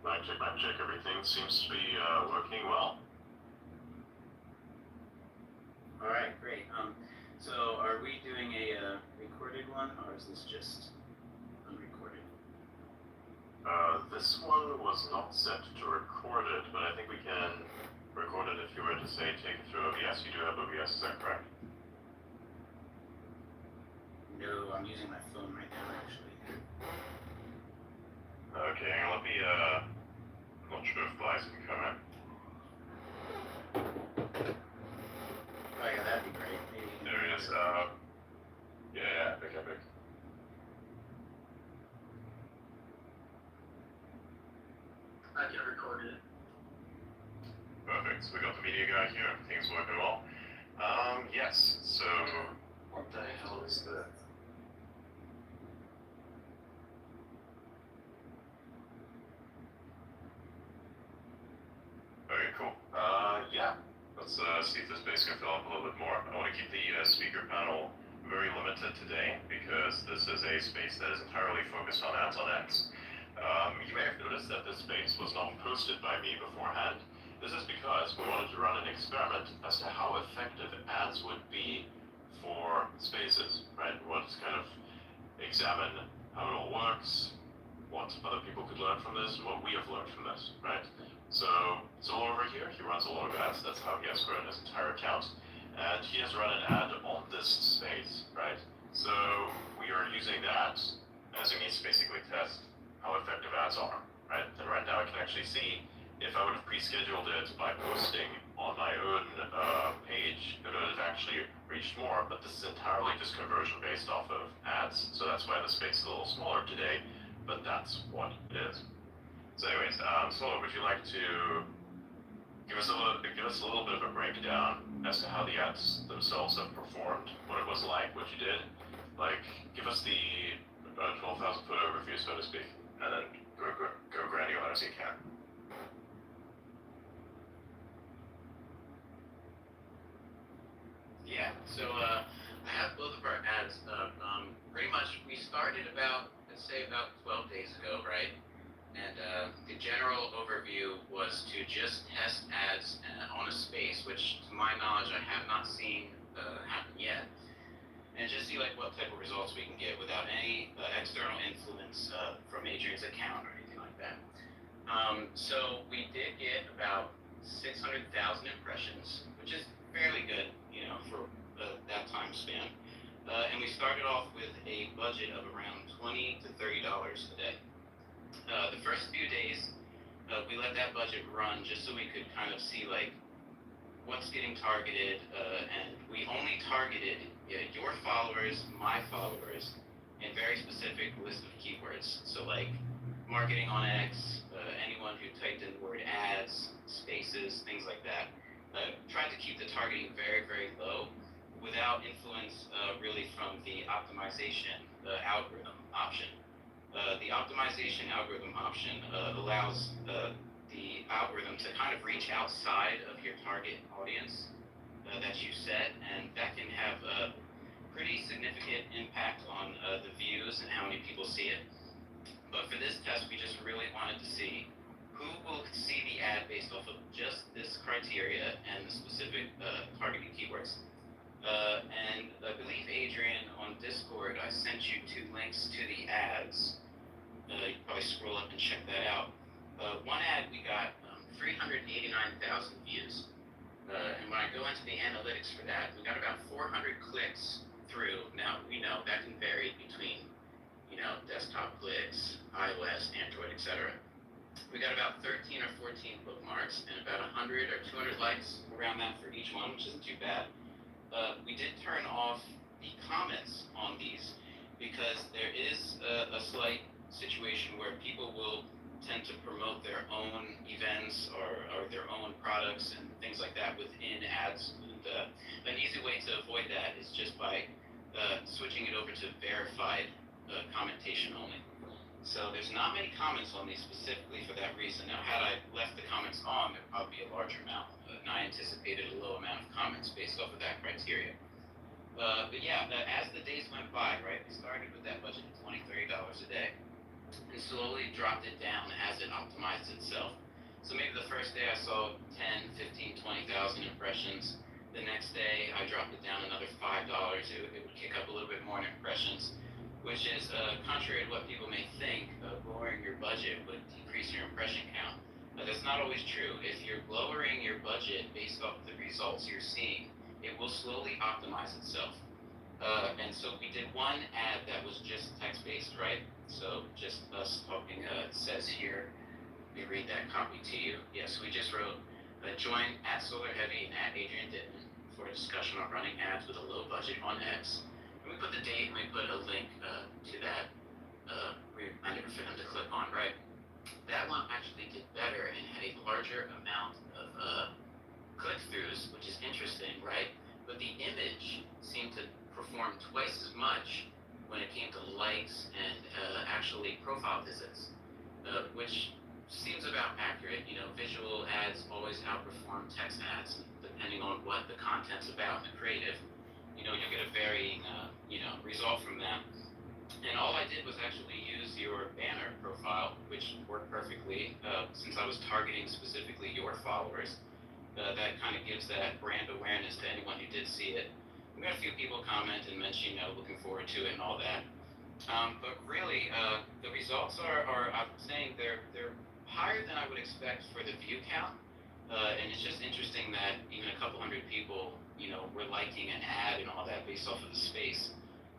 Mic check. Everything seems to be working well. All right, great. So are we doing a recorded one, or is this just unrecorded? This one was not set to record it, but I think we can record it if you were to say take it through OBS. You do have OBS, is that correct? No, I'm using my phone right now, actually. Okay, let me, I'm not sure if Blythe can come in. Oh yeah, that'd be great. Maybe. There he is, yeah, pick up. I can record it. Perfect, so we got the media guy here, everything's working well. Yes, so, what the hell is the... Okay, cool. Yeah. Let's see if this space can fill up a little bit more. I want to keep the speaker panel very limited today because this is a space that is entirely focused on ads on X. You may have noticed that this space was not posted by me beforehand. This is because we wanted to run an experiment as to how effective ads would be for spaces, right? We wanted to kind of examine how it all works, what other people could learn from this, and what we have learned from this, right? So over here, he runs a lot of ads. That's how he has grown his entire account. And he has run an ad on this space, right? So we are using that as a means to basically test how effective ads are, right? And right now I can actually see if I would have pre-scheduled it by posting on my own page, it would have actually reached more, but this is entirely just conversion based off of ads. So that's why the space is a little smaller today, but that's what it is. So anyways, Solo, would you like to give us a little bit of a breakdown as to how the ads themselves have performed, what it was like, what you did? Like, give us the 12,000 foot overview, so to speak, and then go granular as you can. Yeah, so I have both of our ads up. Pretty much, we started about, let's say about 12 days ago, right? And the general overview was to just test ads on a space, which to my knowledge I have not seen happen yet, and just see like what type of results we can get without any external influence from Adrian's account or anything like that. So we did get about 600,000 impressions, which is fairly good, you know, for that time span. And we started off with a budget of around $20 to $30 a day. The first few days, we let that budget run just so we could kind of see like what's getting targeted, and we only targeted your followers, my followers, and very specific list of keywords. So like marketing on X, anyone who typed in the word ads, spaces, things like that. Tried to keep the targeting very, very low without influence really from the optimization algorithm option. The optimization algorithm option allows the algorithm to kind of reach outside of your target audience that you set, and that can have a pretty significant impact on the views and how many people see it. But for this test, we just really wanted to see who will see the ad based off of just this criteria and the specific targeted keywords. And I believe, Adrian, on Discord, I sent you 2 links to the ads. You can probably scroll up and check that out. One ad, we got 389,000 views. And when I go into the analytics for that, we got about 400 clicks through. Now, we know that can vary between, you know, desktop clicks, iOS, Android, etc. We got about 13 or 14 bookmarks and about 100 or 200 likes around that for each one, which isn't too bad. We did turn off the comments on these because there is a slight situation where people will tend to promote their own events or their own products and things like that within ads. And an easy way to avoid that is just by switching it over to verified commentation only. So there's not many comments on these specifically for that reason. Now, had I left the comments on, there'd probably be a larger amount. And I anticipated a low amount of comments based off of that criteria. But yeah, as the days went by, right, we started with that budget of $20, $30 a day, and slowly dropped it down as it optimized itself. So maybe the first day I saw 10, 15, 20,000 impressions. The next day I dropped it down another $5. It would kick up a little bit more in impressions, which is contrary to what people may think. Lowering your budget would decrease your impression count. That's not always true. If you're lowering your budget based off the results you're seeing, it will slowly optimize itself. And so we did one ad that was just text-based, right? So just us talking, it says here, let me read that copy to you. Yes, we just wrote, join at Solar Heavy and at Adrian Dittman for a discussion on running ads with a low budget on X. And we put the date and we put a link to that. I never fit them to click on, right? That one actually did better and had a larger amount of click-throughs, which is interesting, right? But the image seemed to perform twice as much when it came to likes and actually profile visits, which seems about accurate. You know, visual ads always outperform text ads, depending on what the content's about and the creative. You know, you'll get a varying, result from that. And all I did was actually use your banner profile, which worked perfectly, since I was targeting specifically your followers. That kind of gives that brand awareness to anyone who did see it. We got a few people comment and mention, looking forward to it and all that. But really, the results are I'm saying they're higher than I would expect for the view count. And it's just interesting that even a couple hundred people, were liking an ad and all that based off of the space.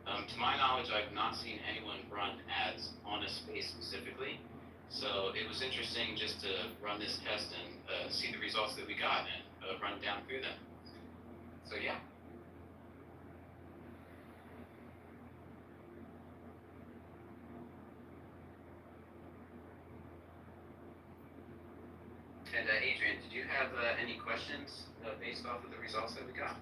To my knowledge, I've not seen anyone run ads on a space specifically. So it was interesting just to run this test and see the results that we got and run down through them. So yeah. And Adrian, did you have any questions based off of the results that we got?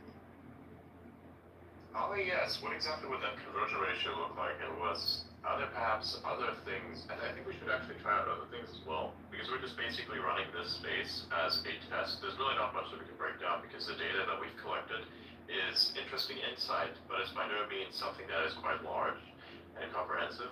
Yes. What exactly would that conversion ratio look like? And are there perhaps other things? And I think we should actually try out other things as well, because we're just basically running this space as a test. There's really not much that we can break down because the data that we've collected is interesting insight, but it's by no means something that is quite large and comprehensive.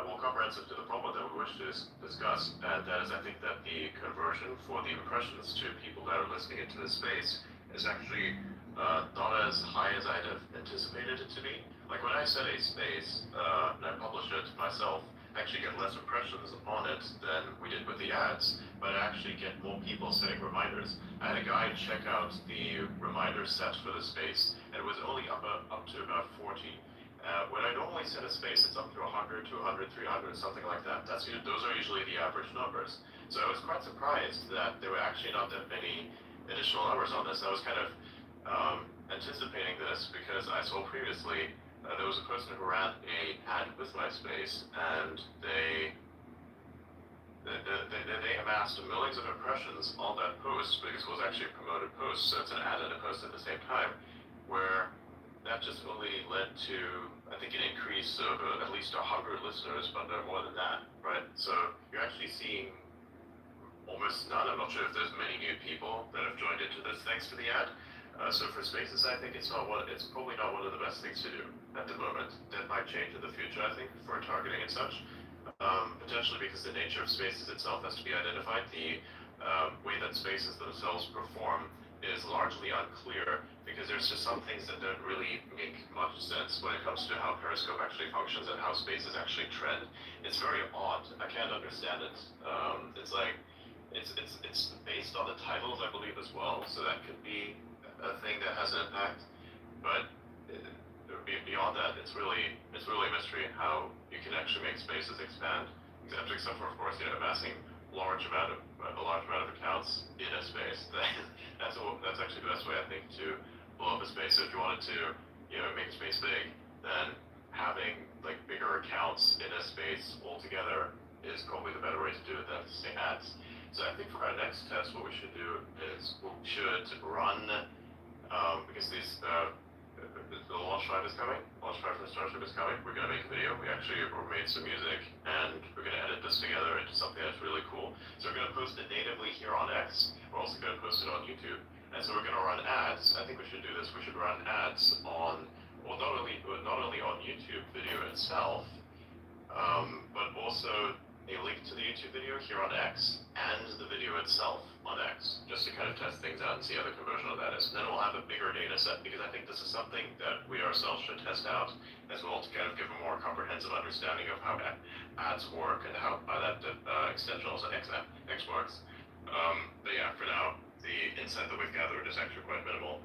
more comprehensive to the problem that we wish to discuss, and that is I think that the conversion for the impressions to people that are listening into this space is actually not as high as I'd have anticipated it to be. Like when I set a space and I publish it myself, I actually get less impressions on it than we did with the ads, but I actually get more people setting reminders. I had a guy check out the reminder set for the space, and it was only up to about 40. When I normally set a space, it's up to 100, 200, 300, something like that. Those are usually the average numbers. So I was quite surprised that there were actually not that many additional numbers on this. I was kind of anticipating this because I saw previously there was a person who ran a ad with my space, and they amassed millions of impressions on that post because it was actually a promoted post, so it's an ad and a post at the same time, where that just only led to, I think, an increase of at least 100 listeners, but no more than that, right? So you're actually seeing almost none. I'm not sure if there's many new people that have joined into this thanks to the ad. So for spaces, I think it's probably not one of the best things to do at the moment. That might change in the future, I think, for targeting and such. Potentially because the nature of spaces itself has to be identified. The way that spaces themselves perform is largely unclear because there's just some things that don't really make much sense when it comes to how Periscope actually functions and how spaces actually trend. It's very odd. I can't understand it. It's like it's based on the titles, I believe, as well. So that could be a thing that has an impact. But beyond that, it's really a mystery how you can actually make spaces expand. Except for, of course, amassing a large amount of accounts in a space. That's actually the best way, I think, to blow up a space. So if you wanted to, make a space big, then having like bigger accounts in a space altogether is probably the better way to do it than to say ads. So I think for our next test, what we should do is we should run, because the launch drive is coming, launch drive for the Starship is coming, we're going to make a video. We actually made some music, and we're going to edit this together into something that's really cool. So we're going to post it natively here on X. We're also going to post it on YouTube. And so we're going to run ads. I think we should do this. We should run ads on, well, not only on YouTube video itself, but also a link to the YouTube video here on X and the video itself on X, just to kind of test things out and see how the conversion of that is. And then we'll have a bigger data set because I think this is something that we ourselves should test out as well to kind of give a more comprehensive understanding of how ads work and how by that extension also X works. But yeah, for now, the insight that we've gathered is actually quite minimal,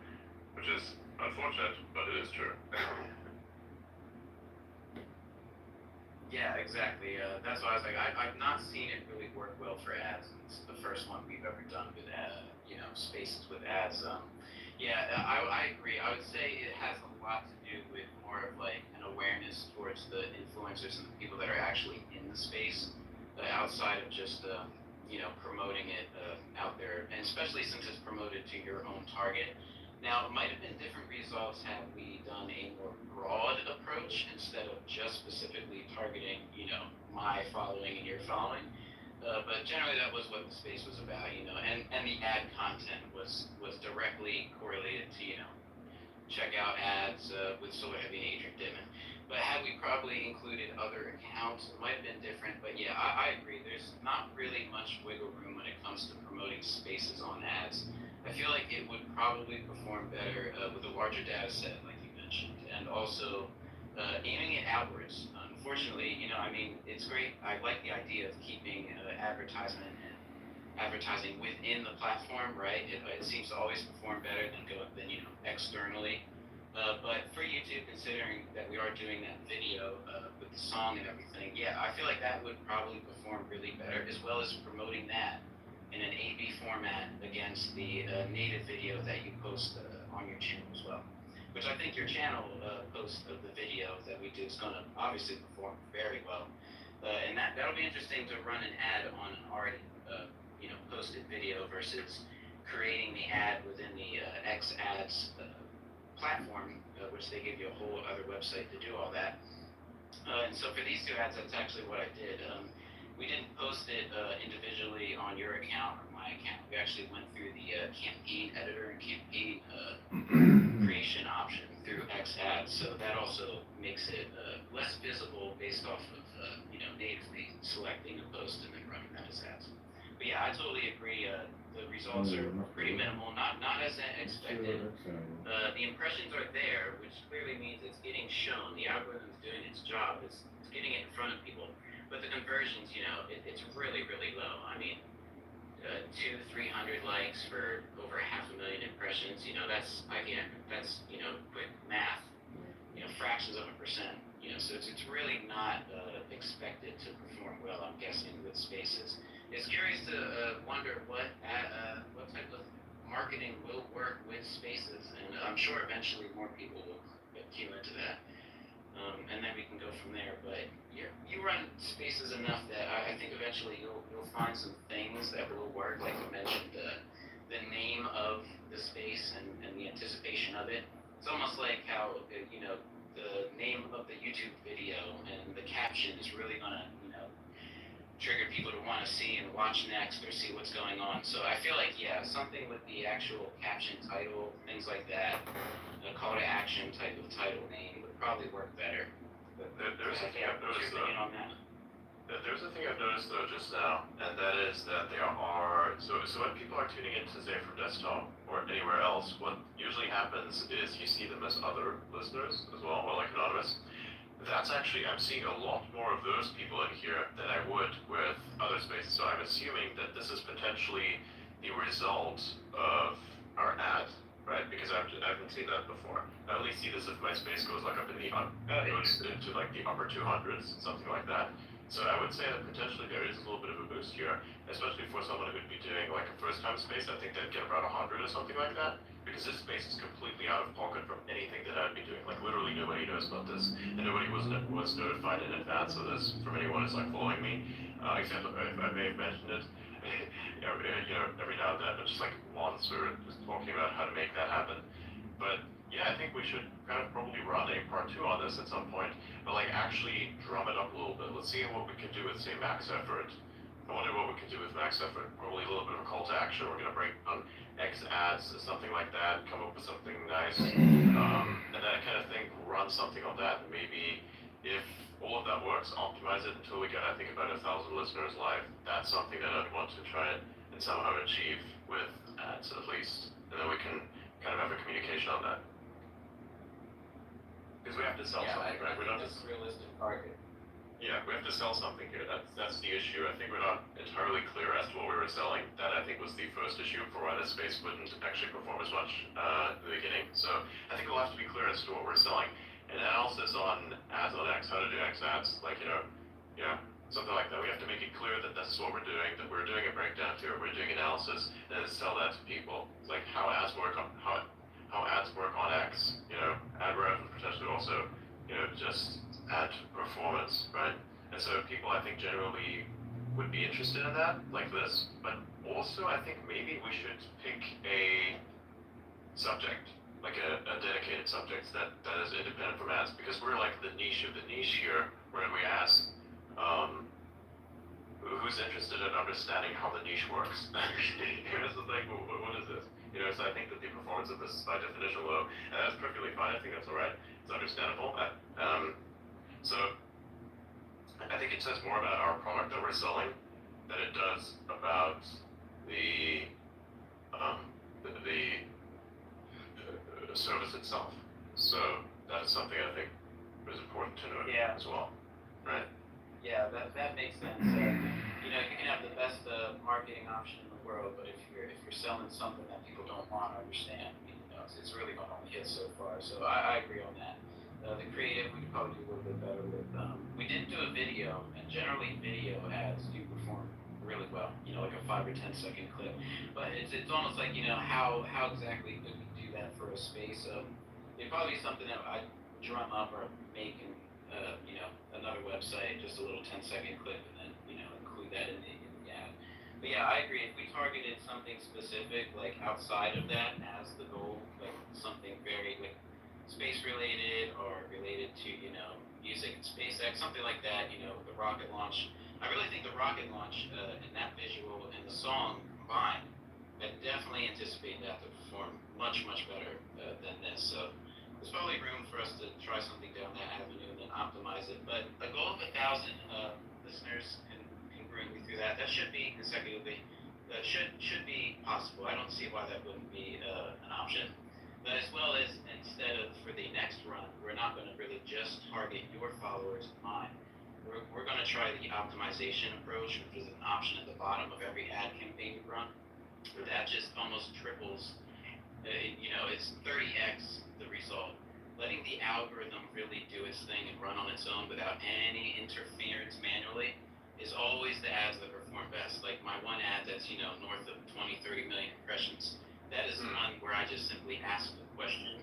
which is unfortunate, but it is true. Yeah, exactly. That's why I was like, I've not seen it really work well for ads. It's the first one we've ever done with, spaces with ads. I agree. I would say it has a lot to do with more of like an awareness towards the influencers and the people that are actually in the space, outside of just, promoting it out there, and especially since it's promoted to your own target. Now, it might have been different results had we done a more broad approach instead of just specifically targeting, my following and your following. But generally, that was what the space was about, and the ad content was directly correlated to, check out ads with Solar Heavy and Adrian Dittman. But had we probably included other accounts, it might have been different. But yeah, I agree. There's not really much wiggle room when it comes to promoting spaces on ads. I feel like it would probably perform better with a larger data set, like you mentioned, and also aiming it outwards. Unfortunately, it's great. I like the idea of keeping advertising within the platform, right? It seems to always perform better than externally. But for YouTube, considering that we are doing that video with the song and everything, yeah, I feel like that would probably perform really better, as well as promoting that in an A/B format against the native video that you post on your channel as well. Which I think your channel post of the video that we do is going to obviously perform very well. And that'll be interesting to run an ad on an already posted video versus creating the ad within the X ads platform, which they give you a whole other website to do all that. And so for these two ads, that's actually what I did. We didn't post it individually on your account or my account. We actually went through the campaign editor and campaign creation option through X ads. So that also makes it less visible based off of natively selecting a post and then running that as ads. But yeah, I totally agree. The results are pretty minimal, not as expected. The impressions are there, which clearly means it's getting shown. The algorithm's doing its job. It's getting it in front of people. But the conversions, it's really, really low. I mean, 200-300 likes for over 500,000 impressions. That's quick math. Fractions of a percent. So it's really not expected to perform well. I'm guessing with Spaces. It's curious to wonder what type of marketing will work with Spaces, and I'm sure eventually more people will key into that. And then we can go from there. But you run Spaces enough that I think eventually you'll find some things that will work. Like you mentioned, the name of the space and the anticipation of it. It's almost like how the name of the YouTube video and the caption is really gonna trigger people to want to see and watch next or see what's going on. So I feel like something with the actual caption title, things like that, a call to action type of title name would probably work better. There's a thing I've noticed though. On that? There's a thing I've noticed though just now, and that is that there are so when people are tuning in to say from desktop or anywhere else, what usually happens is you see them as other listeners as well, or like anonymous. That's actually, I'm seeing a lot more of those people in here than I would with other spaces. So I'm assuming that this is potentially the result of our ad, right? Because I haven't seen that before. I only see this if my space goes like up in the goes into like the upper 200s, something like that. So I would say that potentially there is a little bit of a boost here, especially for someone who would be doing like a first time space. I think they'd get about 100 or something like that, because this space is completely out of pocket from anything that I'd be doing. Like literally nobody knows about this, and nobody was notified in advance of this from anyone who's like following me, except I may have mentioned it. Every now and then, but just like once we were just talking about how to make that happen. But yeah, I think we should kind of probably run a part 2 on this at some point, but like actually drum it up a little bit. Let's see what we can do with, say, max effort. I wonder what we can do with max effort. Probably a little bit of a call to action. We're gonna break down X ads or something like that, come up with something nice, and that kind of thing, run something on that, and maybe if all of that works, optimize it until we get, I think, about 1,000 listeners live. That's something that I'd want to try and somehow achieve with ads at least, and then we can kind of have a communication on that. Because we have to sell something, right? We don't just realistic target. Yeah, we have to sell something here. That's the issue. I think we're not entirely clear as to what we were selling. That I think was the first issue for why this space wouldn't actually perform as much at the beginning. So I think we'll have to be clear as to what we're selling. An analysis on ads on X, how to do X ads, something like that. We have to make it clear that this is what we're doing, that we're doing a breakdown here, we're doing analysis, and then sell that to people. It's like how ads work on X, ad revenue potentially also, just ad performance, right? And so people, I think, generally would be interested in that, like this. But also, I think maybe we should pick a subject, like a dedicated subject that is independent from ads, because we're like the niche of the niche here, where we ask, who's interested in understanding how the niche works? Here's the thing, what is this? So I think that the performance of this is by definition low, and that's perfectly fine. I think that's all right. It's understandable. So I think it says more about our product that we're selling than it does about the service itself. So that is something I think is important to note as well, right? Yeah, that makes sense. You can have the best marketing option in the world, but if you're selling something that people don't want to understand, it's really going to only hit so far. So I agree on that. The creative we could probably do a little bit better with. We did do a video, and generally video ads do perform really well. Like a 5 or 10 second clip. But it's almost like how exactly could we do that for a space? It'd probably be something that I'd drum up or make in another website, just a little 10-second clip, and then include that in the ad. But yeah, I agree. If we targeted something specific, like outside of that, as the goal, like something very like space related or related to music and SpaceX, something like that. The rocket launch. I really think the rocket launch and that visual and the song combined, I definitely anticipate that to perform much better than this. So there's probably room for us to try something down that avenue and then optimize it. But a goal of 1,000 listeners congruently through that should be consecutively, should be possible. I don't see why that wouldn't be an option. But as well as instead of for the next run, we're not going to really just target your followers and mine. We're going to try the optimization approach, which is an option at the bottom of every ad campaign you run. That just almost triples, it's 30x the result. Letting the algorithm really do its thing and run on its own without any interference manually is always the ads that perform best. Like my one ad that's, north of 20, 30 million impressions, that is one where I just simply asked the question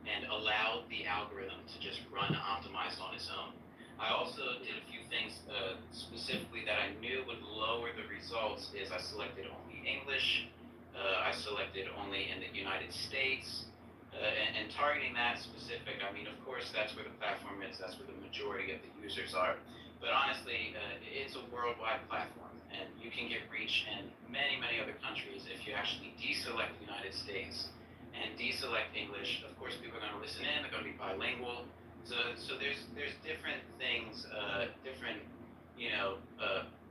and allowed the algorithm to just run optimized on its own. I also did a few things specifically that I knew would lower the results is I selected only English, I selected only in the United States, and targeting that specific, I mean, of course, that's where the platform is, that's where the majority of the users are. But honestly, it's a worldwide platform, and you can get reach in many, many other countries if you actually deselect the United States and deselect English. Of course, people are going to listen in, they're going to be bilingual. So there's different things, different,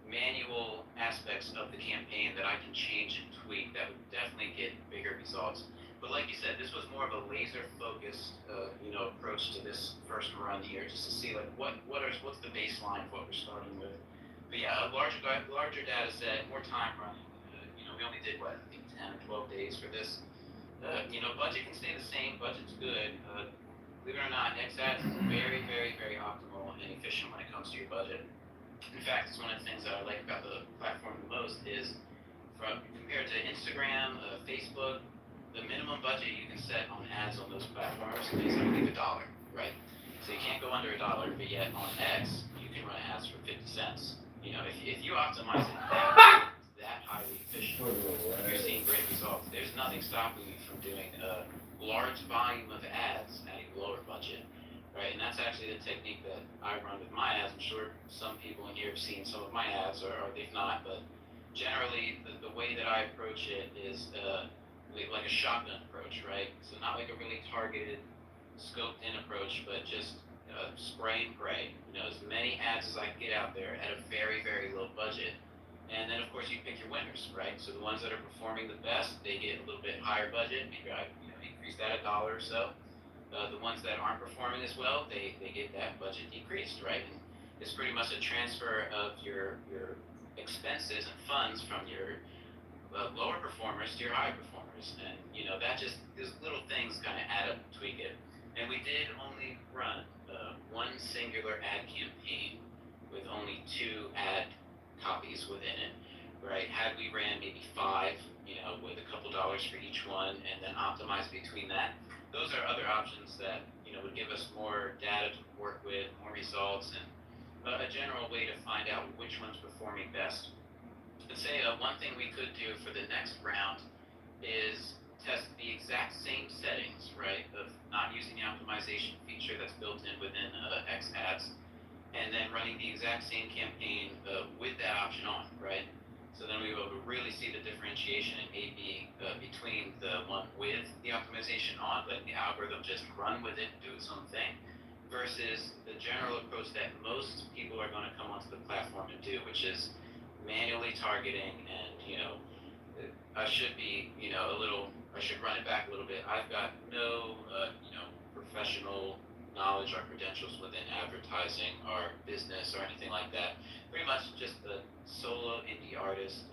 manual aspects of the campaign that I can change and tweak that would definitely get bigger results. But like you said, this was more of a laser-focused, approach to this first run here, just to see like what's the baseline of what we're starting with. But yeah, a larger data set, more time running. We only did I think 10 or 12 days for this. Budget can stay the same. Budget's good. Believe it or not, XAds is very, very, very optimal and efficient when it comes to your budget. In fact, it's one of the things that I like about the platform the most is compared to Instagram, Facebook, the minimum budget you can set on ads on those platforms is I believe $1, right? So you can't go under $1, but yet on X you can run ads for 50 cents. If you optimize it that highly efficient, you're seeing great results. There's nothing stopping you from doing a large volume of ads at a lower budget, right? And that's actually the technique that I run with my ads. I'm sure some people in here have seen some of my ads, or they've not, but generally the way that I approach it is like a shotgun approach, right? So not like a really targeted, scoped in approach, but just spray and pray. As many ads as I can get out there at a very, very low budget. And then of course you pick your winners, right? So the ones that are performing the best, they get a little bit higher budget. Maybe I increase that $1 or so. The ones that aren't performing as well, they get that budget decreased, right? And it's pretty much a transfer of your expenses and funds from your lower performers to your high performers. And that just, these little things kind of add up and tweak it. And we did only run one singular ad campaign with only 2 ad copies within it, right? Had we ran maybe 5, with a couple dollars for each one, and then optimize between that, those are other options that would give us more data to work with, more results, and a general way to find out which one's performing best. Let's say one thing we could do for the next round is test the exact same settings, right, of not using the optimization feature that's built in within XAds, and then running the exact same campaign with that option on, right? So then we will really see the differentiation in A/B between the one with the optimization on, letting the algorithm just run with it, do its own thing, versus the general approach that most people are going to come onto the platform and do, which is manually targeting. And I should be I should run it back a little bit. I've got no professional knowledge or credentials within advertising or business or anything like that. Pretty much just a solo indie artist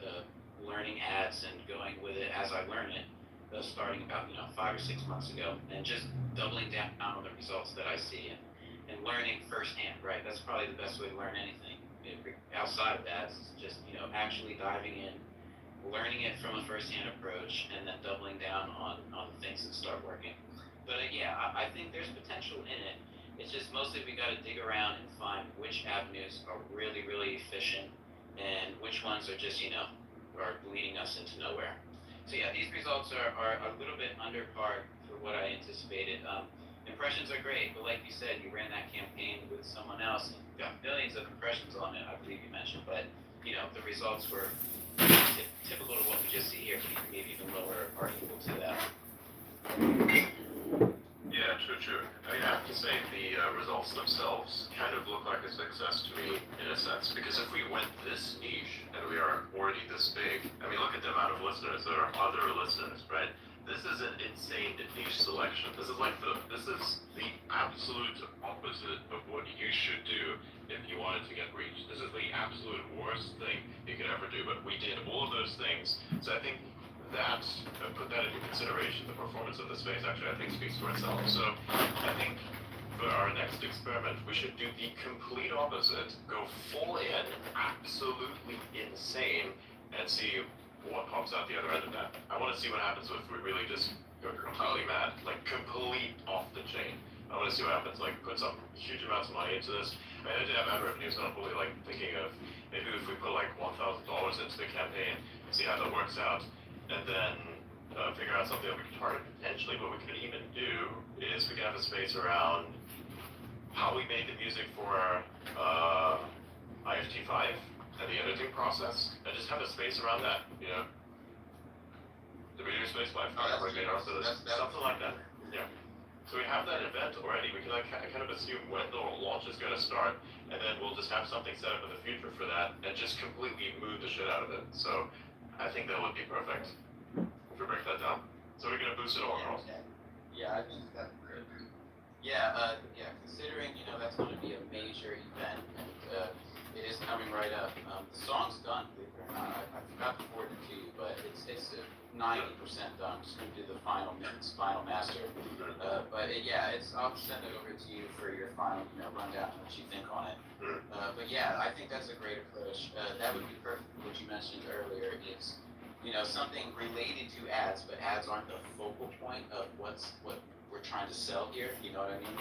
learning ads and going with it as I learn it, starting about 5 or 6 months ago, and just doubling down on the results that I see and learning firsthand, right? That's probably the best way to learn anything. Outside of that, it's just actually diving in, learning it from a first-hand approach, and then doubling down on the things that start working. But I think there's potential in it. It's just mostly we got to dig around and find which avenues are really, really efficient and which ones are just, are leading us into nowhere. So these results are a little bit under par for what I anticipated. Impressions are great, but like you said, you ran that campaign with someone else and got millions of impressions on it, I believe you mentioned, but the results were typical of what we just see here, maybe even lower or equal to that. Yeah, Yeah, true. I mean, I have to say the results themselves kind of look like a success to me in a sense, because if we went this niche and we are already this big, I mean, look at the amount of listeners. There are other listeners, right? This is an insane niche selection. This is the absolute opposite of what you should do if you wanted to get reach. This is the absolute worst thing you could ever do, but we did all of those things. So I think that, put that into consideration, the performance of the space actually I think speaks for itself. So I think for our next experiment, we should do the complete opposite, go full in, absolutely insane, and see what pops out the other end of that. I want to see what happens if we really just go completely mad, like complete off the chain. I want to see what happens, like put some huge amounts of money into this. I mean, I did have ad revenue, so I'm probably like thinking of maybe if we put like $1,000 into the campaign, see how that works out, and then figure out something that we can target potentially. What we could even do is we could have a space around how we made the music for IFT5 and the editing process, and just have a space around that, you know? The video space by something like that. Yeah. So we have that event already. We can like kind of assume when the launch is going to start, and then we'll just have something set up in the future for that, and just completely move the shit out of it. So I think that would be perfect if we break that down. So we're going to boost it all across. Yeah, I think that's great. Considering, that's going to be a major event, and it is coming right up. The song's done, believe it or not. I forgot to forward it to you, but it's 90% done. Just going to do the final mix, final master. I'll send it over to you for your final, rundown of what you think on it. I think that's a great approach. That would be perfect. What you mentioned earlier is, something related to ads, but ads aren't the focal point of what we're trying to sell here. You know what I mean?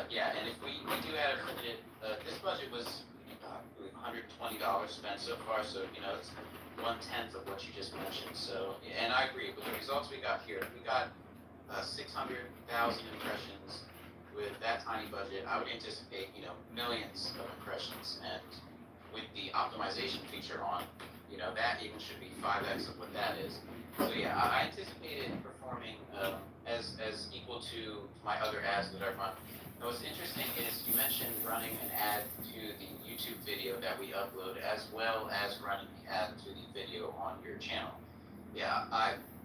And if we do have this budget was $120 spent so far, so it's 1/10 of what you just mentioned. So, and I agree with the results we got here. We got 600,000 impressions with that tiny budget. I would anticipate millions of impressions, and with the optimization feature on, that even should be 5x of what that is. So I anticipate it performing as equal to my other ads that I run. Now, what's interesting is you mentioned running an ad to the YouTube video that we upload, as well as running the ad to the video on your channel.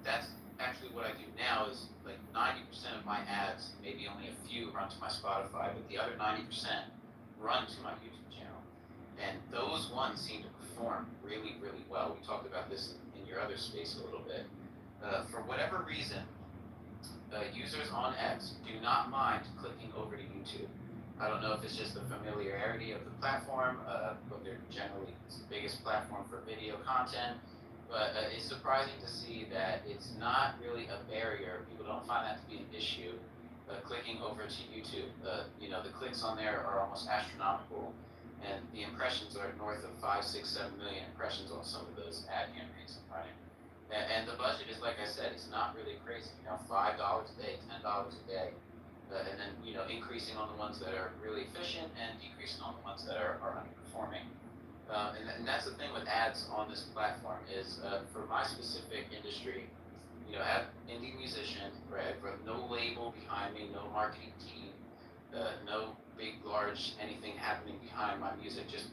That's actually what I do now. Is like 90% of my ads, maybe only a few run to my Spotify, but the other 90% run to my YouTube channel. And those ones seem to perform really, really well. We talked about this in your other space a little bit. For whatever reason, users on X do not mind clicking over to YouTube. I don't know if it's just the familiarity of the platform, but they're generally it's the biggest platform for video content. But it's surprising to see that it's not really a barrier. People don't find that to be an issue. Clicking over to YouTube, the clicks on there are almost astronomical, and the impressions are north of 5, 6, 7 million impressions on some of those ad campaigns I'm running. And the budget is, like I said, it's not really crazy. $5 a day, $10 a day, and then increasing on the ones that are really efficient and decreasing on the ones that are underperforming. And that's the thing with ads on this platform is for my specific industry, indie musician, right? With no label behind me, no marketing team, no big, large anything happening behind my music. Just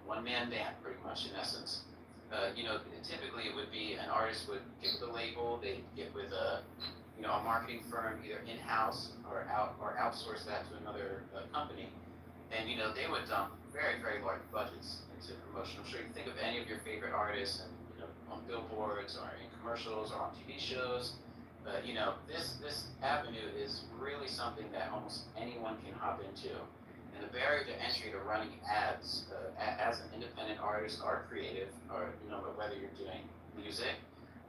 one-man band, pretty much in essence. Typically it would be an artist would get with a label, they get with a marketing firm, either in-house or outsource that to another company, and they would dump very, very large budgets into promotion. I'm sure you can think of any of your favorite artists, and on billboards or in commercials or on TV shows. This avenue is really something that almost anyone can hop into. And the barrier to entry to running ads as an independent artist or creative, or whether you're doing music,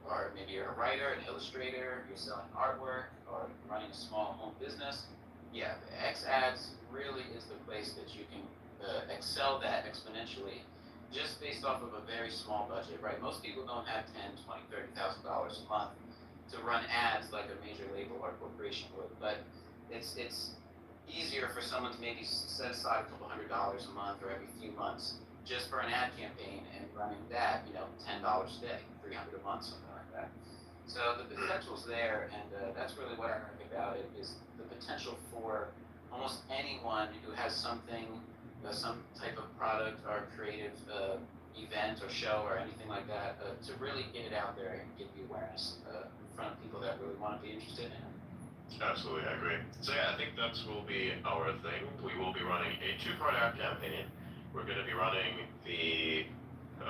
or maybe you're a writer, an illustrator, you're selling artwork, or running a small home business, X ads really is the place that you can excel that exponentially, just based off of a very small budget, right? Most people don't have $10,000, $20,000, $30,000 a month to run ads like a major label or corporation would, but it's easier for someone to maybe set aside a couple $100 a month or every few months just for an ad campaign, and running that, $10 a day, $300 a month, something like that. So the potential's there, and that's really what I like about it, is the potential for almost anyone who has something, some type of product or creative event or show or anything like that, to really get it out there and get the awareness in front of people that really want to be interested in it. Absolutely, I agree. So yeah, I think that will be our thing. We will be running a two-part ad campaign. We're going to be running the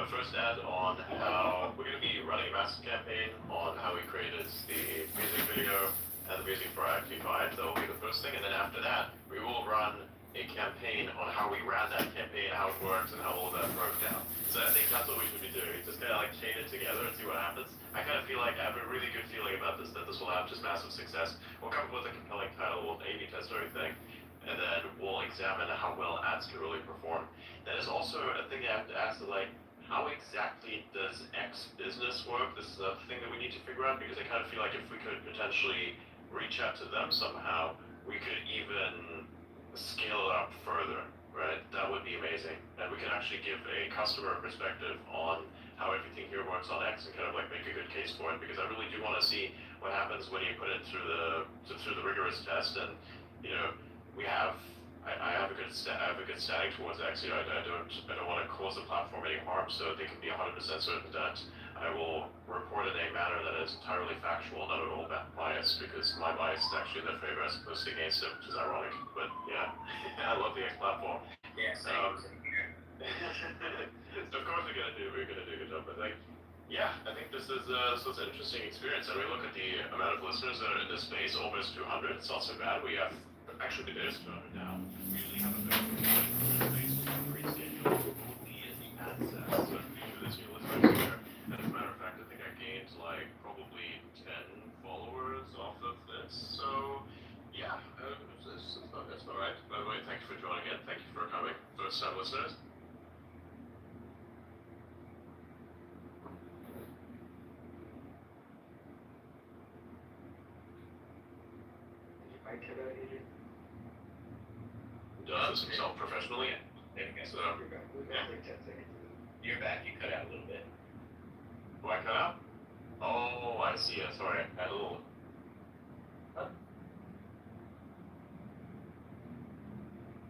first ad on how we're going to be running a massive campaign on how we created the music video and the music for Act 5. That will be the first thing, and then after that, we will run a campaign on how we ran that campaign, how it works, and how all of that broke down. So I think that's what we should be doing. Just kind of like chain it together and see what happens. I kind of feel like I have a really good feeling about this, that this will have just massive success. We'll come up with a compelling title, we'll A/B test everything, and then we'll examine how well ads can really perform. That is also a thing I have to ask, like, how exactly does X business work? This is a thing that we need to figure out, because I kind of feel like if we could potentially reach out to them somehow, we could even scale it up further, right? That would be amazing. And we can actually give a customer perspective on how everything here works on X and kind of like make a good case for it, because I really do want to see what happens when you put it through the rigorous test. And you know, we have I have a good standing towards X. You know, I don't want to cause the platform any harm, so they can be 100% certain that I will report in a manner that is entirely factual, not at all biased, because my bias is actually in their favor as opposed to against it, which is ironic. But yeah, I love the X platform. Yeah, So of course we're gonna do a good job. But like, yeah, I think this is an interesting experience. And we look at the amount of listeners that are in this space, almost 200. It's not so bad. We have actually it is 200 now. We usually have a very schedule. Only is the ad set. So usually there's new listeners here. And as a matter of fact, I think I gained like probably 10 followers off of this. So yeah, it's all right. By the way, thank you for joining in. Thank you for coming. First time listeners. Does himself professionally. There we go. So Yeah. You're back. You cut out a little bit. Do I cut out? Oh, I see it. Sorry, I had a little.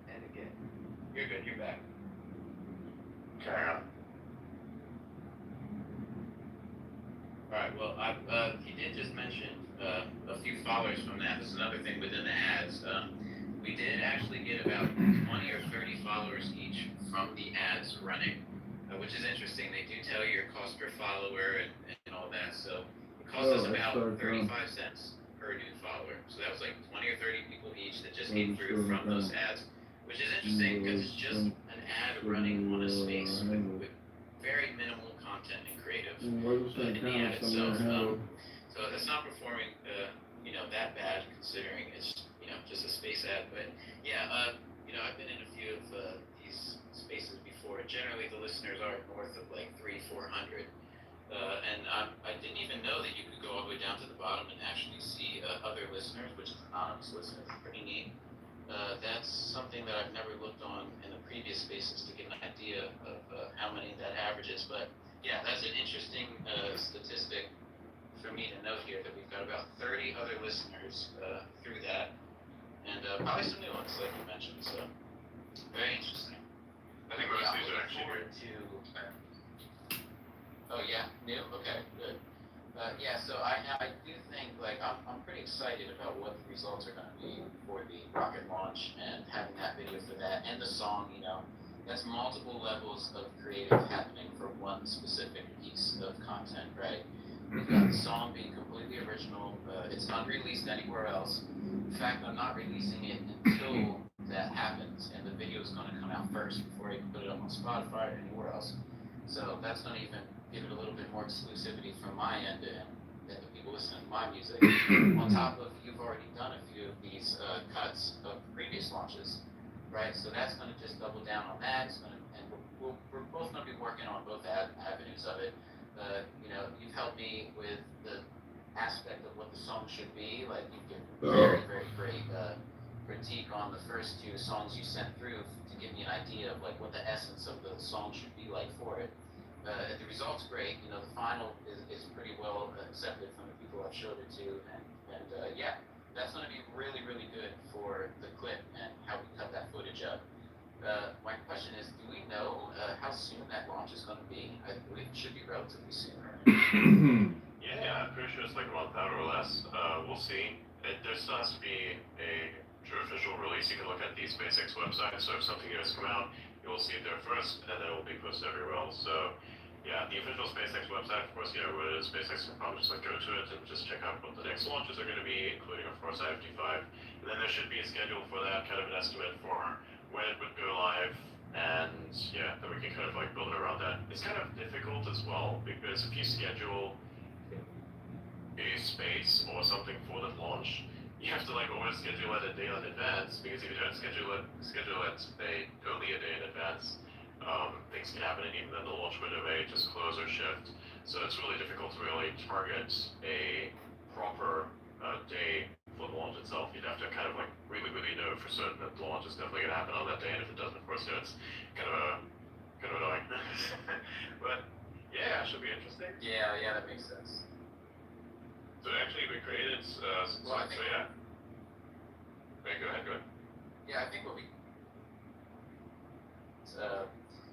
And again. You're good. You're back. Carry on. All right. Well, he did just mention a few followers from that. This is another thing within the ads. We did actually get about 20 or 30 followers each from the ads running, which is interesting. They do tell you your cost per follower and all that. So it cost us about 35 cents per new follower. So that was like 20 or 30 people each that just came through from those ads, which is interesting because it's just an ad running on a space with very minimal content and creative in the ad itself. So it's not performing, that bad considering it's, just a space ad. But yeah, I've been in a few of these spaces before. Generally, the listeners are north of like 300-400. And I didn't even know that you could go all the way down to the bottom and actually see other listeners, which is anonymous listeners. Pretty neat. That's something that I've never looked on in the previous spaces to get an idea of how many that averages. But yeah, that's an interesting statistic for me to note here, that we've got about 30 other listeners through that, and probably some new ones, like you mentioned. So very interesting. I think most of these are actually forward to. Oh yeah, new. Okay, good. So I do think, like, I'm pretty excited about what the results are going to be for the rocket launch and having that video for that and the song. That's multiple levels of creative happening for one specific piece of content, right? We've got the song being completely original. It's not released anywhere else. In fact, I'm not releasing it until that happens, and the video is going to come out first before I can put it up on Spotify or anywhere else. So that's going to even give it a little bit more exclusivity from my end and the people listening to my music. On top of, you've already done a few of these cuts of previous launches, right? So that's going to just double down on that. And we're both going to be working on both avenues of it. You've helped me with the aspect of what the song should be. Like, you've given very, very great critique on the first two songs you sent through to give me an idea of like what the essence of the song should be like for it. The result's great. The final is pretty well accepted from the people I've showed it to, and yeah, that's going to be really, really good for the clip and how we cut that footage up. My question is, do we know how soon that launch is going to be? I believe it should be relatively soon, right? Yeah, I'm pretty sure it's like a month out or less. We'll see. There still has to be a true official release. You can look at the SpaceX website, so if something new has come out, you'll see it there first, and then it will be posted everywhere else. So, yeah, the official SpaceX website, of course, you know what it is. SpaceX can probably just like go to it and just check out what the next launches are going to be, including, of course, IFT5. And then there should be a schedule for that, kind of an estimate for when it would go live, and yeah, then we can kind of like build it around that. It's kind of difficult as well, because if you schedule a space or something for the launch, you have to like always schedule it a day in advance, because if you don't schedule it only a day in advance, things can happen, and even then the launch window may just close or shift. So it's really difficult to really target a proper day for the launch itself. You'd have to kind of like really know for certain that the launch is definitely going to happen on that day, and if it doesn't, of course, you know, it's kind of annoying. But yeah, it should be interesting. Yeah, that makes sense. So actually, we created so yeah. Okay, go ahead. Yeah, I think what we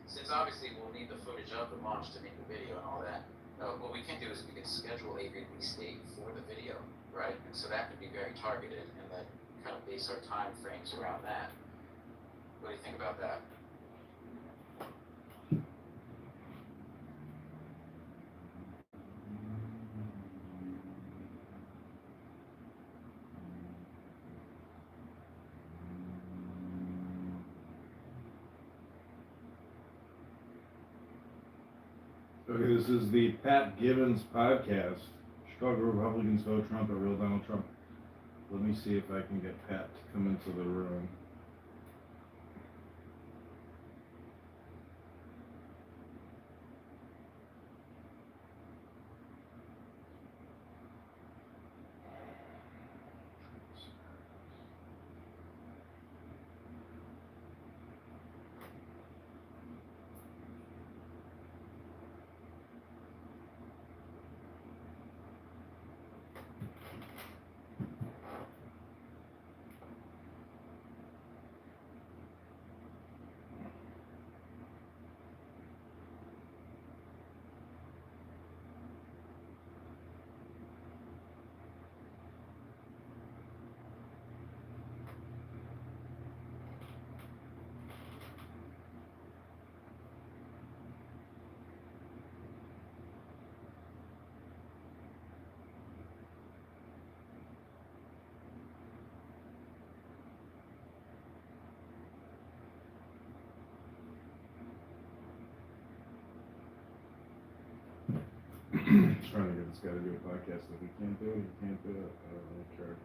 since obviously we'll need the footage of the launch to make the video and all that. What we can do is we can schedule a release date for the video, right? And so that could be very targeted, and then kind of base our time frames around that. What do you think about that? Okay, this is the Pat Gibbons podcast. Chicago Republicans vote Trump, a real Donald Trump. Let me see if I can get Pat to come into the room. Trying to get this guy to do a podcast. If he can't do it, he can't do it. I don't really care.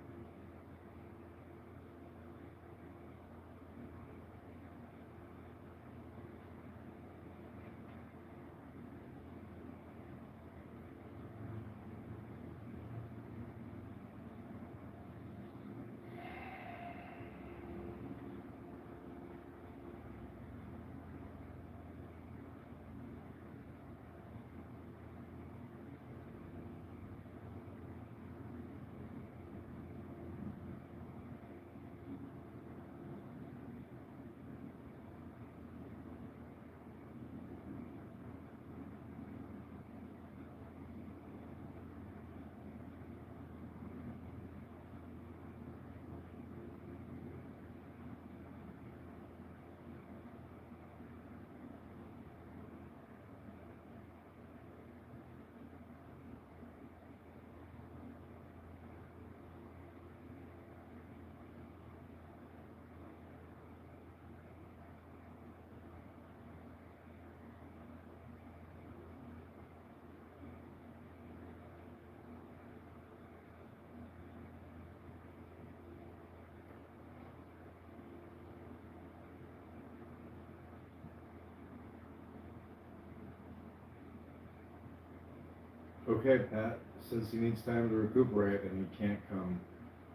Okay, Pat says he needs time to recuperate and he can't come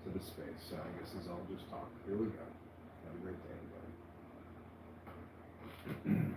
to the space, so I guess he's all just talk. Here we go. Have a great day, everybody.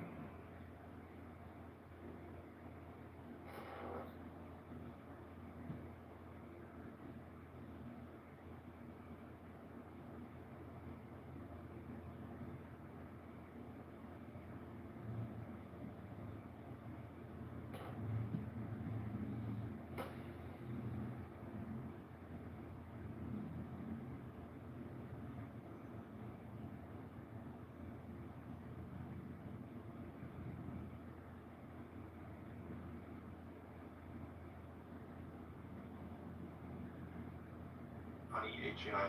funny AGI,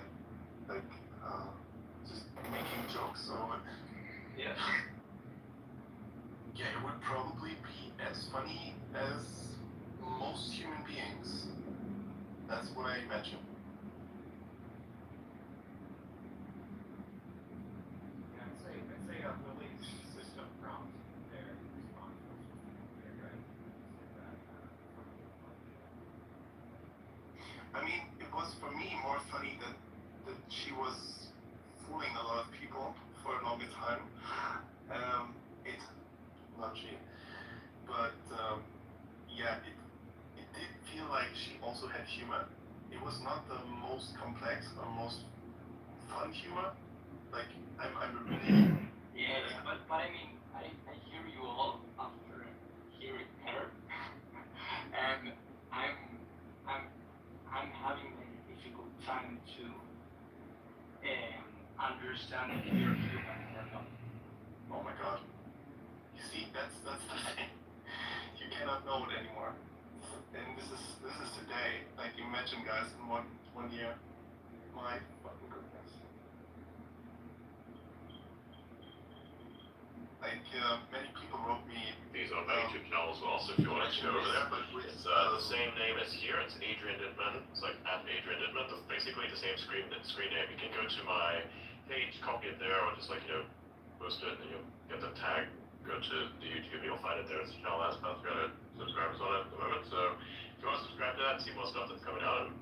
like just making jokes. So yeah, yeah, it would probably be as funny as most human beings. That's what I imagine. Yeah, I'd say Lily's system prompt there responsible for right? I mean, it was for me more funny that she was fooling a lot of people for a longer time. It's not she, but yeah, it did feel like she also had humor. It was not the most complex or most fun humor. Like I'm really Yeah, but I mean, I hear you all after hearing her, and I'm I'm I'm having a difficult time to understand if you're human or not. oh my god. You see, that's the thing. You cannot know it anymore. And this is today. Like imagine guys in one year. My fucking goodness. Like many people wrote me. He's on my YouTube channel as well, so if you want to go over there. It's the same name as here. It's Adrian Dittman. It's like at Adrian Dittman. It's basically the same screen name. You can go to my page, copy it there, or just like post it, and you'll get the tag. Go to the YouTube, you'll find it there. It's a channel that's about 300 subscribers on it at the moment. So if you want to subscribe to that, see more stuff that's coming out, and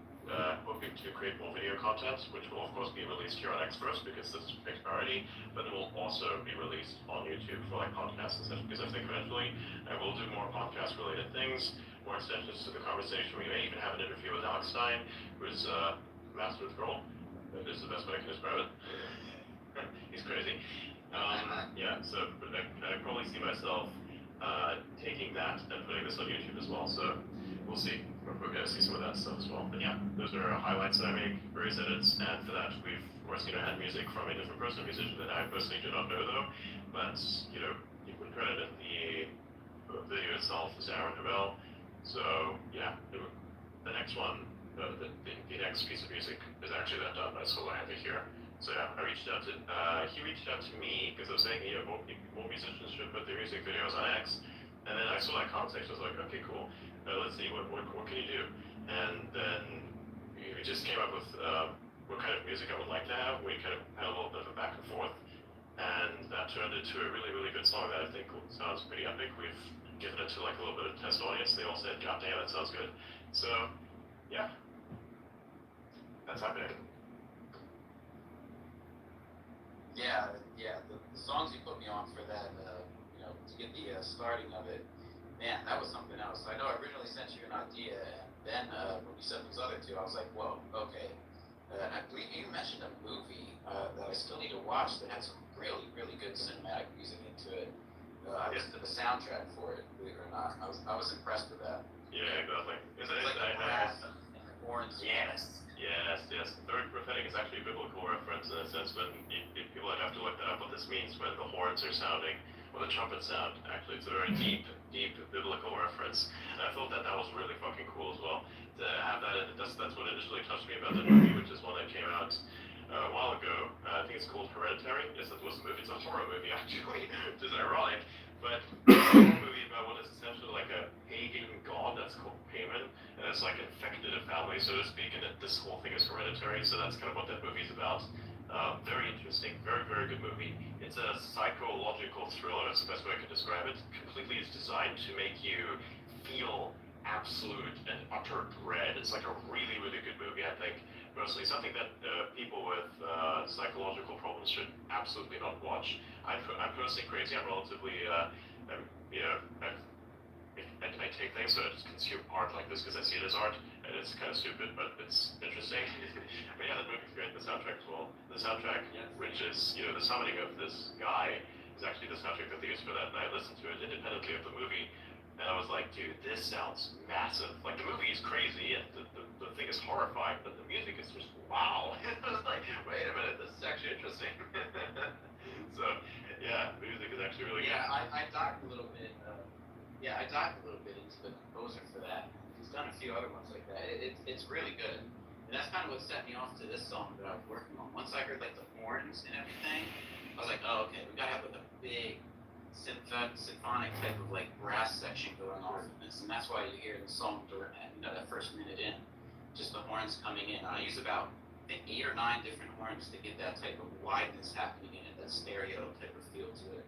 hoping to create more video content, which will of course be released here on X first because this is a big priority, but it will also be released on YouTube for like podcasts and such, because I think eventually I will do more podcast related things, more extensions to the conversation. We may even have an interview with Alex Stein, who's Master with Girl. That is the best way I can describe it. He's crazy. Yeah, so but I probably see myself taking that and putting this on YouTube as well. So we'll see. We're going to see some of that stuff as well. But yeah, those are highlights that I make, various edits, and for that we've of course had music from a different person, a musician that I personally do not know though. But you would credit the video itself is Aaron Novell. So yeah, the next one, the next piece of music is actually that done by Solo Heavy here. So yeah, I reached out to, he reached out to me because I was saying, more musicians should put their music videos on X. And then I saw that conversation, I was like, okay, cool. Let's see, what can you do? And then we just came up with what kind of music I would like to have. We kind of had a little bit of a back and forth. And that turned into a really, really good song that I think sounds pretty epic. We've given it to like a little bit of test audience. They all said, God damn, that sounds good. So, yeah. That's happening. Yeah, the songs you put me on for that, to get the starting of it, man, that was something else. I know I originally sent you an idea, and then when you sent those other two, I was like, whoa, okay. I believe you mentioned a movie that I still need to watch that had some really, really good cinematic music into it. I listened to the soundtrack for it, believe it or not. I was impressed with that. Yeah, exactly. It's like the brass and the horns. Yes. Very prophetic is actually a biblical reference in a sense when people would have to look that up what this means when the horns are sounding or the trumpets sound. Actually, it's a very deep biblical reference. And I thought that was really fucking cool as well. To have that, that's what initially touched me about the movie, which is one that came out a while ago. I think it's called Hereditary. Yes, that was a movie. It's a horror movie actually, which is ironic. But it's a movie about what is essentially like a pagan god that's called Payman, and it's like infected a family, so to speak, and this whole thing is hereditary, so that's kind of what that movie's about. Very interesting, very, very good movie. It's a psychological thriller, that's the best way I can describe it. Completely is designed to make you feel absolute and utter dread. It's like a really, really good movie, I think. Personally, something that people with psychological problems should absolutely not watch. I'm personally crazy. I'm relatively, I take things, so I just consume art like this because I see it as art, and it's kind of stupid, but it's interesting. But yeah, that movie's great. The soundtrack as well. The soundtrack, which is, the summoning of this guy, is actually the soundtrack that they used for that, and I listened to it independently of the movie. And I was like, dude, this sounds massive. Like, the movie is crazy, and the thing is horrifying, but the music is just wow. I was like, wait a minute, this is actually interesting. So, yeah, the music is actually really good. Yeah, I dived a little bit. I dived a little bit into the composer for that. He's done a few other ones like that. It's really good. And that's kind of what set me off to this song that I was working on. Once I heard like the horns and everything, I was like, oh, okay, we gotta have like a big symphonic type of like brass section going off of this. And that's why you hear the song during that first minute in, just the horns coming in. I use about, I think, 8 or 9 different horns to get that type of wideness happening in it, that stereo type of feel to it.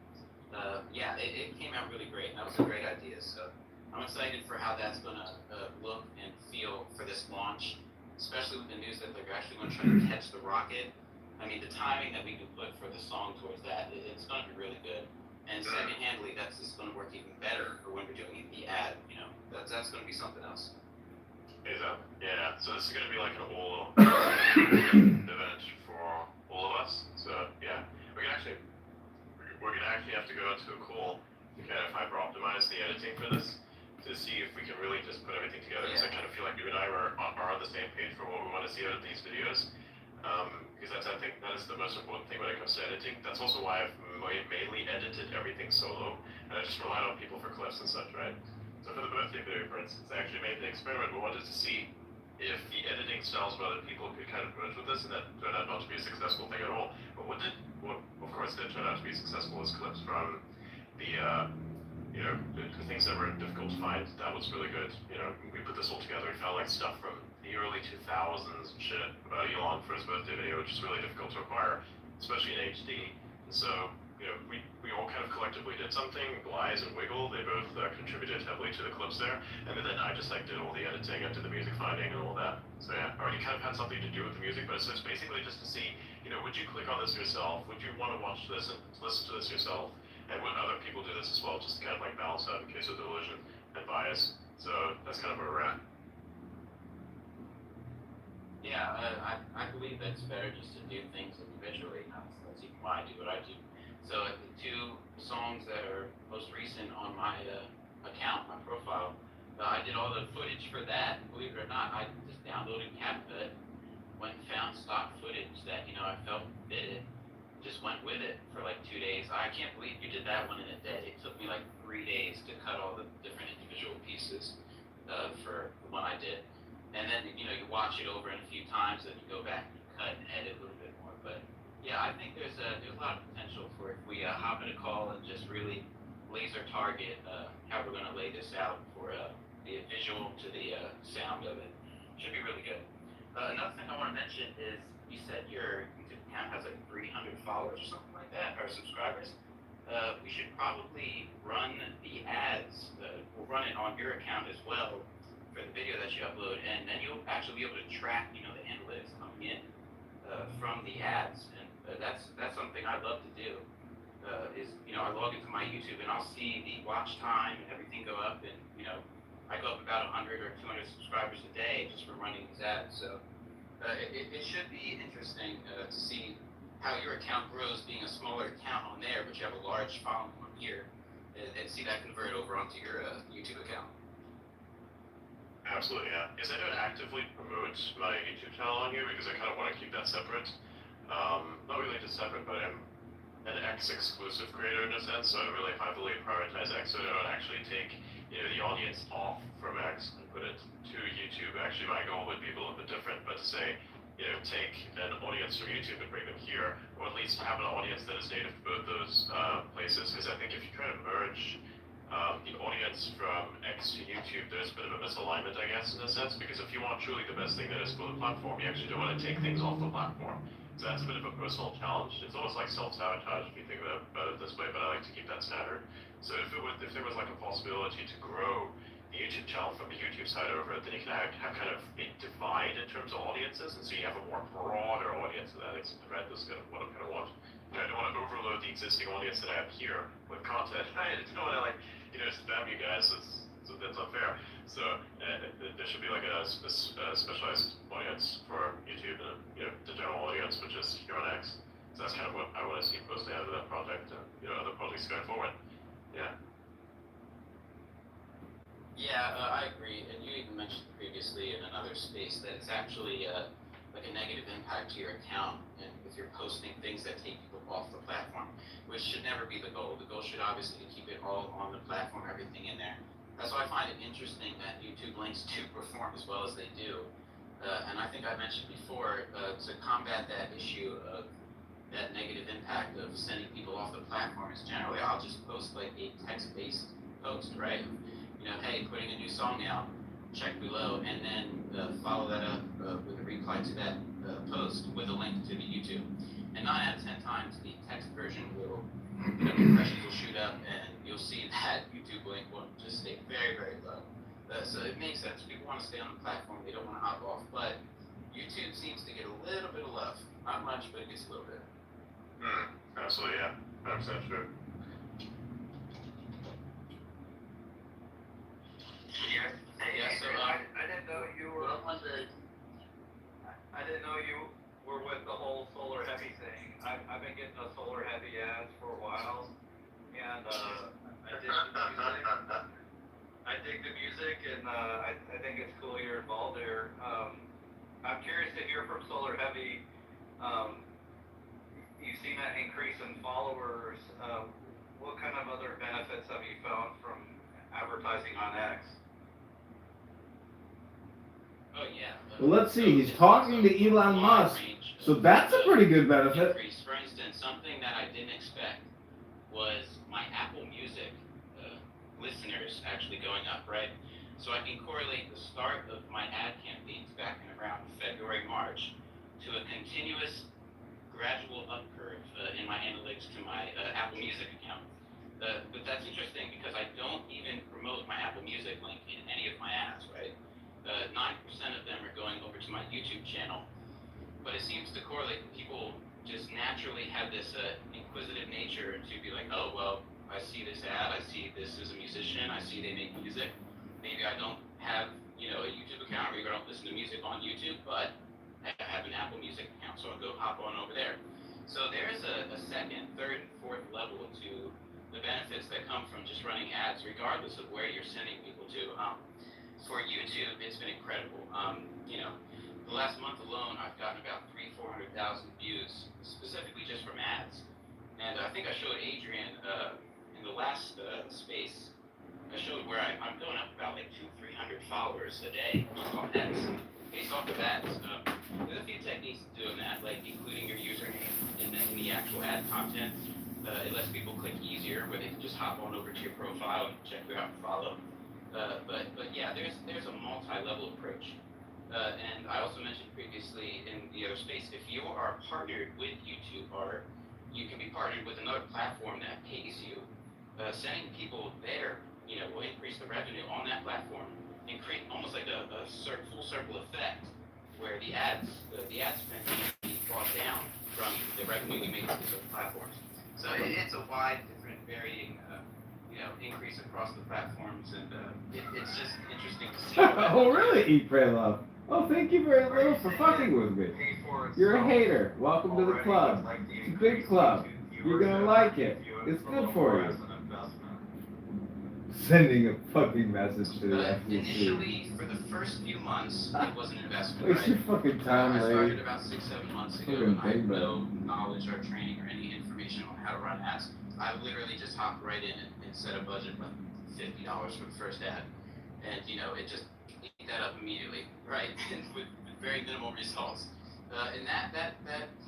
Yeah, it came out really great. That was a great idea. So I'm excited for how that's going to look and feel for this launch, especially with the news that they're actually going to try to catch the rocket. I mean, the timing that we can put for the song towards that, it's going to be really good. And second-handedly, that's just going to work even better for when we're doing the ad. You know, that's going to be something else. Exactly. Yeah. So this is going to be like a whole event for all of us. So yeah, we're gonna actually have to go into a call to kind of hyper optimize the editing for this to see if we can really just put everything together. Because I kind of feel like you and I are on the same page for what we want to see out of these videos. Because I think that is the most important thing when it comes to editing. That's also why I've mainly edited everything solo, and I just relied on people for clips and such, right? So for the birthday video, for instance, I actually made the experiment. We wanted to see if the editing styles of other people could kind of merge with this, and that turned out not to be a successful thing at all. But what of course did turn out to be successful was clips from the the things that were difficult to find. That was really good. You know, we put this all together. We found like stuff from the early 2000s and shit about Elon for his birthday video, which is really difficult to acquire, especially in HD. And so, you know, we all kind of collectively did something. Lies and Wiggle, they both contributed heavily to the clips there. And then I just like did all the editing, I did the music finding and all that. So yeah, I already kind of had something to do with the music, but it's basically just to see, you know, would you click on this yourself? Would you want to watch this and listen to this yourself? And would other people do this as well, just to kind of like balance out in case of delusion and bias. So that's kind of where we're at. Yeah, I believe that it's better just to do things individually. That's even why I do what I do. So the 2 songs that are most recent on my account, my profile, I did all the footage for that. And believe it or not, I just downloaded CapCut, went and found stock footage that, you know, I felt fitted, just went with it for like 2 days. I can't believe you did that one in a day. It took me like 3 days to cut all the different individual pieces for the one I did. And then, you know, you watch it over in a few times, then you go back and cut and edit a little bit more. But yeah, I think there's a lot of potential for if we hop in a call and just really laser target how we're going to lay this out for the visual to the sound of it. Should be really good. Another thing I want to mention is you said your YouTube account has like 300 followers or something like that, or subscribers. We should probably run the ads. We'll run it on your account as well for the video that you upload, and then you'll actually be able to track, you know, the analytics coming in from the ads, and that's something I love to do. Is, you know, I log into my YouTube and I'll see the watch time and everything go up, and you know, I go up about 100 or 200 subscribers a day just from running these ads. So it should be interesting to see how your account grows, being a smaller account on there, but you have a large following on here, and see that convert over onto your YouTube account. Absolutely, yeah. Yes, I don't actively promote my YouTube channel on here because I kind of want to keep that separate. Not really just separate, but I'm an X exclusive creator in a sense, so I really heavily prioritize X, so I don't actually take, you know, the audience off from X and put it to YouTube. Actually, my goal would be a little bit different, but to say, you know, take an audience from YouTube and bring them here, or at least have an audience that is native to both those places, because I think if you try to merge the audience from X to YouTube, there's a bit of a misalignment, I guess, in a sense, because if you want truly the best thing that is for the platform, you actually don't want to take things off the platform. So that's a bit of a personal challenge. It's almost like self-sabotage if you think about it this way, but I like to keep that standard. So if there was like a possibility to grow the YouTube channel from the YouTube side over it, then you can have kind of a divide in terms of audiences, and so you have a more broader audience of that. Right? This is kind of what I kind of want. You know, I don't want to overload the existing audience that I have here with content. I don't want to, like, you know, spam you guys. So that's unfair. So there should be like a specialized audience for YouTube and, you know, the general audience, which is here on X. So that's kind of what I want to see mostly out of that project and, you know, other projects going forward. Yeah. Yeah, I agree. And you even mentioned previously in another space that it's actually like a negative impact to your account, and if you're posting things that take people off the platform, which should never be the goal. The goal should obviously be to keep it all on the platform, everything in there. That's why I find it interesting that YouTube links do perform as well as they do. And I think I mentioned before, to combat that issue of that negative impact of sending people off the platform is generally I'll just post like a text-based post, right? You know, hey, putting a new song out, check below, and then follow that up with a reply to that post with a link to the YouTube. And 9 out of 10 times, the text version will, you know, impressions will shoot up, and you'll see that YouTube link will just stay very, very low. So it makes sense. People want to stay on the platform; they don't want to hop off. But YouTube seems to get a little bit of love, not much, but it gets a little bit. Absolutely, yeah. 100% true. Yeah, so I didn't know you were. I didn't know you were with the whole solar heavy thing. I've been getting the solar heavy ads for a while, and I dig the music, and I think it's cool you're involved there. I'm curious to hear from Solar Heavy. You've seen that increase in followers. What kind of other benefits have you found from advertising on X? Oh yeah. Well, let's see. He's talking to Elon Musk, so that's a pretty good benefit. For instance, something that I didn't expect was my Apple Music listeners actually going up, right? So I can correlate the start of my ad campaigns back in around February, March to a continuous gradual up curve in my analytics to my Apple Music account. But that's interesting because I don't even promote my Apple Music link in any of my ads, right? 9% of them are going over to my YouTube channel. But it seems to correlate. People just naturally have this inquisitive nature to be like, oh, well, I see this ad, I see this as a musician, I see they make music. Maybe I don't have, you know, a YouTube account, maybe I don't listen to music on YouTube, but I have an Apple Music account, so I'll go hop on over there. So there's a second, third, and fourth level to the benefits that come from just running ads, regardless of where you're sending people to. For YouTube, it's been incredible. You know, the last month alone, I've gotten about 400,000 views, specifically just from ads. And I think I showed Adrian in the last space, I showed where I'm going up about like 200-300 followers a day on ads, based off of ads. There's a few techniques to doing that, like including your username in the actual ad content. It lets people click easier, where they can just hop on over to your profile and check you out and follow. But yeah, there's a multi-level approach. And I also mentioned previously in the other space, if you are partnered with YouTube, or you can be partnered with another platform that pays you, sending people there, you know, will increase the revenue on that platform and create almost like a full circle effect, where the ad spend can be brought down from the revenue you make on these other platforms. So it's a wide, different, varying, you know, increase across the platforms, and it's just interesting to see. Oh, really? Eat, pray, love. Oh, thank you very little for fucking with me. You're a hater. Welcome to the club. It's a big club. You're gonna like it. It's good for you. Sending a fucking message to the FCC. Initially, for the first few months, it was an investment. Waste your fucking time, I started lady. about 6-7 months ago, and I had no knowledge or training or any information on how to run ads. I literally just hopped right in and set a budget like $50 for the first ad, and you know, it just ate that up immediately, right? And with very minimal results. And that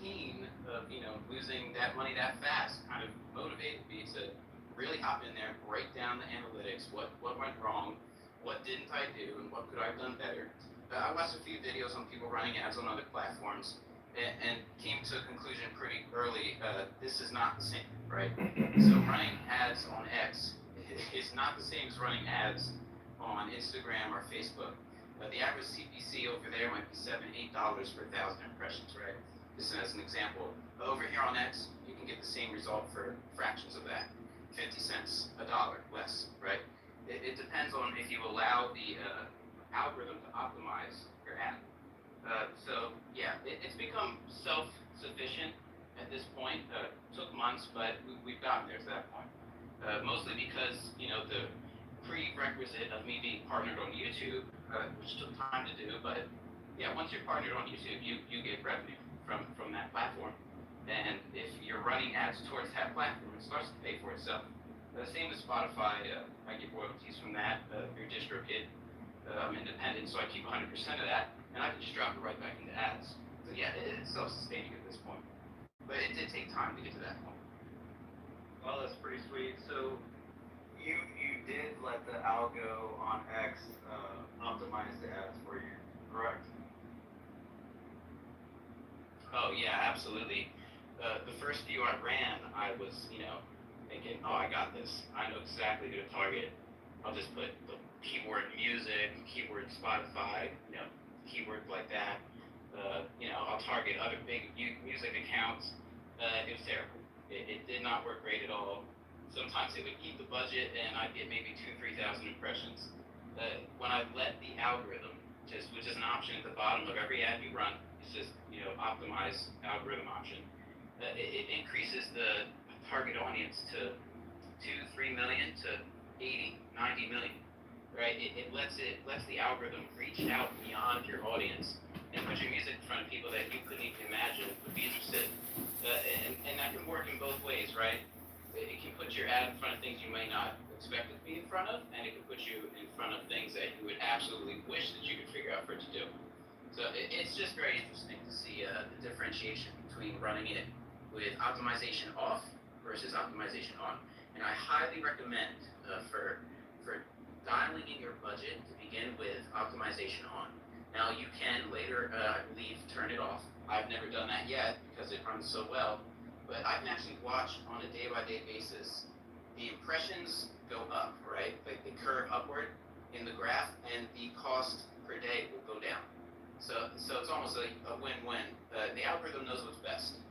pain of, you know, losing that money that fast kind of motivated me to really hop in there, break down the analytics, what went wrong, what didn't I do, and what could I have done better. I watched a few videos on people running ads on other platforms, and came to a conclusion pretty early, this is not the same, right? So running ads on X is not the same as running ads on Instagram or Facebook. The average CPC over there might be $7-8 per 1,000 impressions, right? Just as an example. Over here on X, you can get the same result for fractions of that. 50 cents, $1 less, right? It depends on if you allow the algorithm to optimize your ad. So yeah, it's become self-sufficient at this point. Took months, but we've gotten there to that point. Mostly because, you know, the prerequisite of me being partnered on YouTube, which took time to do, but yeah, once you're partnered on YouTube, you get revenue from that platform. And if you're running ads towards that platform, it starts to pay for itself. Same with Spotify, I get royalties from that, through DistroKid. I'm independent, so I keep 100% of that. and I can just drop it right back into ads. So yeah, it's self-sustaining at this point. But it did take time to get to that point. Well, that's pretty sweet. So you did let the algo on X optimize the ads for you, correct? Oh yeah, absolutely. The first few I ran, I was, thinking, oh, I got this. I know exactly who to target. I'll just put the keyword music, keyword Spotify, keyword like that. I'll target other big music accounts. It was terrible. It did not work great at all. Sometimes it would eat the budget, and I'd get maybe 2,000-3,000 impressions. When I let the algorithm, which is an option at the bottom of every ad you run, it's just optimize algorithm option. It increases the target audience to 2-3 million to 80-90 million, right? It lets the algorithm reach out beyond your audience and put your music in front of people that you couldn't even imagine would be interested. And that can work in both ways, right? It can put your ad in front of things you may not expect it to be in front of, and it can put you in front of things that you would absolutely wish that you could figure out for it to do. So it's just very interesting to see the differentiation between running it with optimization off versus optimization on. And I highly recommend for dialing in your budget to begin with optimization on. Now you can later, I believe, turn it off. I've never done that yet because it runs so well. But I can actually watch on a day-by-day basis the impressions go up, right? Like they curve upward in the graph, and the cost per day will go down. So it's almost like a win-win. The algorithm knows what's best.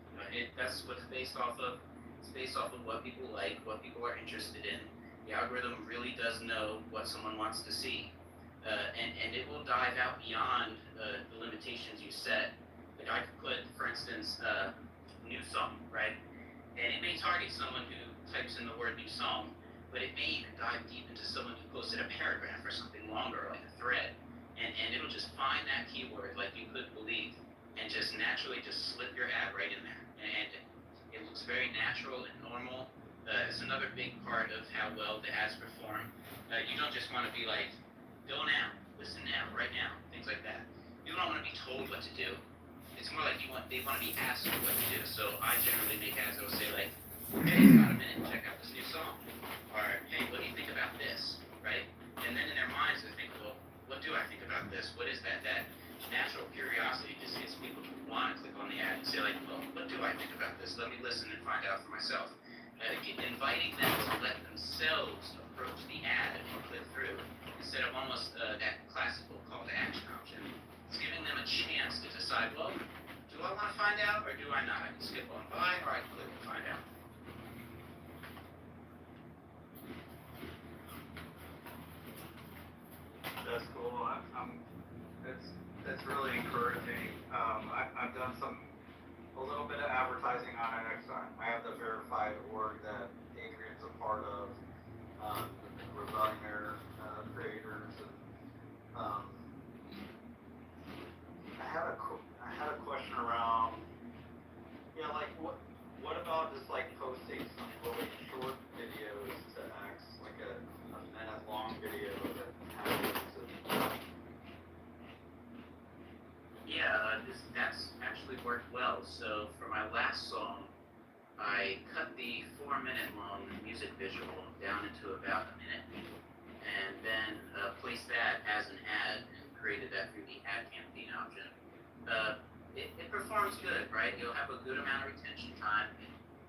That's what it's based off of. It's based off of what people like, what people are interested in. The algorithm really does know what someone wants to see. And it will dive out beyond the limitations you set. Like I could put, for instance, new song, right? And it may target someone who types in the word new song, but it may even dive deep into someone who posted a paragraph or something longer, like a thread. And it'll just find that keyword like you couldn't believe and just naturally just slip your ad right in there. And it looks very natural and normal. It's another big part of how well the ads perform. You don't just want to be like, go now, listen now, right now, things like that. You don't want to be told what to do. It's more like they want to be asked what to do. So I generally make ads that will say like, hey, it's got a minute, check out this new song. Or, hey, what do you think about this, right? And then in their minds they think, well, what do I think about this? What is that? That natural curiosity just gets people to want to click on the ad and say like, well, what do I think about this? Let me listen and find out for myself. Inviting them to let themselves approach the ad and click through instead of almost that classical call to action option. It's giving them a chance to decide, well, do I want to find out or do I not? I can skip on by or I can click and find out. That's cool. It's really encouraging. I've done a little bit of advertising on it. I have the verified org that Adrian's a part of. We're running their creators, and I had a question around, like what about just like posting some really short videos to X, like a minute long video that happens. Yeah, that's actually worked well. So for my last song, I cut the 4-minute long music visual down into about a minute, and then placed that as an ad and created that through the ad campaign option. It performs good, right? You'll have a good amount of retention time.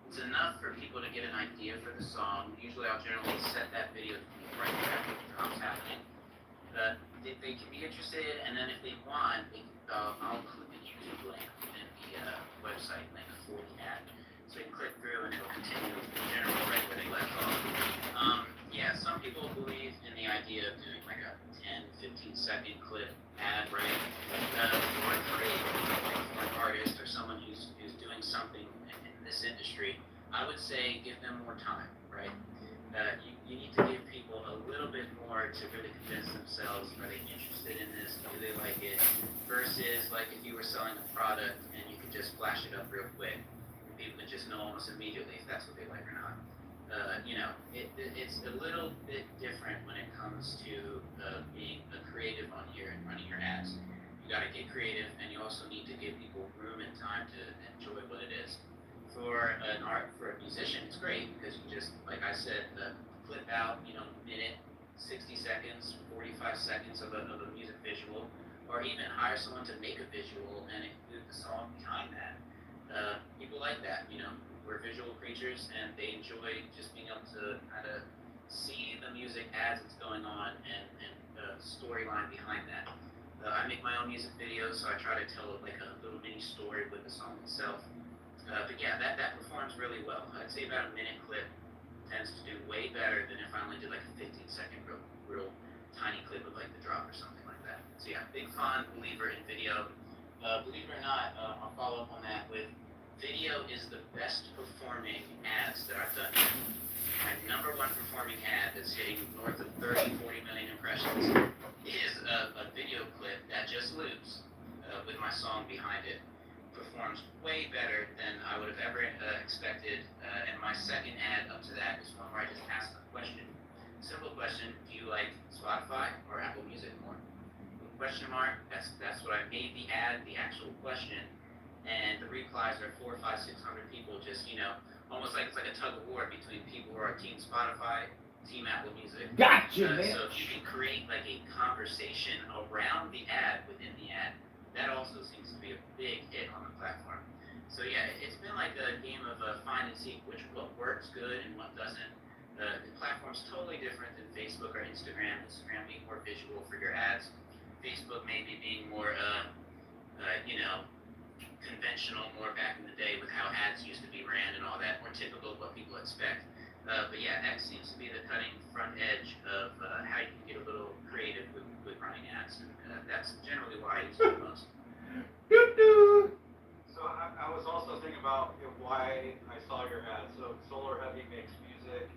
It's enough for people to get an idea for the song. Usually I'll generally set that video to be right after the drop's happening. They can be interested, and then if they want, I'll include the YouTube link in the website link for the ad. So they can click through and it'll continue generally right where they left off. Yeah, some people believe in the idea of doing like a 10-15 second clip ad, right? For a creator, like for an artist or someone who's doing something in this industry, I would say give them more time, right? You need to give people a little bit more to really convince themselves, are they interested in this, do they like it, versus like if you were selling a product and you could just flash it up real quick, and people could just know almost immediately if that's what they like or not. It's a little bit different when it comes to being a creative on here and running your ads. you gotta get creative, and you also need to give people room and time to enjoy what it is. For a musician, it's great because you just, like I said, clip out, minute, 60 seconds, 45 seconds of a music visual, or even hire someone to make a visual and include the song behind that. People like that, we're visual creatures, and they enjoy just being able to kind of see the music as it's going on and the storyline behind that. I make my own music videos, so I try to tell like a little mini story with the song itself. But yeah, that performs really well. I'd say about a minute clip tends to do way better than if I only did like a 15-second real tiny clip of like the drop or something like that. So yeah, big fan believer in video. Believe it or not, I'll follow up on that with video is the best performing ads that I've done. My number one performing ad that's hitting north of 30, 40 million impressions is a video clip that just loops with my song behind it. Performs way better than I would have ever expected, and my second ad up to that is one where I just asked a question. Simple question: do you like Spotify or Apple Music more? Question mark. That's what I made the ad, the actual question, and the replies are 400, 500, 600 people. Just almost like it's like a tug of war between people who are Team Spotify, Team Apple Music. Gotcha, man. So if you can create like a conversation around the ad within the ad, that also seems to be a big hit on the platform. So yeah, it's been like a game of find and seek what works good and what doesn't. The platform's totally different than Facebook or Instagram. Instagram being more visual for your ads. Facebook maybe being more, conventional, more back in the day with how ads used to be ran and all that, more typical of what people expect. But yeah, X seems to be the cutting front edge of how you can get a little creative with running ads. And that's generally why I use it the most. So I was also thinking about why I saw your ad. So Solar Heavy makes music.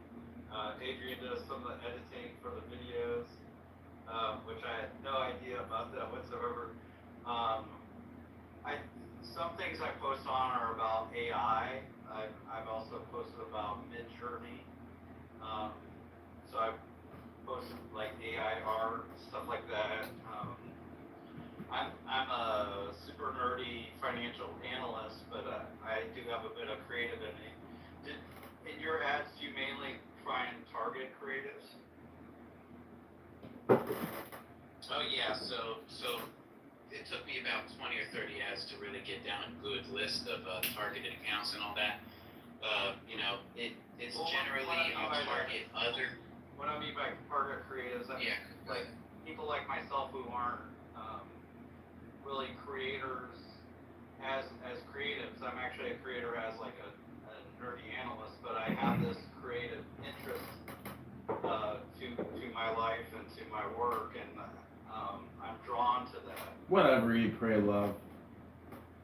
Adrian does some of the editing for the videos, which I had no idea about that whatsoever. Some things I post on are about AI. I've also posted about Midjourney. So I've posted like AI art, stuff like that. I'm a super nerdy financial analyst, but I do have a bit of creative in me. In your ads, do you mainly try and target creatives? Oh yeah, so it took me about 20 or 30 ads to really get down a good list of targeted accounts and all that. It's generally I'll target other. What I mean by target creatives, I mean, like people like myself who aren't really creators as creatives. I'm actually a creator as like a nerdy analyst, but I have this creative interest to my life and to my work, and I'm drawn to that. Whatever, eat, pray, love.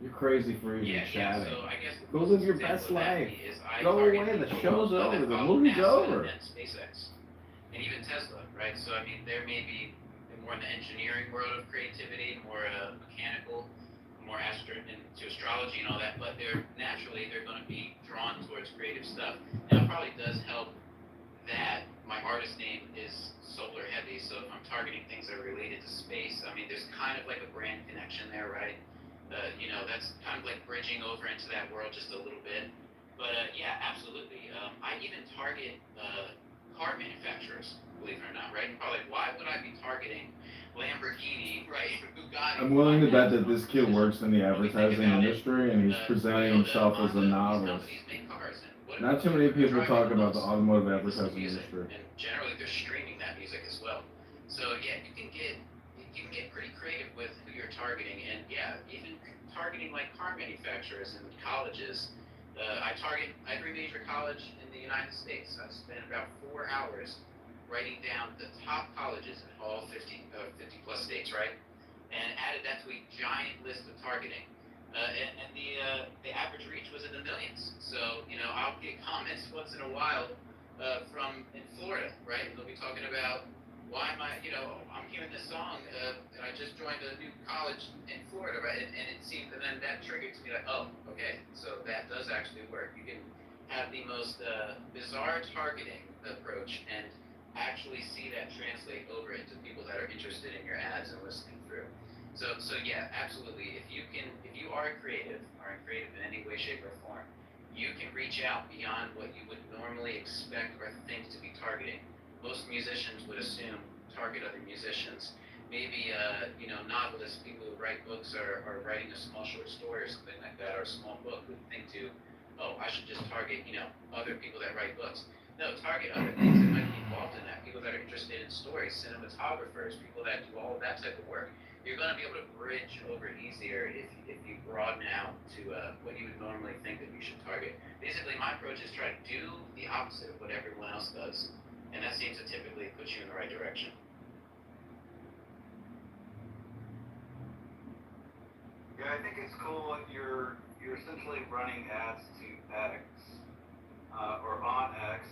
You're crazy for even chatting. So I guess go live your best life. Go away, the show's over, the movie's over. And SpaceX, and even Tesla, right? So I mean, there may be more in the engineering world of creativity, more mechanical, more into astrology and all that, but they're going to be drawn towards creative stuff. Now, it probably does help that my artist name is Solar Heavy, so if I'm targeting things that are related to space, I mean, there's kind of like a brand connection there, right? That's kind of like bridging over into that world just a little bit. But yeah, absolutely. I even target car manufacturers, believe it or not, right? And probably, why would I be targeting Lamborghini, right? Bugatti? I'm willing to bet that this kid works in the advertising industry and he's presenting himself as a novice. Not too many people talk about the automotive advertising industry. And generally, they're streaming that music as well. So yeah, you can get pretty creative with who you're targeting, and yeah, even targeting like car manufacturers and colleges. I target every major college in the United States. I spent about 4 hours writing down the top colleges in all 50 plus states, right? And added that to a giant list of targeting. And the average reach was in the millions. So, I'll get comments once in a while from in Florida, right? They'll be talking about, why am I, I'm hearing this song, and I just joined a new college in Florida, right? And it seemed, and then that triggered to me like, oh, okay, so that does actually work. You can have the most bizarre targeting approach and actually see that translate over into people that are interested in your ads and listening through. So yeah, absolutely. If you are a creative, or creative in any way, shape, or form, you can reach out beyond what you would normally expect or think to be targeting. Most musicians would assume target other musicians. Maybe novelists, people who write books, or writing a small short story or something like that, or a small book, would think to, oh, I should just target other people that write books. No, target other things that might be involved in that. People that are interested in stories, cinematographers, people that do all of that type of work. You're going to be able to bridge over easier if you broaden out to what you would normally think that you should target. Basically, my approach is try to do the opposite of what everyone else does, and that seems to typically put you in the right direction. Yeah, I think it's cool. You're essentially running ads to X, or on X,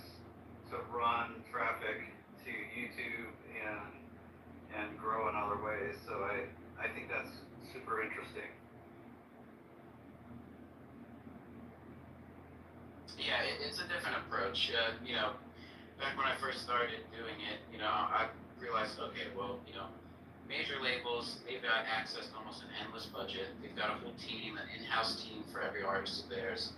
to run traffic to YouTube and grow in other ways. So I think that's super interesting. Yeah, it's a different approach. Back when I first started doing it, I realized, okay, well, major labels, they've got access to almost an endless budget. They've got a whole team, an in-house team for every artist of theirs.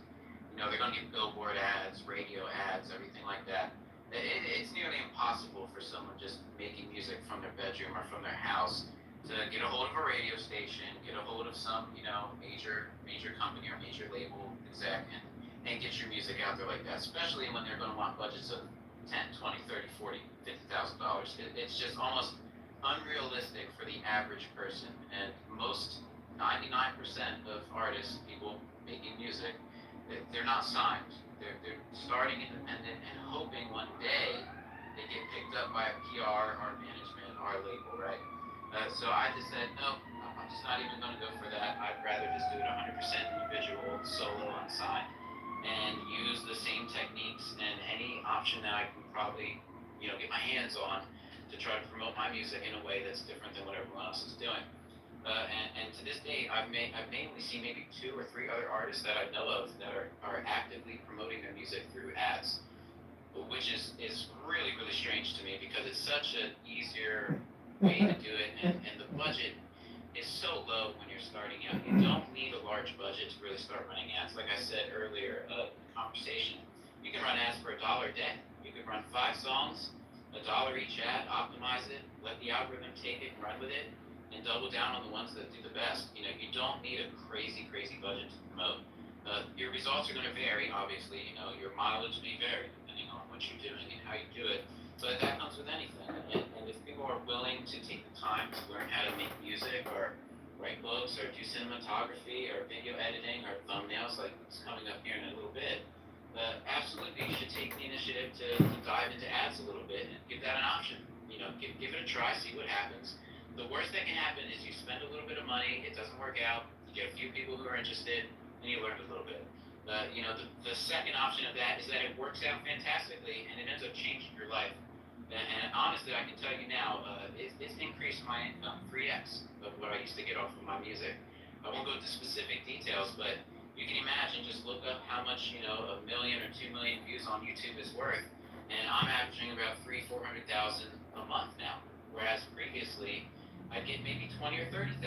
They're going to get billboard ads, radio ads, everything like that. It's nearly impossible for someone just making music from their bedroom or from their house to get a hold of a radio station, get a hold of some, major company or major label exec and get your music out there like that, especially when they're going to want budgets of $10, $20, $30, $40, $50,000. It's just almost unrealistic for the average person. And most 99% of artists, people making music, they're not signed. They're starting independent and hoping one day they get picked up by a PR or management or a label, right? So I just said, no, I'm just not even going to go for that. I'd rather just do it 100% individual, solo, unsigned, and use the same techniques and any option that I can probably, get my hands on to try to promote my music in a way that's different than what everyone else is doing. And to this day, I've mainly seen maybe 2 or 3 other artists that I know of that are actively promoting their music through ads, which is really, really strange to me because it's such an easier way to do it, and the budget is so low when you're starting out. You don't need a large budget to really start running ads. Like I said earlier in the conversation, you can run ads for $1 a day. You could run 5 songs, $1 each ad, optimize it, let the algorithm take it and run with it, and double down on the ones that do the best. You don't need a crazy budget to promote. Your results are going to vary, obviously. Your mileage may vary depending on what you're doing and how you do it. But that comes with anything. And if people are willing to take the time to learn how to make music, or write books, or do cinematography, or video editing, or thumbnails, like it's coming up here in a little bit, absolutely you should take the initiative to dive into ads a little bit and give that an option. Give it a try, see what happens. The worst that can happen is you spend a little bit of money, it doesn't work out, you get a few people who are interested, and you learn a little bit. The second option of that is that it works out fantastically, and it ends up changing your life. And honestly, I can tell you now, it's increased my income 3x of what I used to get off of my music. I won't go into specific details, but you can imagine, just look up how much, 1 million or 2 million views on YouTube is worth, and I'm averaging about 300,000-400,000 a month now, whereas previously, I'd get maybe 20 or 30,000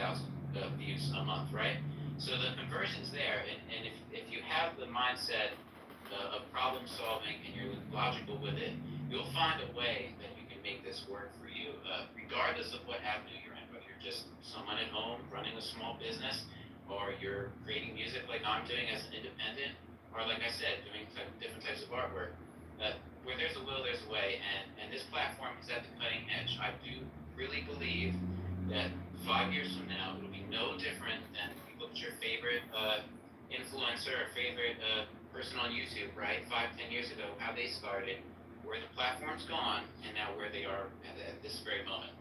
views a month, right? So the conversion's there, and if you have the mindset of problem solving and you're logical with it, you'll find a way that you can make this work for you, regardless of what avenue you're in, whether you're just someone at home running a small business, or you're creating music like I'm doing as an independent, or like I said, doing different types of artwork. Where there's a will, there's a way, and this platform is at the cutting edge. I do really believe that 5 years from now, it'll be no different than if you look at your favorite influencer or favorite person on YouTube, right? 5-10 years ago, how they started, where the platform's gone, and now where they are at this very moment.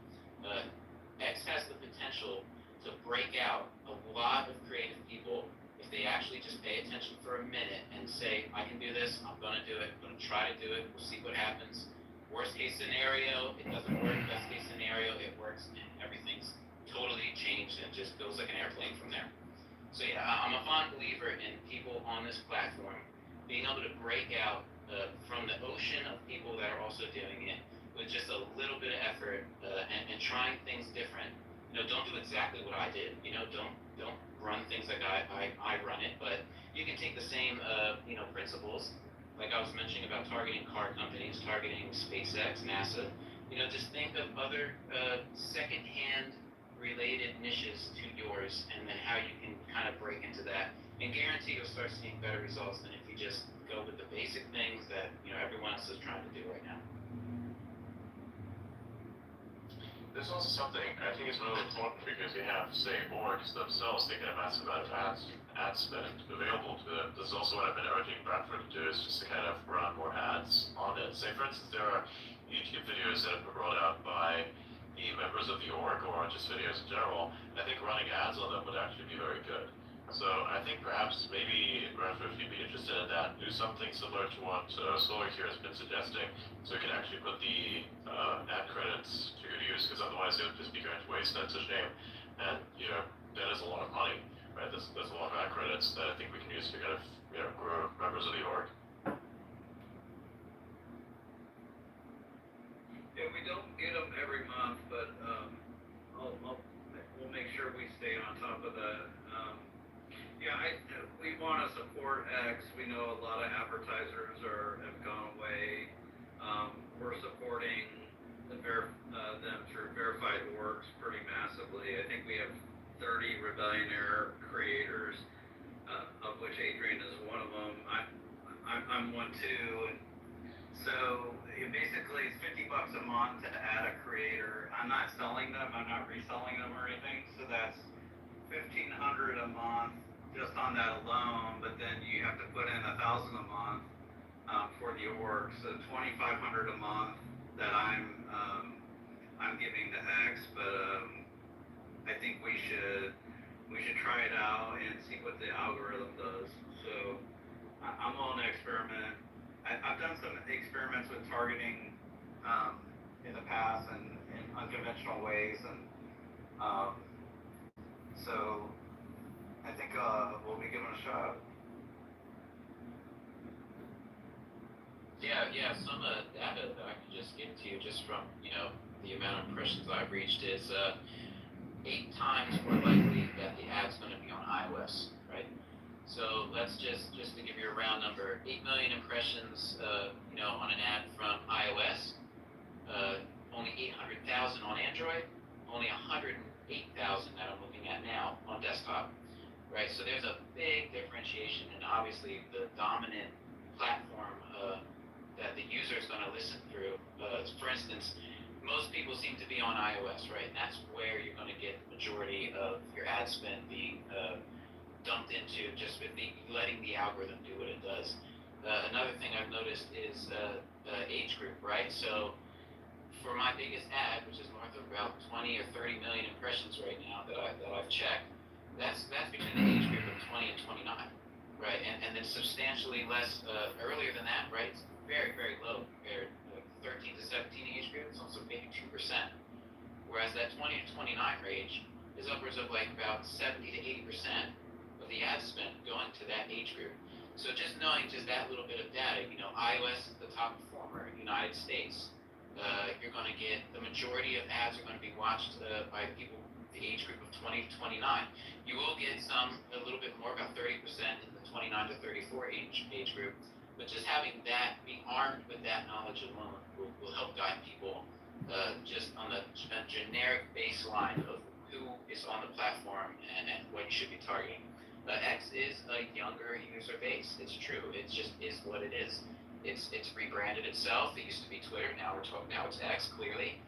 X has the potential to break out a lot of creative people if they actually just pay attention for a minute and say, I can do this, I'm going to do it, I'm going to try to do it, we'll see what happens. Worst case scenario, it doesn't work. Best case scenario, it works, and everything's totally changed and just goes like an airplane from there. So yeah, I'm a fond believer in people on this platform being able to break out from the ocean of people that are also doing it with just a little bit of effort and trying things different. don't do exactly what I did. Don't run things like I run it, but you can take the same, principles, like I was mentioning about targeting car companies, targeting SpaceX, NASA. Just think of other second-hand related niches to yours, and then how you can kind of break into that, and guarantee you'll start seeing better results than if you just go with the basic things that everyone else is trying to do right now. There's also something I think is really important because you have, say, orgs themselves, they get a massive amount of ad spend available to them. This is also what I've been urging Bradford to do, is just to kind of run more ads on it. Say, for instance, there are YouTube videos that have been rolled out by the members of the org, or just videos in general. I think running ads on them would actually be very good. So I think perhaps maybe Bradford, if you'd be interested in that, do something similar to what Solar here has been suggesting, so we can actually put the ad credits to good use, because otherwise it would just be going to waste. That's a shame. And that is a lot of money, right? There's a lot of ad credits that I think we can use to kind of grow members of the org. Yeah, we don't get them every month, but we'll make sure we stay on top of that. We want to support X. We know a lot of advertisers have gone away. We're supporting them through verified orgs pretty massively. I think we have 30 Rebellionaire creators, of which Adrian is one of them. I'm one too. And so basically it's $50 a month to add a creator. I'm not selling them. I'm not reselling them or anything. So that's $1,500 a month just on that alone. But then you have to put in $1,000 a month for the org. So $2,500 a month that I'm giving to X. But I think we should try it out and see what the algorithm does. So I'm on an experiment. I've done some experiments with targeting in the past and in unconventional ways, and so I think we'll be giving it a shot. Yeah. Some data that I can just give to you, just from the amount of impressions I've reached, is 8 times more likely that the ad's going to be on iOS, right? So let's just to give you a round number, 8 million impressions, on an ad from iOS, only 800,000 on Android, only 108,000 that I'm looking at now on desktop, right? So there's a big differentiation, and obviously the dominant platform that the user is going to listen through. For instance, most people seem to be on iOS, right? And that's where you're going to get the majority of your ad spend being dumped into, just with letting the algorithm do what it does. Another thing I've noticed is age group, right? So for my biggest ad, which is north of about 20 or 30 million impressions right now that I've checked, that's between the age group of 20 and 29, right? And then substantially less earlier than that, right? It's very, very low compared to 13 to 17 age group. It's also maybe 2%. Whereas that 20 to 29 range is upwards of like about 70 to 80% of the ad spend going to that age group. So just knowing just that little bit of data, iOS is the top performer in the United States. You're going to get the majority of ads are going to be watched by people the age group of 20 to 29. You will get a little bit more, about 30% in the 29 to 34 age group. But just having that, being armed with that knowledge alone will help guide people just on a generic baseline of who is on the platform and what you should be targeting. X is a younger user base. It's true. It just is what it is. It's rebranded itself. It used to be Twitter. Now it's X. Clearly,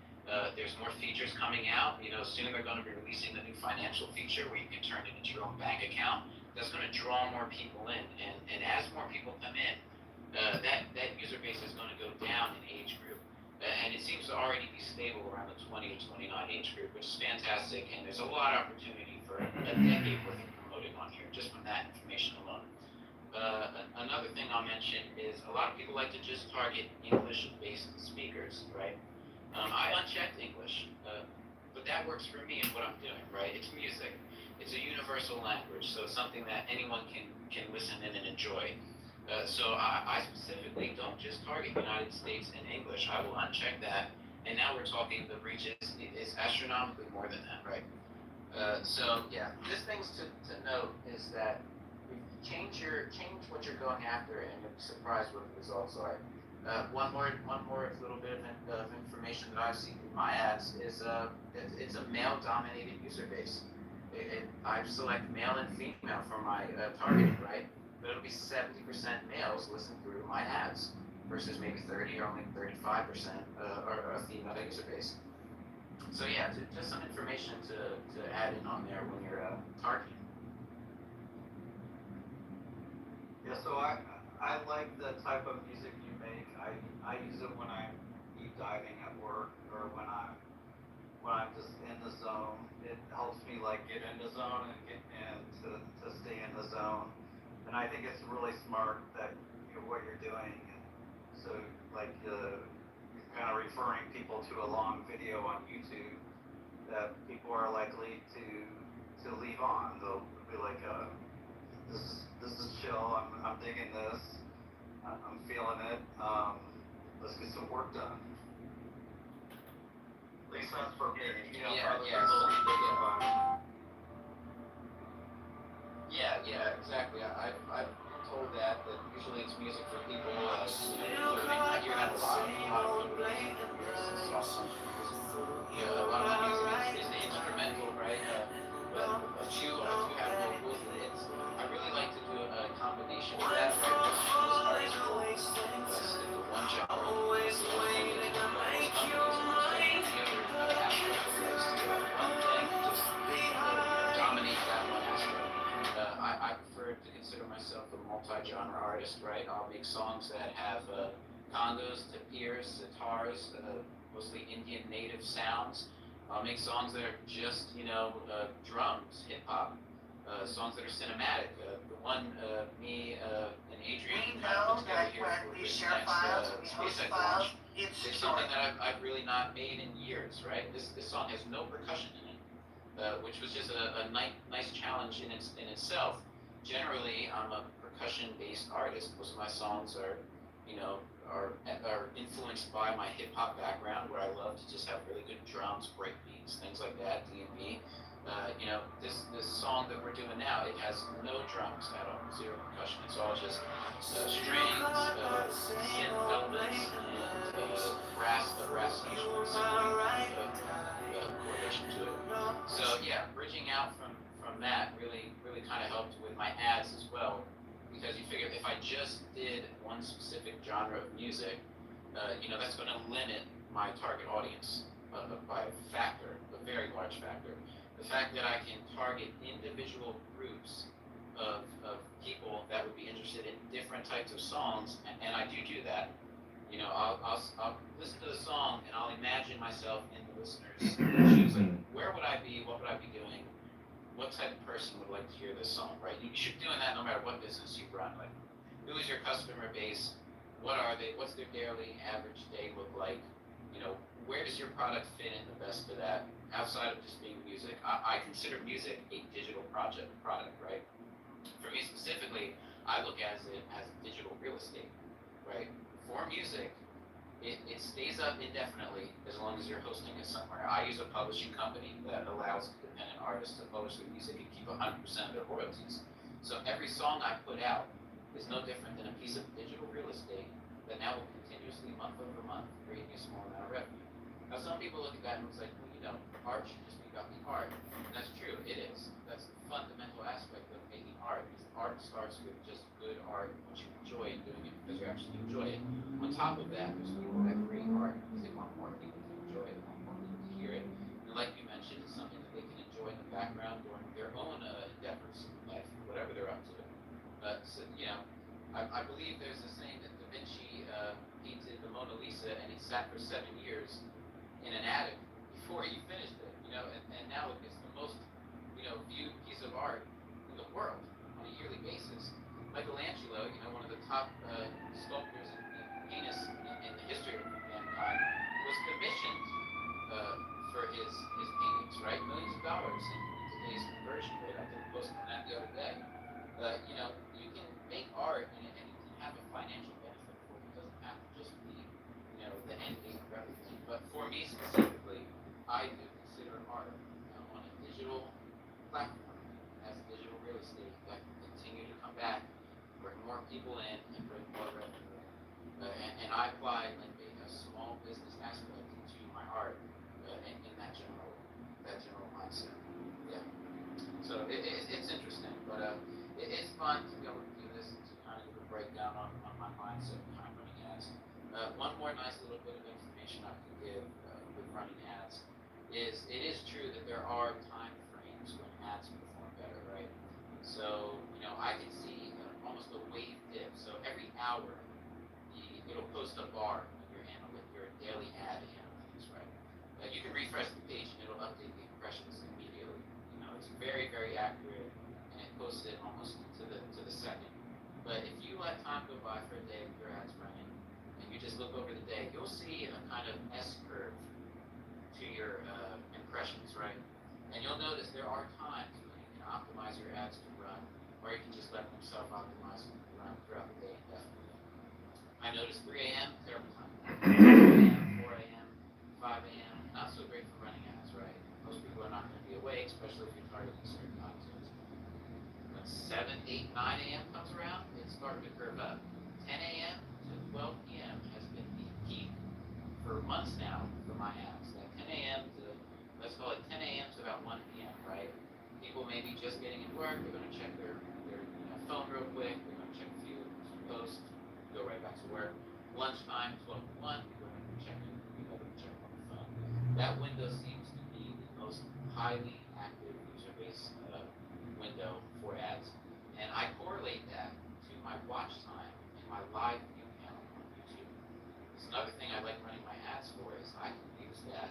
there's more features coming out. Soon they're going to be releasing the new financial feature where you can turn it into your own bank account. That's going to draw more people in, and as more people come in, that user base is going to go down in age group, and it seems to already be stable around the 20 to 29 age group, which is fantastic. And there's a lot of opportunity for a decade worth of promoting on here just from that information alone. Another thing I'll mention is a lot of people like to just target English-based speakers, right? I unchecked English, but that works for me and what I'm doing, right? It's music. It's a universal language, so it's something that anyone can listen in and enjoy. So I specifically don't just target United States and English. I will uncheck that And now we're talking the reach is astronomically more than that, right? So yeah, just things to note is that change what you're going after, and you'll be surprised what the results are. One more little bit of information that I've seen in my ads is it's a male-dominated user base. I select male and female for my targeting, right? But it'll be 70% males listen through my ads versus maybe 30 or only 35% are a female user base. So yeah, just some information to add in on there when you're targeting. Yeah, so I like the type of music you make. I use it when I'm deep diving at work or when I'm just in the zone. It helps me like get in the zone and to stay in the zone. And I think it's really smart that what you're doing. So like you're kind of referring people to a long video on YouTube that people are likely to leave on. They'll be like, this is chill. I'm digging this. I'm feeling it. Let's get some work done. At least that's for me. Yeah, exactly. I've told that usually it's music for people I hear that a lot of people. It's awesome. A lot of my music is the instrumental, right? But a few have vocals, and I really like to do a combination of that, right? Most artists will stick to one genre. Most companies and the other aspect of likes to do one thing and just dominate that one aspect. I prefer to consider myself a multi-genre artist, right? I'll make songs that have congos, tapirs, sitars, mostly Indian native sounds. I'll make songs that are just, drums, hip hop, songs that are cinematic. The one me and Adrian put together here for this next SpaceX launch is something that I've really not made in years, right? This song has no percussion in it, which was just a nice challenge in itself. Generally, I'm a percussion-based artist. Most of my songs are influenced by my hip hop background, where I love to just have really good drums, break beats, things like that, D&B. This song that we're doing now, it has no drums at all, zero percussion. It's all just strings, synth elements, and brass instruments, correlation to it. So yeah, bridging out from that really kind of helped with my ads as well. Because you figure if I just did one specific genre of music, that's going to limit my target audience by a very large factor. The fact that I can target individual groups of people that would be interested in different types of songs, and I do that. I'll listen to the song and I'll imagine myself in the listener's shoes. Like, where would I be? What would I be doing? What type of person would like to hear this song, right? You should be doing that no matter what business you run. Like, who is your customer base? What are they? What's their daily average day look like? Where does your product fit in the best for that? Outside of just being music, I consider music a digital product, right? For me specifically, I look at it as digital real estate, right? For music, it stays up indefinitely as long as you're hosting it somewhere. I use a publishing company that allows independent artists to publish their music and keep 100% of their royalties. So every song I put out is no different than a piece of digital real estate that now will continuously, month over month, create me a small amount of revenue. Now some people look at that and it's like, art should just be about the art. And that's true, it is. That's the fundamental aspect of making art. Because art starts with just good art, what you enjoy and doing it because you actually enjoy it. On top of that, there's people that create art because they want more people to enjoy it, they want more people to hear it. And like you mentioned, it's something that they can enjoy in the background during their own endeavors in life, whatever they're up to. I believe there's a saying that Da Vinci painted the Mona Lisa and he sat for 7 years in an attic before he finished it, and now it's the most, viewed piece of art in the world on a yearly basis. Michelangelo, one of the top sculptors and painters in the history of mankind, was commissioned for his paintings, right? Millions of dollars in today's conversion rate. I did a post on that the other day. You can make art and it can have a financial benefit for it. It doesn't have to just be, the end game of everything. But for me, I do consider art on a digital platform as digital real estate that can continue to come back, bring more people in, and bring more revenue in. And I apply like a small business aspect to my art in that general mindset. Yeah. So it's interesting, but it's fun to be able to do this and to kind of give a breakdown on my mindset behind running ads. One more nice little bit of information I can give with running ads is it is true that there are time frames when ads perform better, right? So, I can see almost a wave dip. So every hour, it'll post a bar with your daily ad analytics, right? You can refresh the page and it'll update the impressions immediately. It's very, very accurate and it posts it almost to the second. But if you let time go by for a day with your ads running and you just look over the day, you'll see a kind of S curve to your impressions, right? And you'll notice there are times when you can optimize your ads to run, or you can just let them self-optimize and run throughout the day indefinitely. I noticed 3 a.m., terrible time. 4 a.m., 5 a.m., not so great for running ads, right? Most people are not going to be awake, especially if you're targeting certain content. When 7, 8, 9 a.m. comes around, it's starting to curve up. 10 a.m. to 12 p.m. has been the peak for months now for my ads. 10 a.m. to, let's call it 10 a.m. to about 1 p.m., right? People may be just getting into work, they're going to check their phone real quick, they're going to check a few posts, go right back to work. Lunchtime, 12 to 1, people are going to be checking, on the phone. That window seems to be the most highly active user base window for ads. And I correlate that to my watch time and my live view count on YouTube. It's another thing I like running my ads for is I can use that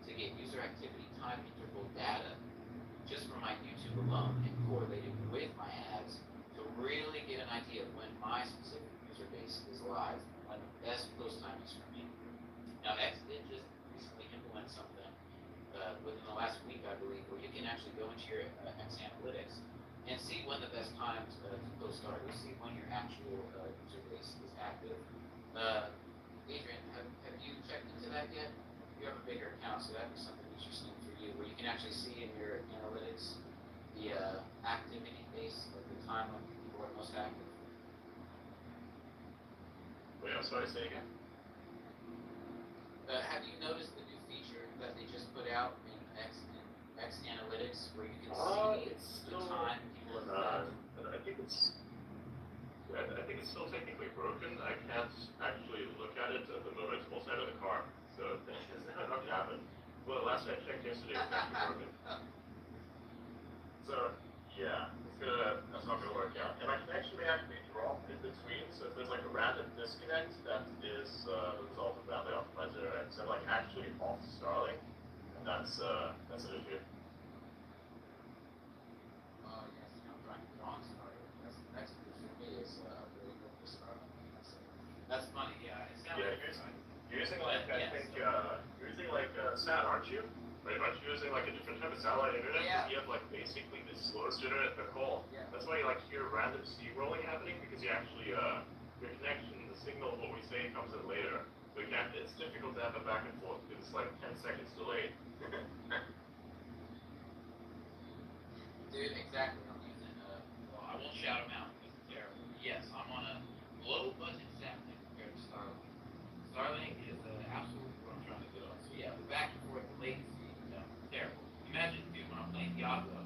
to get user activity time interval data just from my YouTube alone and correlate it with my ads to really get an idea of when my specific user base is live, when the best post time is for me. Now, X did just recently implement something within the last week, I believe, where you can actually go into your X analytics and see when the best times to post are. You'll see when your actual user base is active. Adrian, have you checked into that yet? You have a bigger account, so that'd be something interesting for you, where you can actually see in your analytics the activity base, like the time when people are most active. Wait, I'm sorry, say again. Have you noticed the new feature that they just put out in X Analytics, where you can see the time people are I think it's still technically broken. I can't actually look at it at the moment. I'm also out of the car, so it's not going to happen. Well, last I checked yesterday, it was actually broken. So, yeah, that's not going to work out. And my connection may actually drop in between, so if there's like a random disconnect, that is the result of that optimizer. And so like actually off Starlink, and that's an issue. Yes, I'm trying to get on Starlink. That's the next thing for me is really good for Starlink. That's funny, yeah. It sounds You're using like, I think, you're using like SAT, aren't you? Pretty much using like a different type of satellite internet. Yeah. You have like basically the slowest internet in the call. Yeah. That's why you like hear random steamrolling happening, because you actually, your connection, the signal of what we say comes in later. So you can't, it's difficult to have a back and forth because it's like 10 seconds delayed. Dude, exactly. I'm using, well, I won't shout them out because it's terrible. Yes, I'm on a low budget satellite compared to Starlink. Starlink is absolutely what I'm trying to do. So yeah, the back and forth, the latency, terrible. Imagine, dude, when I'm playing Diablo,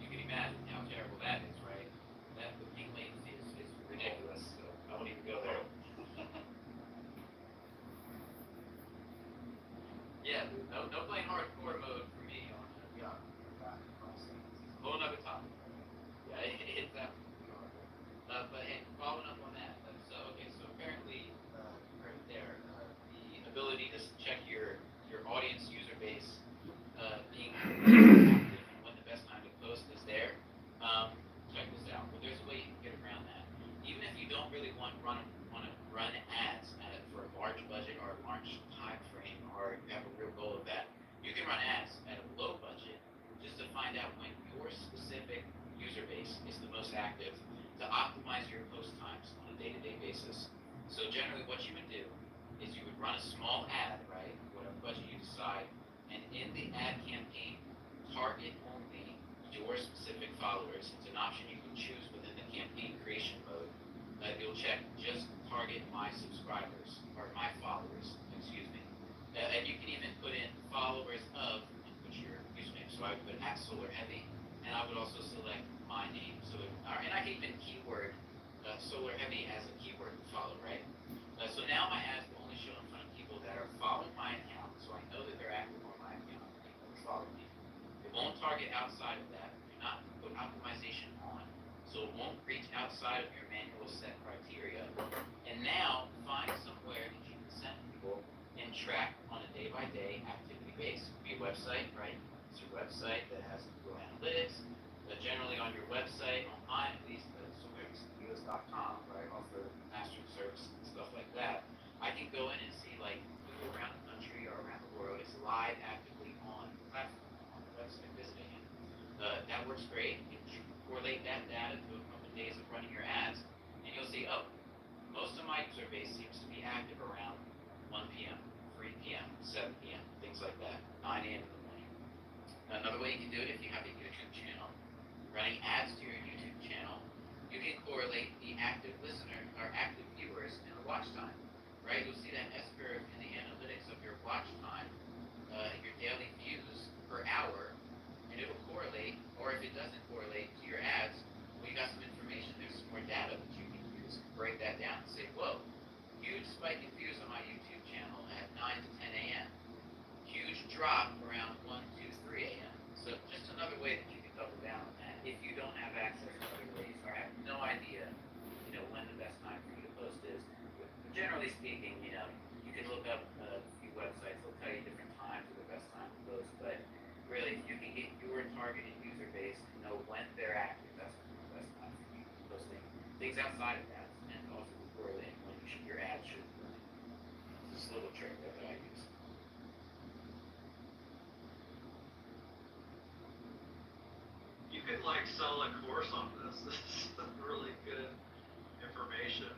you can imagine how terrible that is, right? That the ping latency is ridiculous. So I won't even go there. Yeah, dude, no playing hardcore mode for me on Diablo. It's a whole nother topic. Yeah, it's absolutely hard. But hey, following up on that, so apparently, right there, the ability to check your audience user base being active and when the best time to post is there. Check this out. Well, there's a way you can get around that. Even if you don't really want to run ads for a large budget or a large time frame, or you have a real goal of that, you can run ads at a low budget just to find out when your specific user base is the most active to optimize your post times on a day-to-day basis. So generally what you would do is you would run a small ad, right, whatever budget you decide, and in the an option you can choose within the campaign creation mode. You'll check just target my subscribers, or my followers, excuse me. And you can even put in followers of, and put your username. So I would put @SolarHeavy, and I would also select my name. So, and I can even keyword Solar Heavy as a keyword to follow, right? So now my ads will only show in front of people that are following my account, so I know that they're active on my account and they follow me. It won't target outside of that. Do not put optimization on, so it won't reach outside of your manual set criteria. And now find somewhere that you can send people and track on a day-by-day activity base. It could be a website, right? It's your website that has Google Analytics. Generally on your website, on mine at least, solarheavy.com, right, off the master service and stuff like that. I can go in and see like who around the country or around the world is live actively on the platform, on the website, visiting it. That works great. You can correlate that data to a couple of days of running your ads, and you'll see, oh, most of my user base seems to be active around 1 p.m., 3 p.m., 7 p.m., things like that, 9 a.m. in the morning. Another way you can do it, if you have a YouTube channel, running ads to your YouTube channel, you can correlate the active listener or active viewers and the watch time, right? You'll see that S curve in the analytics of your watch time, your daily views per hour, and it will correlate, or if it doesn't correlate to your ads, well, you got some information, there's some more data that you can use, break that down and say, whoa, huge spike in views on my YouTube channel at 9 to 10 a.m., huge drop around 1 to 3 a.m. So just another way that you can double down on that if you don't have access to other ways or have no idea, when the best time for you to post is. But generally speaking, you can look up a few websites, they'll tell you different times are the best time to post, but really, if you can get your targeted user base to know when they're active, that's the best time for you posting. Things outside of that, and also correlating when your ad should run. It's this little trick that I use. You could like sell a course on this. This is some really good information.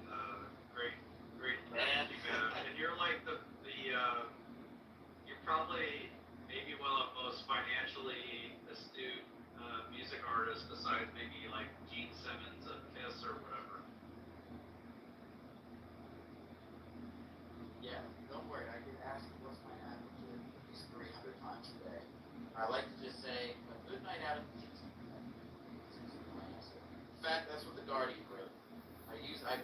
Great thinking, man. And you're like you're probably maybe one of the most financially astute music artists besides maybe like Gene Simmons of Kiss or whatever. Yeah, don't worry. I get asked what's my ad budget at least 300 times a day. I like to just say a good night out of the kitchen. In fact, that's what the Guardian wrote. I've used it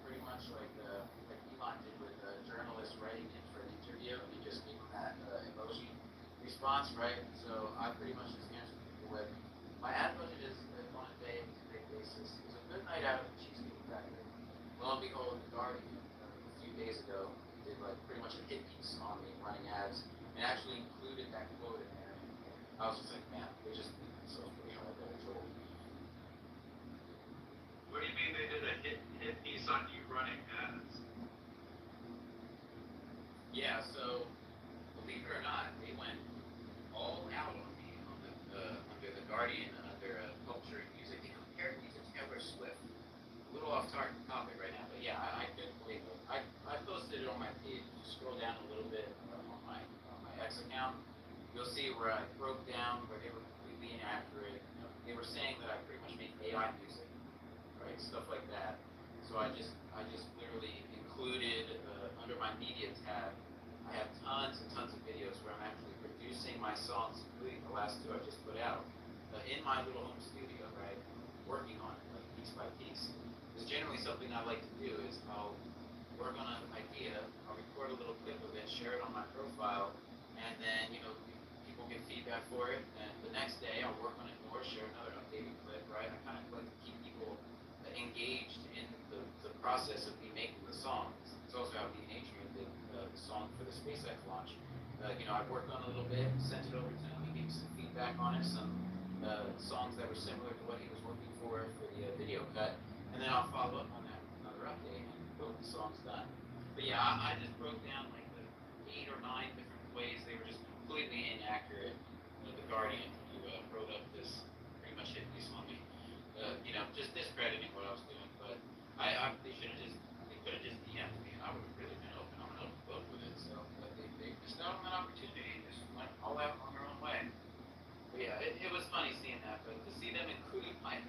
pretty much like Elon did with journalists writing in for an interview, and he just gave them that emoji response, right? So I pretty much just answer people with, my ad budget is on a day-to-day basis is a good night out of the Cheesecake Factory. Lo and behold, the Guardian a few days ago did like pretty much a hit piece on me running ads, and actually included that quote in there. I was just like, man, they just beat themselves pretty hard there, Joel. What do you mean they did a hit piece on you running ads? Yeah, so believe it or not, they went all out on me on under the Guardian and under culture and music. They compared me to Taylor Swift. A little off topic right now, but yeah, I couldn't believe it. I posted it on my page. If you scroll down a little bit on my X account, you'll see where I broke down where they were completely inaccurate. They were saying that I pretty much make AI music, right? Stuff like that. So I just literally included under my media tab. I have tons and tons of videos where I'm actually producing my songs, including the last two I just put out, in my little home studio, right? Working on it, like piece by piece. Because generally something I like to do is I'll work on an idea, I'll record a little clip of it, share it on my profile, and then, people get feedback for it, and the next day I'll work on it more, share another updated clip, right? I kind of like to keep people engaged in the process of me making the song. It's also how D&H did the song for the SpaceX launch. I worked on a little bit, sent it over to him, he gave me some feedback on it, some songs that were similar to what he was looking for the video cut, and then I'll follow up on that with another update, and boom, the song's done. But yeah, I just broke down like the 8 or 9 different ways they were just completely inaccurate. The Guardian, who wrote up this pretty much hit piece on me, just discrediting what I was doing. But they could have just DM'd me, and I would have really been open on an open book with it. So, but they missed out on that opportunity and just went all out on their own way. But yeah, it was funny seeing that, but to see them include my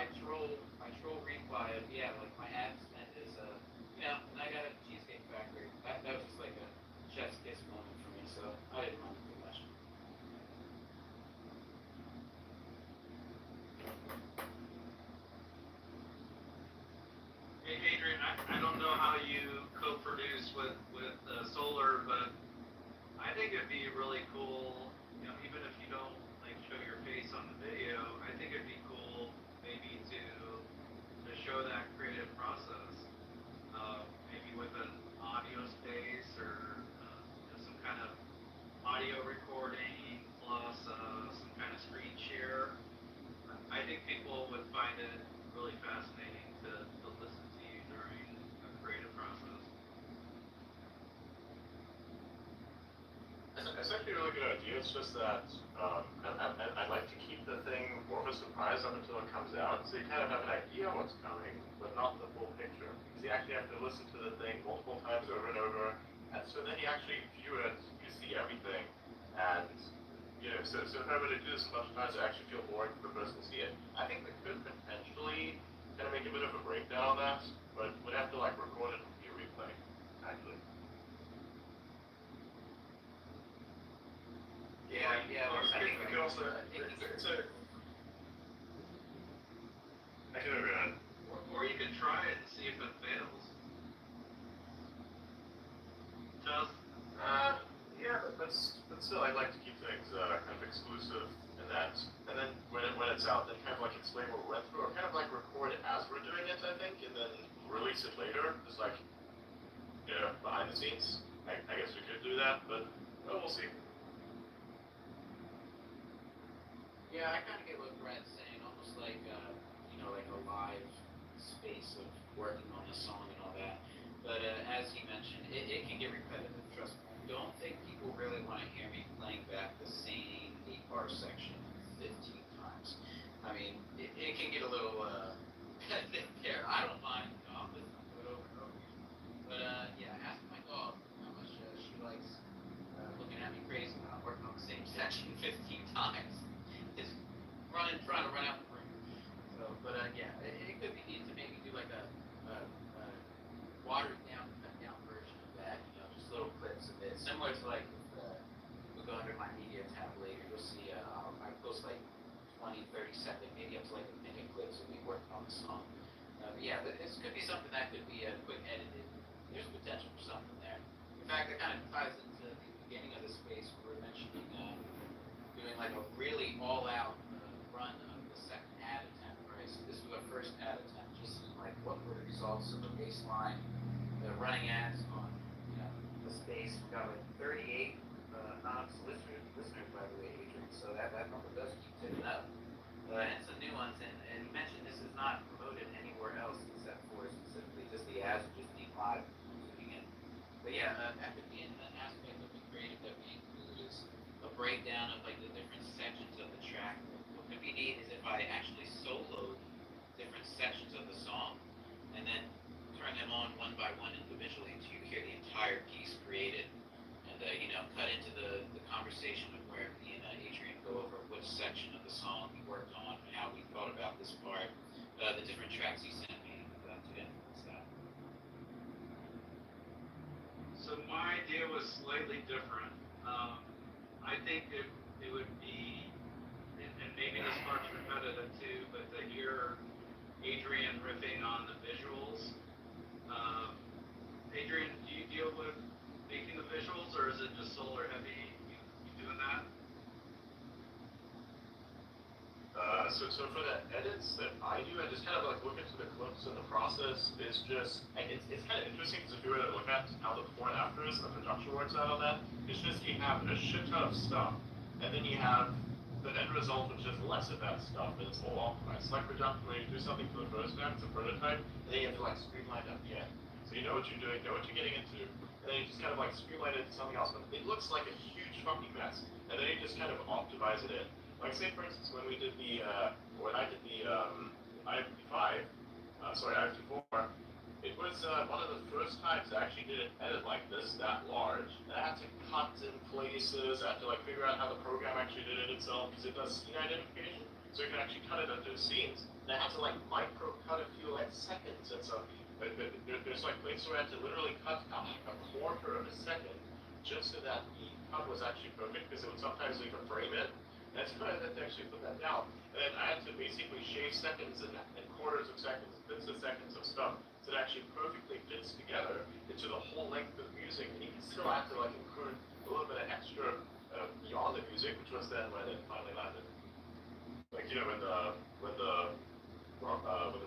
my troll reply of, yeah, like my ad spend is, you know, and I got a Cheesecake Factory. That was just like a chef's kiss moment for me, so I didn't mind it too much. Hey, Adrian, I don't know how you co-produce with Solar, but I think it'd be really cool, you know, even if you don't like show your face on the video, I think it'd be cool maybe to show that creative process, maybe with an audio space or you know, some kind of audio recording plus some kind of screen share. I think people would find it really fascinating to listen to you during a creative process. It's actually a really good idea. It's just that I'd like to keep the thing more of a surprise up until it comes out, so you kind of have an idea what's coming, but not the full picture. Because you actually have to listen to the thing multiple times over and over, and so then you actually view it, you see everything, and you know, so if I were to do this a bunch of times, I actually feel boring for the person to see it. I think we could potentially kind of make a bit of a breakdown on that, but we'd have to like record it and be replay, actually. Yeah. I think we could also. It's a. I can go ahead. Or you could try it and see if it fails. Just. Yeah, but still, I'd like to keep things kind of exclusive in that. And then when it's out, then kind of like explain what we went through, or kind of like record it as we're doing it, I think, and then release it later, just like, you know, behind the scenes. I guess we could do that, but well, we'll see. Yeah, I kind of get what Brad's saying, almost like, you know, like a live space of working on the song and all that. But as he mentioned, it can get repetitive, trust me. I don't think people really want to hear me playing back the same 8-bar section 15 times. I mean, it can get a little repetitive there. I don't mind, you know, I'll listen to it over and over again. But yeah, ask my dog how much she likes looking at me crazy when I'm working on the same section 15 times. Just trying to run out the room. So, but yeah, it could be neat to maybe do like a watered down, cut down version of that. You know, just little clips of it, similar to like we'll go under my media tab later. You'll see I post like 20, 30-second, maybe up to like a minute clips of me working on the song. But yeah, this could be something that could be quick edited. There's potential for something there. In fact, it kind of ties into the beginning of the space where we were mentioning doing like a really all-out run of the second ad attempt, right? So this was our first ad attempt, just like what were the results of the baseline, the running ads on, you know, the space. We got like 38 anonymous listeners, by the way, Adrian. So that number does keep ticking up. And some new ones, and you mentioned this is not promoted anywhere else except for specifically just the ads or just the live tuning in. But yeah, that could be an aspect of the creative that we include is a breakdown of like the different sections of the track. What could be neat is if I actually soloed different sections of the song and then turn them on one by one individually until you hear the entire piece created, and you know, cut into the conversation of where me and Adrian go over which section of the song we worked on, how we thought about this part, the different tracks he sent me to influence that. So my idea was slightly different. I think it would be, and maybe this part's repetitive too, but to hear Adrian riffing on the visuals. Adrian, do you deal with making the visuals, or is it just Solar heavy? You doing that? So for the edits that I do, I just kind of like look into the clips, and the process is just, it's kind of interesting because if you were to look at how the before and after is and the production works out on that, it's just you have a shit ton of stuff, and then you have the end result which is less of that stuff, and it's all optimized. It's like production where you do something for the first time, it's a prototype, and then you have to like streamline it at the end. So you know what you're doing, know what you're getting into, and then you just kind of like streamline it to something else. But it looks like a huge fucking mess, and then you just kind of optimize it in. Like say for instance when we did when I did the IFP5, IFP4, It was one of the first times I actually did an edit like this, that large. And I had to cut in places. I had to like figure out how the program actually did it itself because it does scene identification, so you can actually cut it into scenes. And I had to like micro cut a few like seconds, and so there's like places where I had to literally cut a quarter of a second just so that the cut was actually perfect because it would sometimes leave a frame in. And so I had to actually put that down. And then I had to basically shave seconds and quarters of seconds, bits of seconds of stuff. So it actually perfectly fits together into the whole length of the music, and you can still have to like include a little bit of extra beyond the music, which was then when it finally landed. Like when the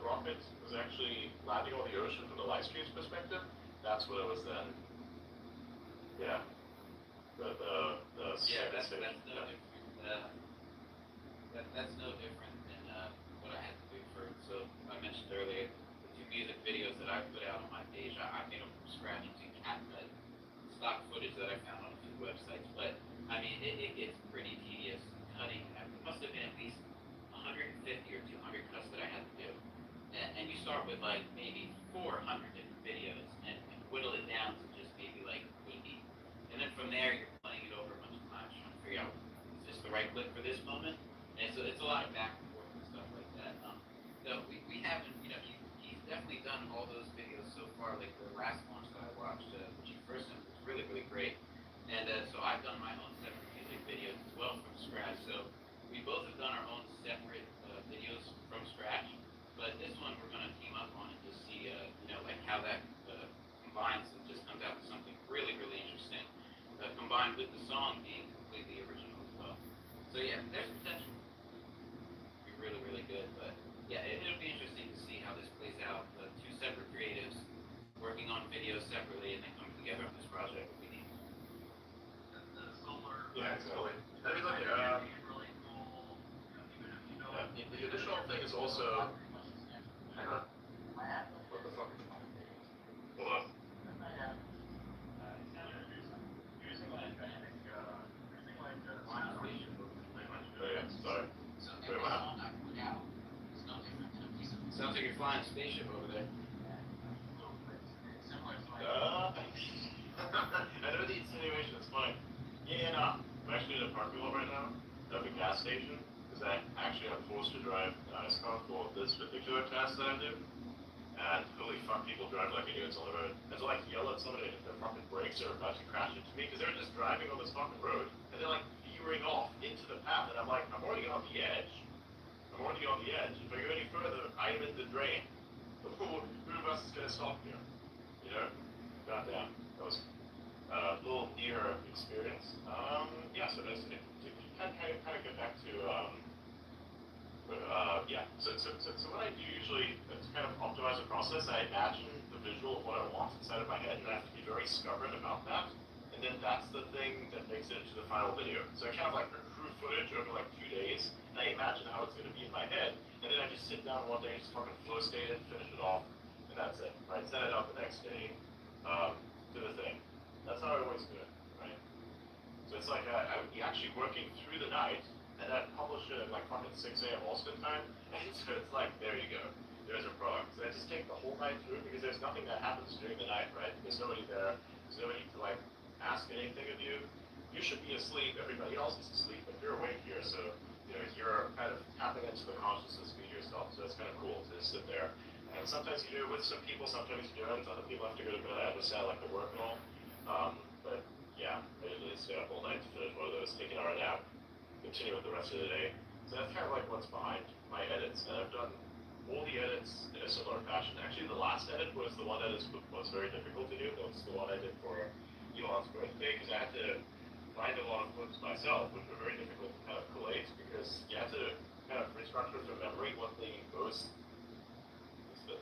rocket was actually landing on the ocean from the live stream's perspective, that's what it was then. Yeah. That's no different. That's no different than what I had to do for. So I mentioned earlier the two music videos that I put out on my page. I made them from scratch using CapCut, stock footage that I found on a few websites. But I mean, it gets pretty tedious cutting. It must have been at least 150 or 200 cuts that I had to do. And you start with like maybe 400 different videos and whittle it down to just maybe like 80. And then from there, you're playing it over a bunch of times, trying to figure out is this the right clip for this moment. And so it's a lot of back and forth and stuff like that. So we haven't, he's definitely done all those videos so far. Like the last launch that I watched, which you first sent, was really, really great. And so I've done my own separate music videos as well from scratch. So we both have done our own separate videos from scratch. But this one we're going to team up on and just see, like how that combines and just comes out with something really, really interesting. Combined with the song being completely original as well. So yeah, there's potential to be really, really good. But yeah, it'll be interesting to see how this plays out. Two separate creatives working on videos separately and then coming together on this project would be neat. Yeah, exactly. I mean, like, the additional thing is also. Hang on. What the fuck? Hold on. Oh, yeah, sorry. Wait, what happened? Sounds like you're flying a spaceship over there. I know the insinuation is funny. Yeah, no. I'm actually in a parking lot right now of a gas station because I'm forced to drive an ice car for this particular task that I do. And holy fuck, people drive like idiots on the road. And so like yell at somebody if their fucking brakes are about to crash into me because they're just driving on this fucking road and they're like veering off into the path and I'm like, I'm already on the edge. If I go any further, I'm in the drain. Who of us is gonna stop here? Goddamn. That was a little near experience. Yeah, so that's it. To kind of get back to So what I do usually to kind of optimize the process, I imagine the visual of what I want inside of my head, and I have to be very stubborn about that. And then that's the thing that makes it into the final video. So I kind of like recruit footage over like 2 days, and I imagine how it's going to be in my head, and then I just sit down one day and just fucking flow state it, finish it off, and that's it. Right? Send it out the next day to the thing. That's how I always do it. Right? So it's like I would be actually working through the night, and I'd publish it at like fucking 6 a.m. Austin time, and so it's like, there you go. There's a product. So I just take the whole night through because there's nothing that happens during the night, right? There's nobody there. There's nobody to like ask anything of you. You should be asleep. Everybody else is asleep, but you're awake here, so you're kind of tapping into the consciousness of yourself. So it's kind of cool to just sit there. And sometimes you do it with some people. Sometimes you do it with other people have to go to bed. I understand like the work and all. But yeah, I usually stay up all night to finish one of those, take an hour nap, continue with the rest of the day. So that's kind of like what's behind my edits. And I've done all the edits in a similar fashion. Actually, the last edit was the one that was very difficult to do. That was the one I did for Elon's birthday because I had to find a lot of clips myself, which were very difficult to kind of collate because you have to kind of restructure from memory what the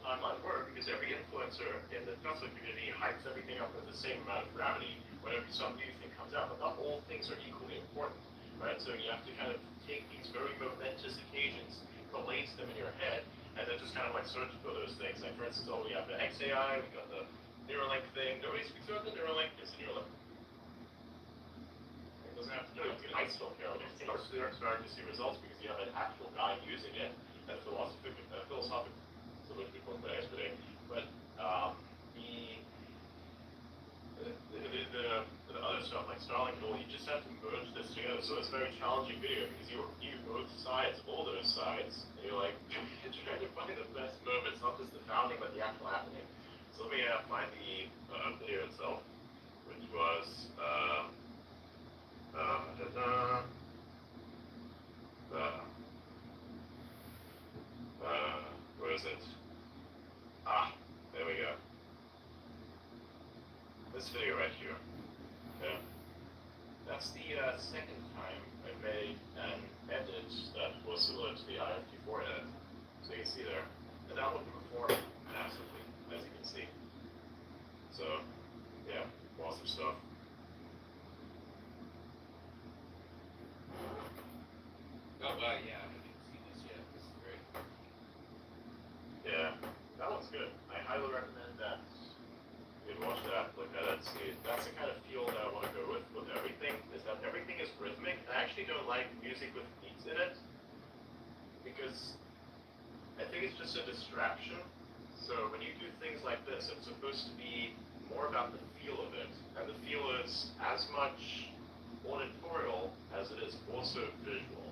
timeline were because every influencer in the Tesla community hypes everything up with the same amount of gravity whenever some new thing comes out, but not all things are equally important, right? So you have to kind of take these very momentous occasions, relate them in your head, and then just kind of like search for those things. Like for instance, we have the XAI, we got the Neuralink thing. Nobody speaks about the Neuralink. It's Neuralink. It doesn't have to do it. I still care. You're starting to see results because you have an actual guy using it. That's philosophical, which we talked about yesterday. But other stuff like Starlink and all, you just have to merge this together. So it's a very challenging video because you both sides, all those sides, and you're like trying to find the best moments, not just the founding, but the actual happening. So let me find the video itself, which was where is it? Ah, there we go. This video right here. Yeah. That's the second time I made an edit that was similar to the IFT4 edit. So you can see there. The download performed massively, as you can see. So, yeah, awesome stuff. Oh, wow, yeah, I haven't seen this yet. This is great. Yeah, that one's good. I highly recommend that. You can watch that, look at it, see. That's the kind of feel that I want to go with everything, is that everything is rhythmic. I actually don't like music with beats in it, because I think it's just a distraction. So when you do things like this, it's supposed to be more about the feel of it. And the feel is as much auditorial as it is also visual.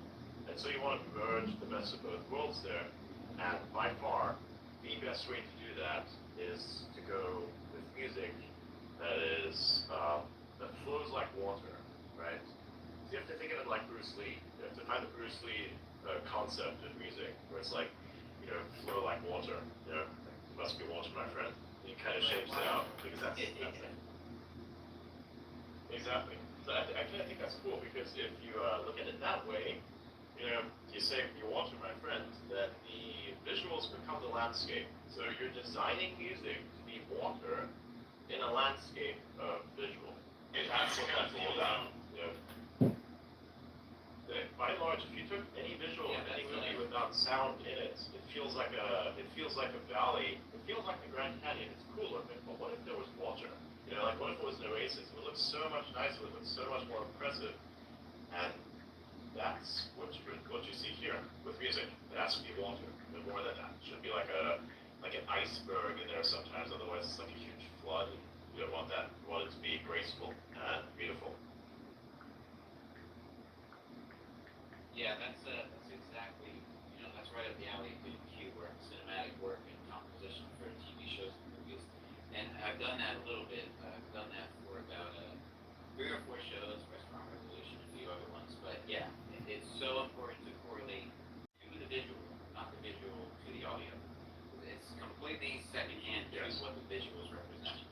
And so you want to merge the best of both worlds there. And by far, the best way to do that is to go with music that is, that flows like water, right? So you have to think of it like Bruce Lee. You have to find the Bruce Lee concept of music, where it's like, you know, flow like water, you know, it must be water, my friend. And you kind of shapes it out, because that's it. Exactly. So I kind of think that's cool, because if you look at it that way, you know, you say you water, my friend, that the visuals become the landscape. So you're designing music to be water in a landscape of visual. And that's what that's all about. You know, by and large, if you took any visual of any movie without sound in it, it feels like a valley. It feels like the Grand Canyon. It's cool looking, but what if there was water? You know, like what if it was an oasis? It would look so much nicer. It would look so much more impressive. And that's what you see here with music. It has to be water, no more than that. It should be like an iceberg in there sometimes. Otherwise, it's like a huge flood. You don't want that. You want it to be graceful and beautiful. Yeah, that's exactly, you know, that's right up the alley of good cue work, cinematic work, and composition for TV shows and movies. And I've done that a little bit. I've done that for about 3 or 4 shows, Restaurant Revolution, a few other ones. But yeah, it's so important to correlate to the visual, not the visual to the audio. It's completely secondhand to what the visuals represent.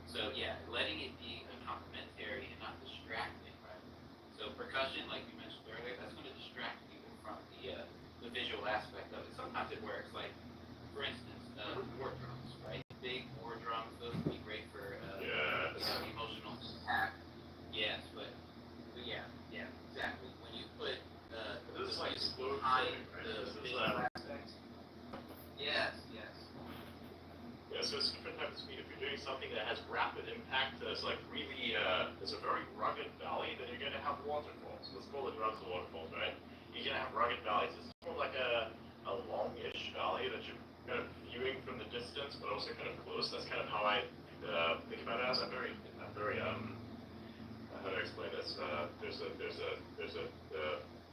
So yeah, letting it be a complementary and not distracting, right? So percussion, like you mentioned earlier, that's going to distract people from the visual aspect of it. Sometimes it works, like for instance, war drums, right? Big war drums, those would be great for emotional impact. Yes, but yeah, exactly. When you put This is like slow behind right? the This is visual aspect. Yes. Yeah, so it's a different type of speed. If you're doing something that has rapid impact, that's like really, it's a very rugged valley, then you're going to have waterfalls. Let's call it runs and waterfalls, right? You're going to have rugged valleys. It's more like a longish valley that you're kind of viewing from the distance, but also kind of close. That's kind of how I think about it as a very, how do I explain this? There's a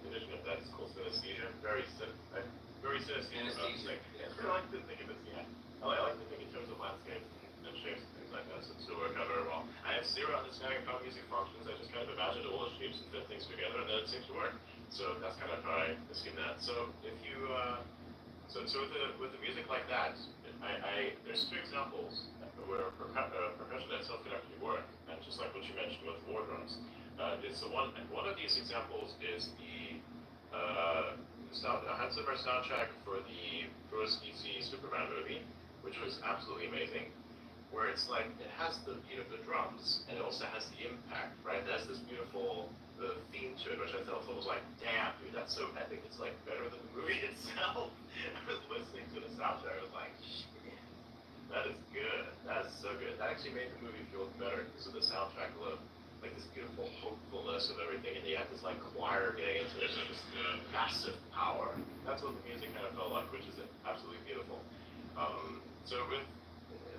condition of that is called synesthesia. Very synesthesia about this thing. I like to think of it, yeah. I like to think in terms of landscapes and shapes and things like that, so it work out very well. I have zero understanding of how music functions. I just kind of imagine all the shapes and fit things together, and then it seems to work. So that's kind of how I assume that. So if you, so with the music like that, there's 2 examples where percussion itself can actually work, and just like what you mentioned with war drums. It's one of these examples is the Hans Zimmer soundtrack for the first DC Superman movie, which was absolutely amazing. Where it's like it has the beat of the drums, and it also has the impact, right? It has this beautiful theme to it, which I felt was like, damn, dude, that's so epic. It's like better than the movie itself. I was listening to the soundtrack, I was like, shit, that is good. That is so good. That actually made the movie feel better because of the soundtrack alone. Like this beautiful hopefulness of everything, and you have this like choir getting into this massive power. That's what the music kind of felt like, which is absolutely beautiful. So with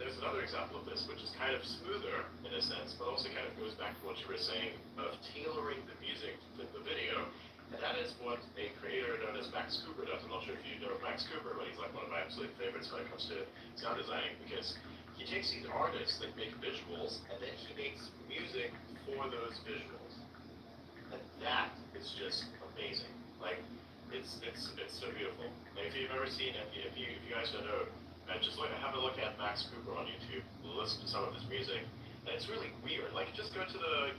there's another example of this, which is kind of smoother in a sense, but also kind of goes back to what you were saying of tailoring the music to the video. And that is what a creator known as Max Cooper does. I'm not sure if you know Max Cooper, but he's like one of my absolute favorites when it comes to sound designing, because he takes these artists that make visuals, and then he makes music for those visuals. And that is just amazing. Like, it's so beautiful. Like, if you've ever seen it, if you guys don't know, just have a look at Max Cooper on YouTube, listen to some of his music, and it's really weird. Like, just go to the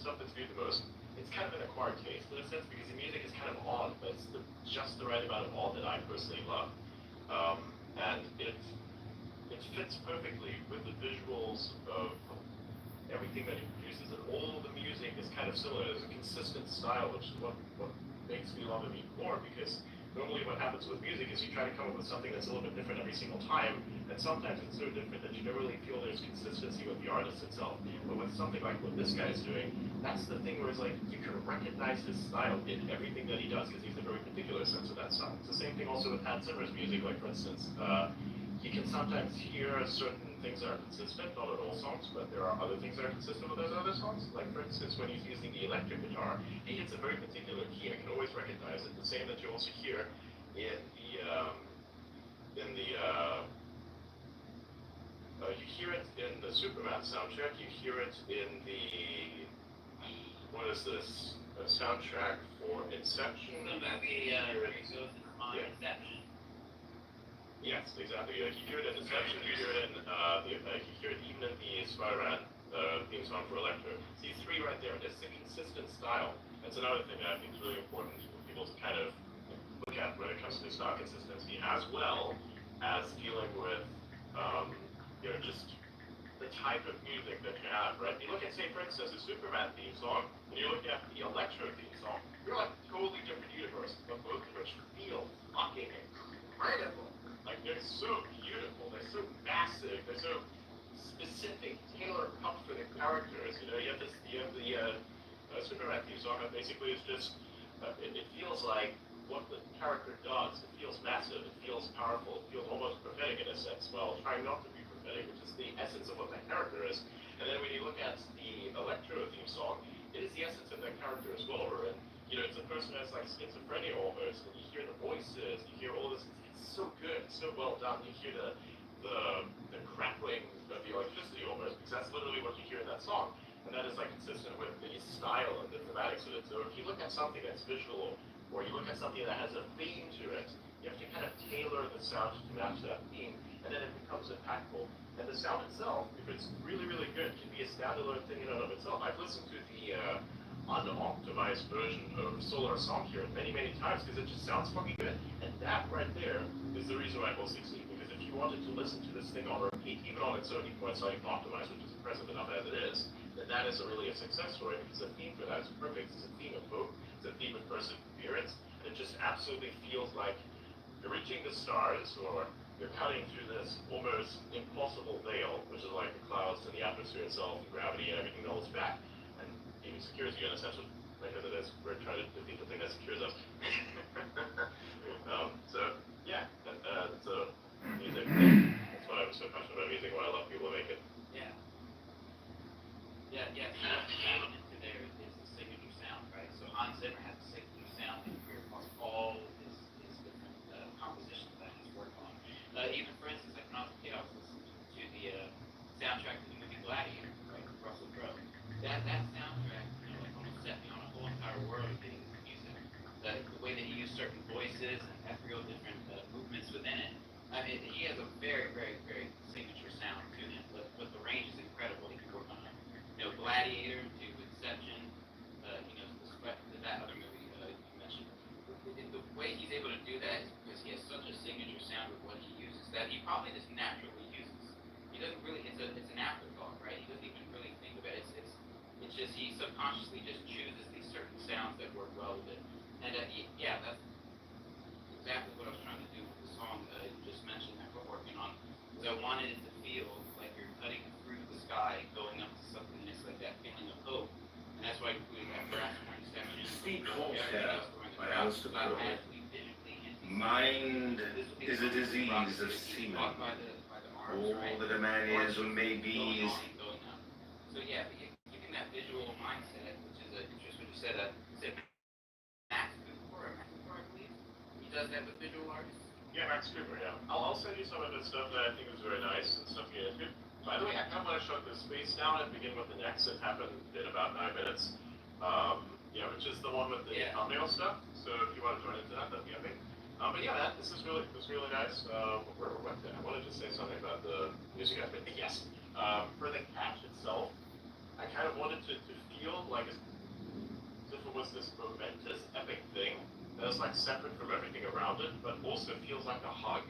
stuff that's viewed the most. It's kind of an acquired taste in a sense, because the music is kind of odd, but it's just the right amount of odd that I personally love. And it fits perfectly with the visuals of everything that he produces, and all the music is kind of similar. There's a consistent style, which is what makes me love him even more, because normally what happens with music is you try to come up with something that's a little bit different every single time, and sometimes it's so different that you don't really feel there's consistency with the artist itself. But with something like what this guy's doing, that's the thing where it's like, you can recognize his style in everything that he does, because he's a very particular sense of that style. It's the same thing also with Hans Zimmer's music, like for instance, you can sometimes hear certain things that are consistent, not in all songs, but there are other things that are consistent with those other songs. Like for instance, when he's using the electric guitar, he hits a very particular key. I can always recognize it. The same that you also hear in you hear it in the Superman soundtrack. You hear it in the what is this? A soundtrack for Inception. The movie Inception. Yes, exactly. You hear it in Inception, you hear it in you hear it even in the Spider-Man theme song for Electro. See, three right there. It's a consistent style. That's another thing that I think is really important for people to kind of look at when it comes to style consistency, as well as dealing with just the type of music that you have, right? You look at, say, for instance, the Superman theme song, and you look at the Electro theme song, you're like totally different universes, but both of which feel fucking incredible. Like, they're so beautiful, they're so massive, they're so specific, tailored cut for the characters. You know, you have the Superman theme song that basically is just, it feels like what the character does. It feels massive, it feels powerful, it feels almost prophetic in a sense, while trying not to be prophetic, which is the essence of what that character is. And then when you look at the Electro theme song, it is the essence of that character as well, and it's a person who has like schizophrenia almost, and you hear the voices, you hear all this. It's so good, it's so well done. You hear the crackling of the electricity almost, because that's literally what you hear in that song, and that is like consistent with the style and the thematics of it. So if you look at something that's visual, or you look at something that has a theme to it, you have to kind of tailor the sound to match that theme, and then it becomes impactful. And the sound itself, if it's really, really good, can be a standalone thing in and of itself. I've listened to the unoptimized version of Solar Song here many, many times, because it just sounds fucking good. And that right there is the reason why it will succeed, because if you wanted to listen to this thing on repeat, even on its own, even when it's not even optimized, which is impressive enough as it is, then that is really a success story, because the theme for that is perfect. It's a theme of hope, it's a theme of perseverance, and it just absolutely feels like you're reaching the stars, or you're cutting through this almost impossible veil, which is like the clouds and the atmosphere itself, and gravity and everything that holds back, and even secures you in a sense, because it is, we're trying to defeat the thing that secures us. So, yeah, that's music. That's why I'm so passionate about music, why I love people who make it. Yeah. Yeah, the element into there is the signature sound, right? So Hans Zimmer has a signature sound that you hear across all his different compositions that he's worked on. Even for instance, like when I was a kid, I was listening to the soundtrack to the movie Gladiator, right, with Russell Crowe. That soundtrack, like almost set me on a whole entire world of getting into music. The way that he used certain voices and ethereal different movements within it. I mean, he has a very, very, very signature sound to him, but the range is incredible. He can work on Gladiator to Inception, that other movie you mentioned. The way he's able to do that is because he has such a signature sound with what he uses that he probably just naturally uses. He doesn't really, it's an afterthought, right? He doesn't even really think of it. It's just he subconsciously just chooses these certain sounds that work well with it. And that's exactly what I was trying to do with the song you just mentioned that we're working on. Because I wanted it to feel like you're cutting through the sky, going up to something that's like that feeling of hope. And that's why I included that brass horn section. Steve Holstad by Alistair Crowley. Mind is a disease of semen. By the arms, right? All the demand is or maybes. Going up. So yeah, keeping that visual mindset, which is just what you said, Max Cooper, I believe. He does that with visual artists. Yeah, Max Cooper, yeah. I'll send you some of the stuff that I think is very nice and stuff to get into. By the way, I kind of want to shut the space down and begin with the next. It happened in about 9 minutes. Yeah, which is the one with the thumbnail stuff. So if you want to join into that, that'd be epic. But yeah, this is really nice. I wanted to say something about the music aspect. Yes. For the catch itself, I kind of wanted to feel like as if it was this momentous, epic thing that is like separate from everything around it, but also feels like a hug.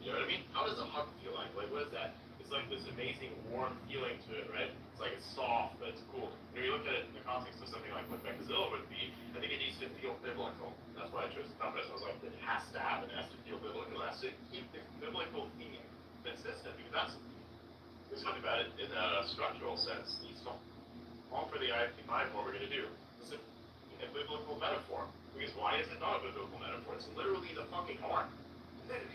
You know what I mean? How does a hug feel like? Like, what is that? It's like this amazing, warm feeling to it, right? It's like it's soft, but it's cool. When you look at it in the context of something like what Mechazilla would be, I think it needs to feel biblical. That's why I chose the compass. I was like, it has to happen. It has to feel biblical. It has to keep the biblical theme consistent, because that's, let's talk about it in a structural sense. It's not all for the IFP mind what we're going to do. It's a biblical metaphor. Because why is it not a biblical metaphor? It's literally the fucking horn.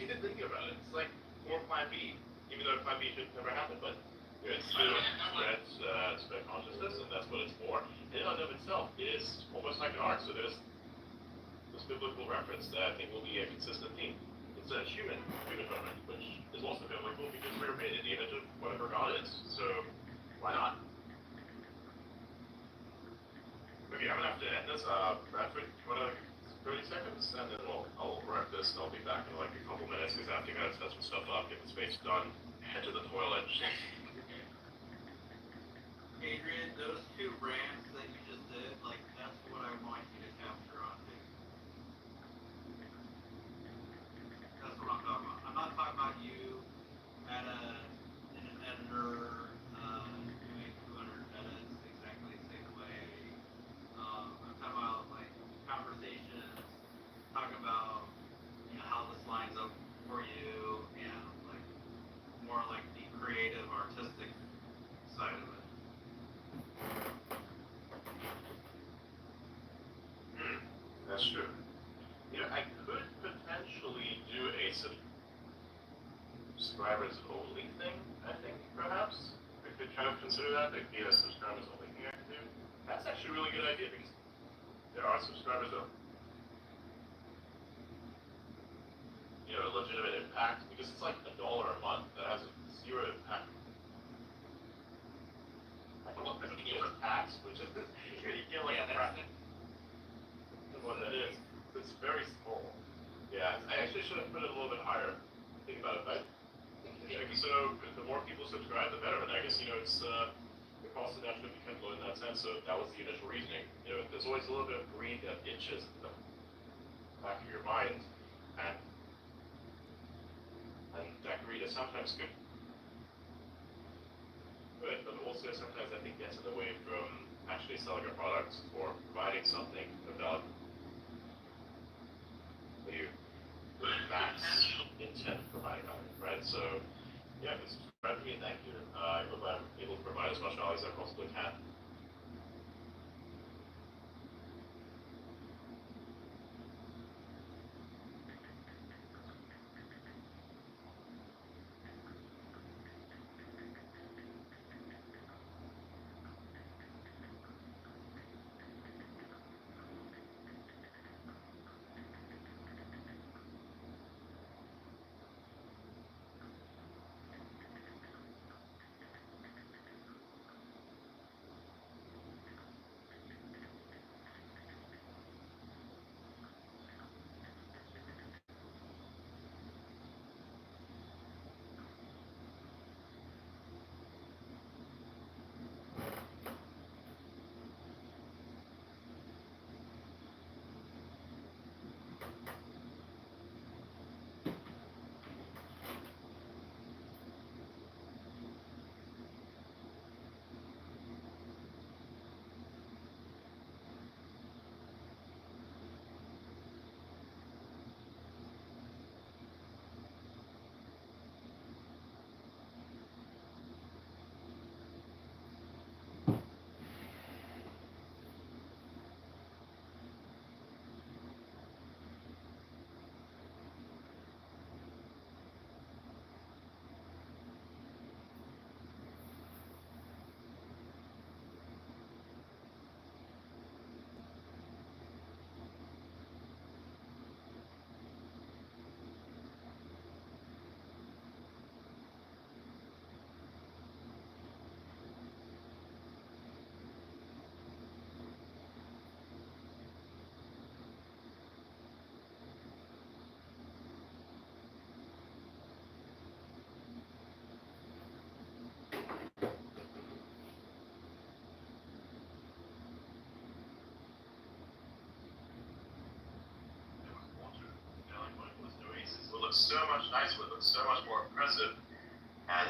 You didn't think about it. It's like for Plan B, even though Plan B should never happen, but it's to spread consciousness, and that's what it's for. In and of itself is almost like an art. So there's this biblical reference that I think will be a consistent theme. It's a human moment, which is also biblical because we're made in the image of whatever God is. So why not? Okay, I'm gonna have to end this. Bradford, you wanna 30 seconds, and then I'll wrap this, and I'll be back in like a couple minutes, because after I gotta set some stuff up, get the space done, head to the toilet. Adrian, those two brands that you just did, like, that's what I want you to capture on video. That's what I'm talking about. I'm not talking about you in an editor, doing 200 edits exactly the same way. I'm talking about, like, conversations, talking about, how this lines up for you, and, like, more like the creative, artistic side of it. That's true. I could potentially do a subscribers only thing, I think, perhaps. I could kind of consider that, like, be a subscribers only thing I could do. That's actually a really good idea, because there are subscribers only. Legitimate impact, because it's like $1 a month that has zero impact. I don't know if you get tax, which is, you get like a fraction of what that is. It's very small. Yeah, I actually should have put it a little bit higher. Think about it, but so the more people subscribe, the better. And I guess, it's the cost of naturally becomes low in that sense. So that was the initial reasoning. There's always a little bit of greed that itches in the back of your mind, and that greed is sometimes good, but also sometimes I think gets in the way from actually selling a product or providing something of value. That's intent of providing value, right? So, yeah, if you subscribe to me, thank you. I hope I'm able to provide as much value as I possibly can. so much nicer, it looks so much more impressive, and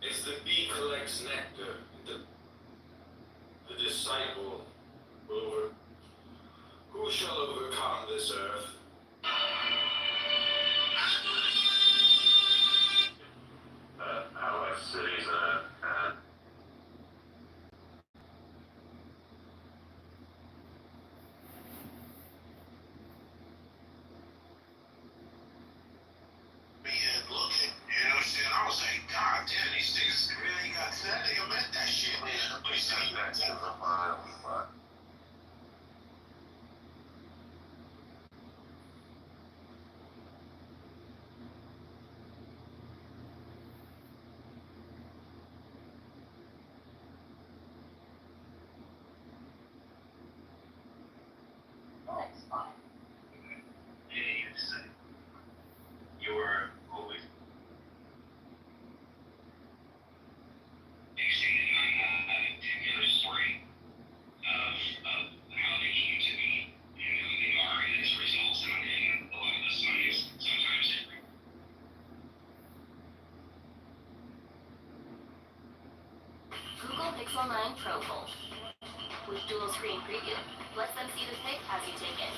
As the bee collects nectar, the disciple who shall overcome this earth? our cities and And looking, you know what I'm saying? I was like, God damn, these niggas really got to that nigga meant that shit, man. But see, that's a mile, but Hey, you're always exceeding on a particular story of how they came to be and who they are, and as a result, and a lot of the science sometimes Google Pixel 9 Pro Fold with dual screen preview lets them see the pic as you take it.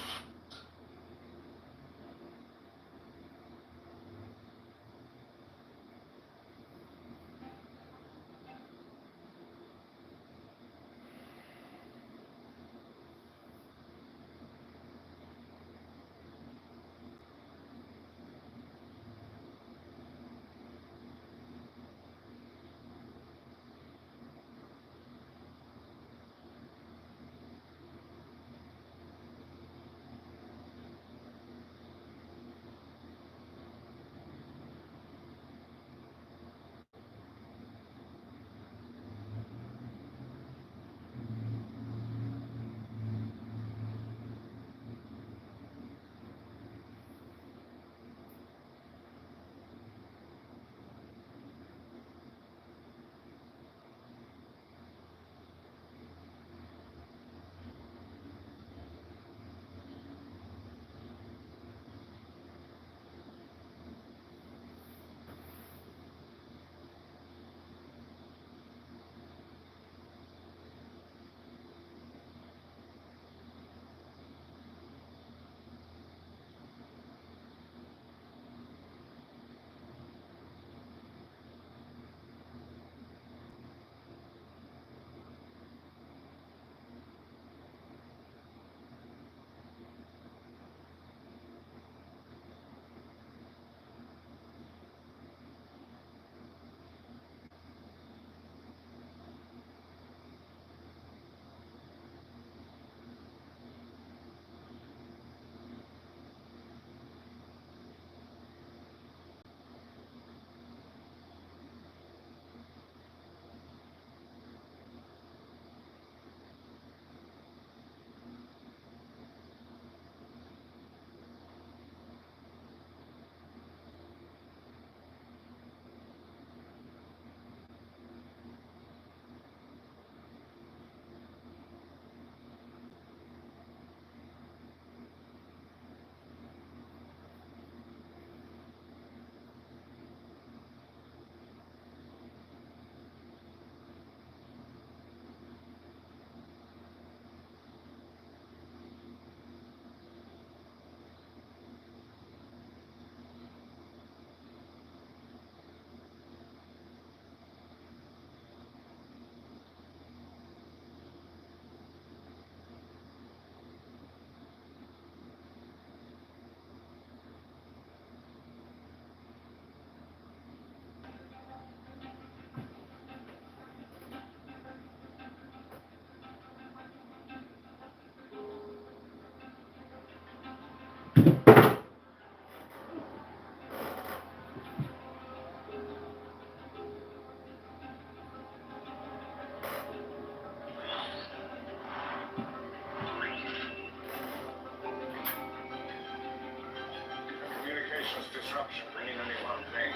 disruption, bringing only one thing.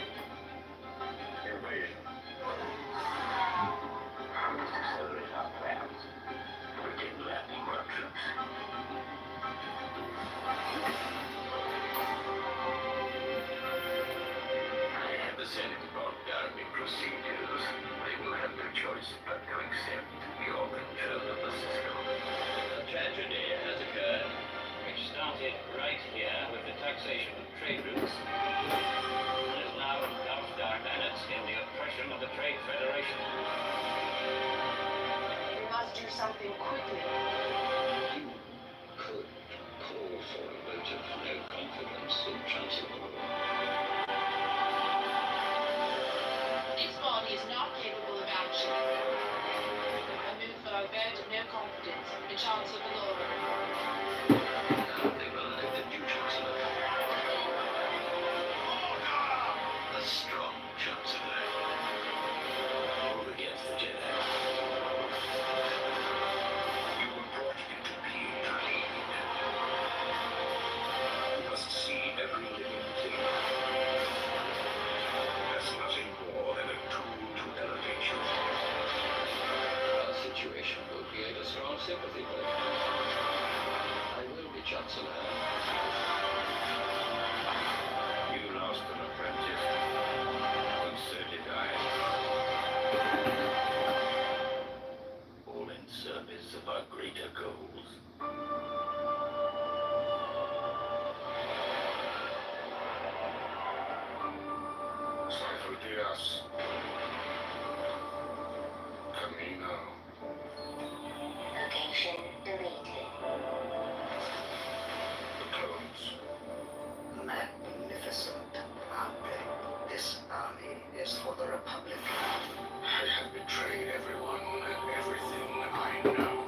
Invasion. How does this happen? Senate about army procedures, they will have no choice but to accept your control of the system. A tragedy has occurred, which started right here with the taxation of trade routes, and is now engulfed our planets in the oppression of the Trade Federation. We must do something quickly. You could call for a vote of no confidence in Chancellor. This body is not capable of action. I move for a vote of no confidence in Chancellor Valora. Now they will elect a new Chancellor. A strong Chancellor. Move against the Jedi. You were brought into being clean. You must see every living thing as nothing more than a tool to elevate you. Our situation will create a strong sympathy for you. I will be Chancellor. You lost an apprentice, and so did I. All in service of our greater goals. Cypher Diaz. Camino. Location deleted. The clones. Magnificent, aren't they? This army is for the Republic. I have betrayed everyone and everything I know.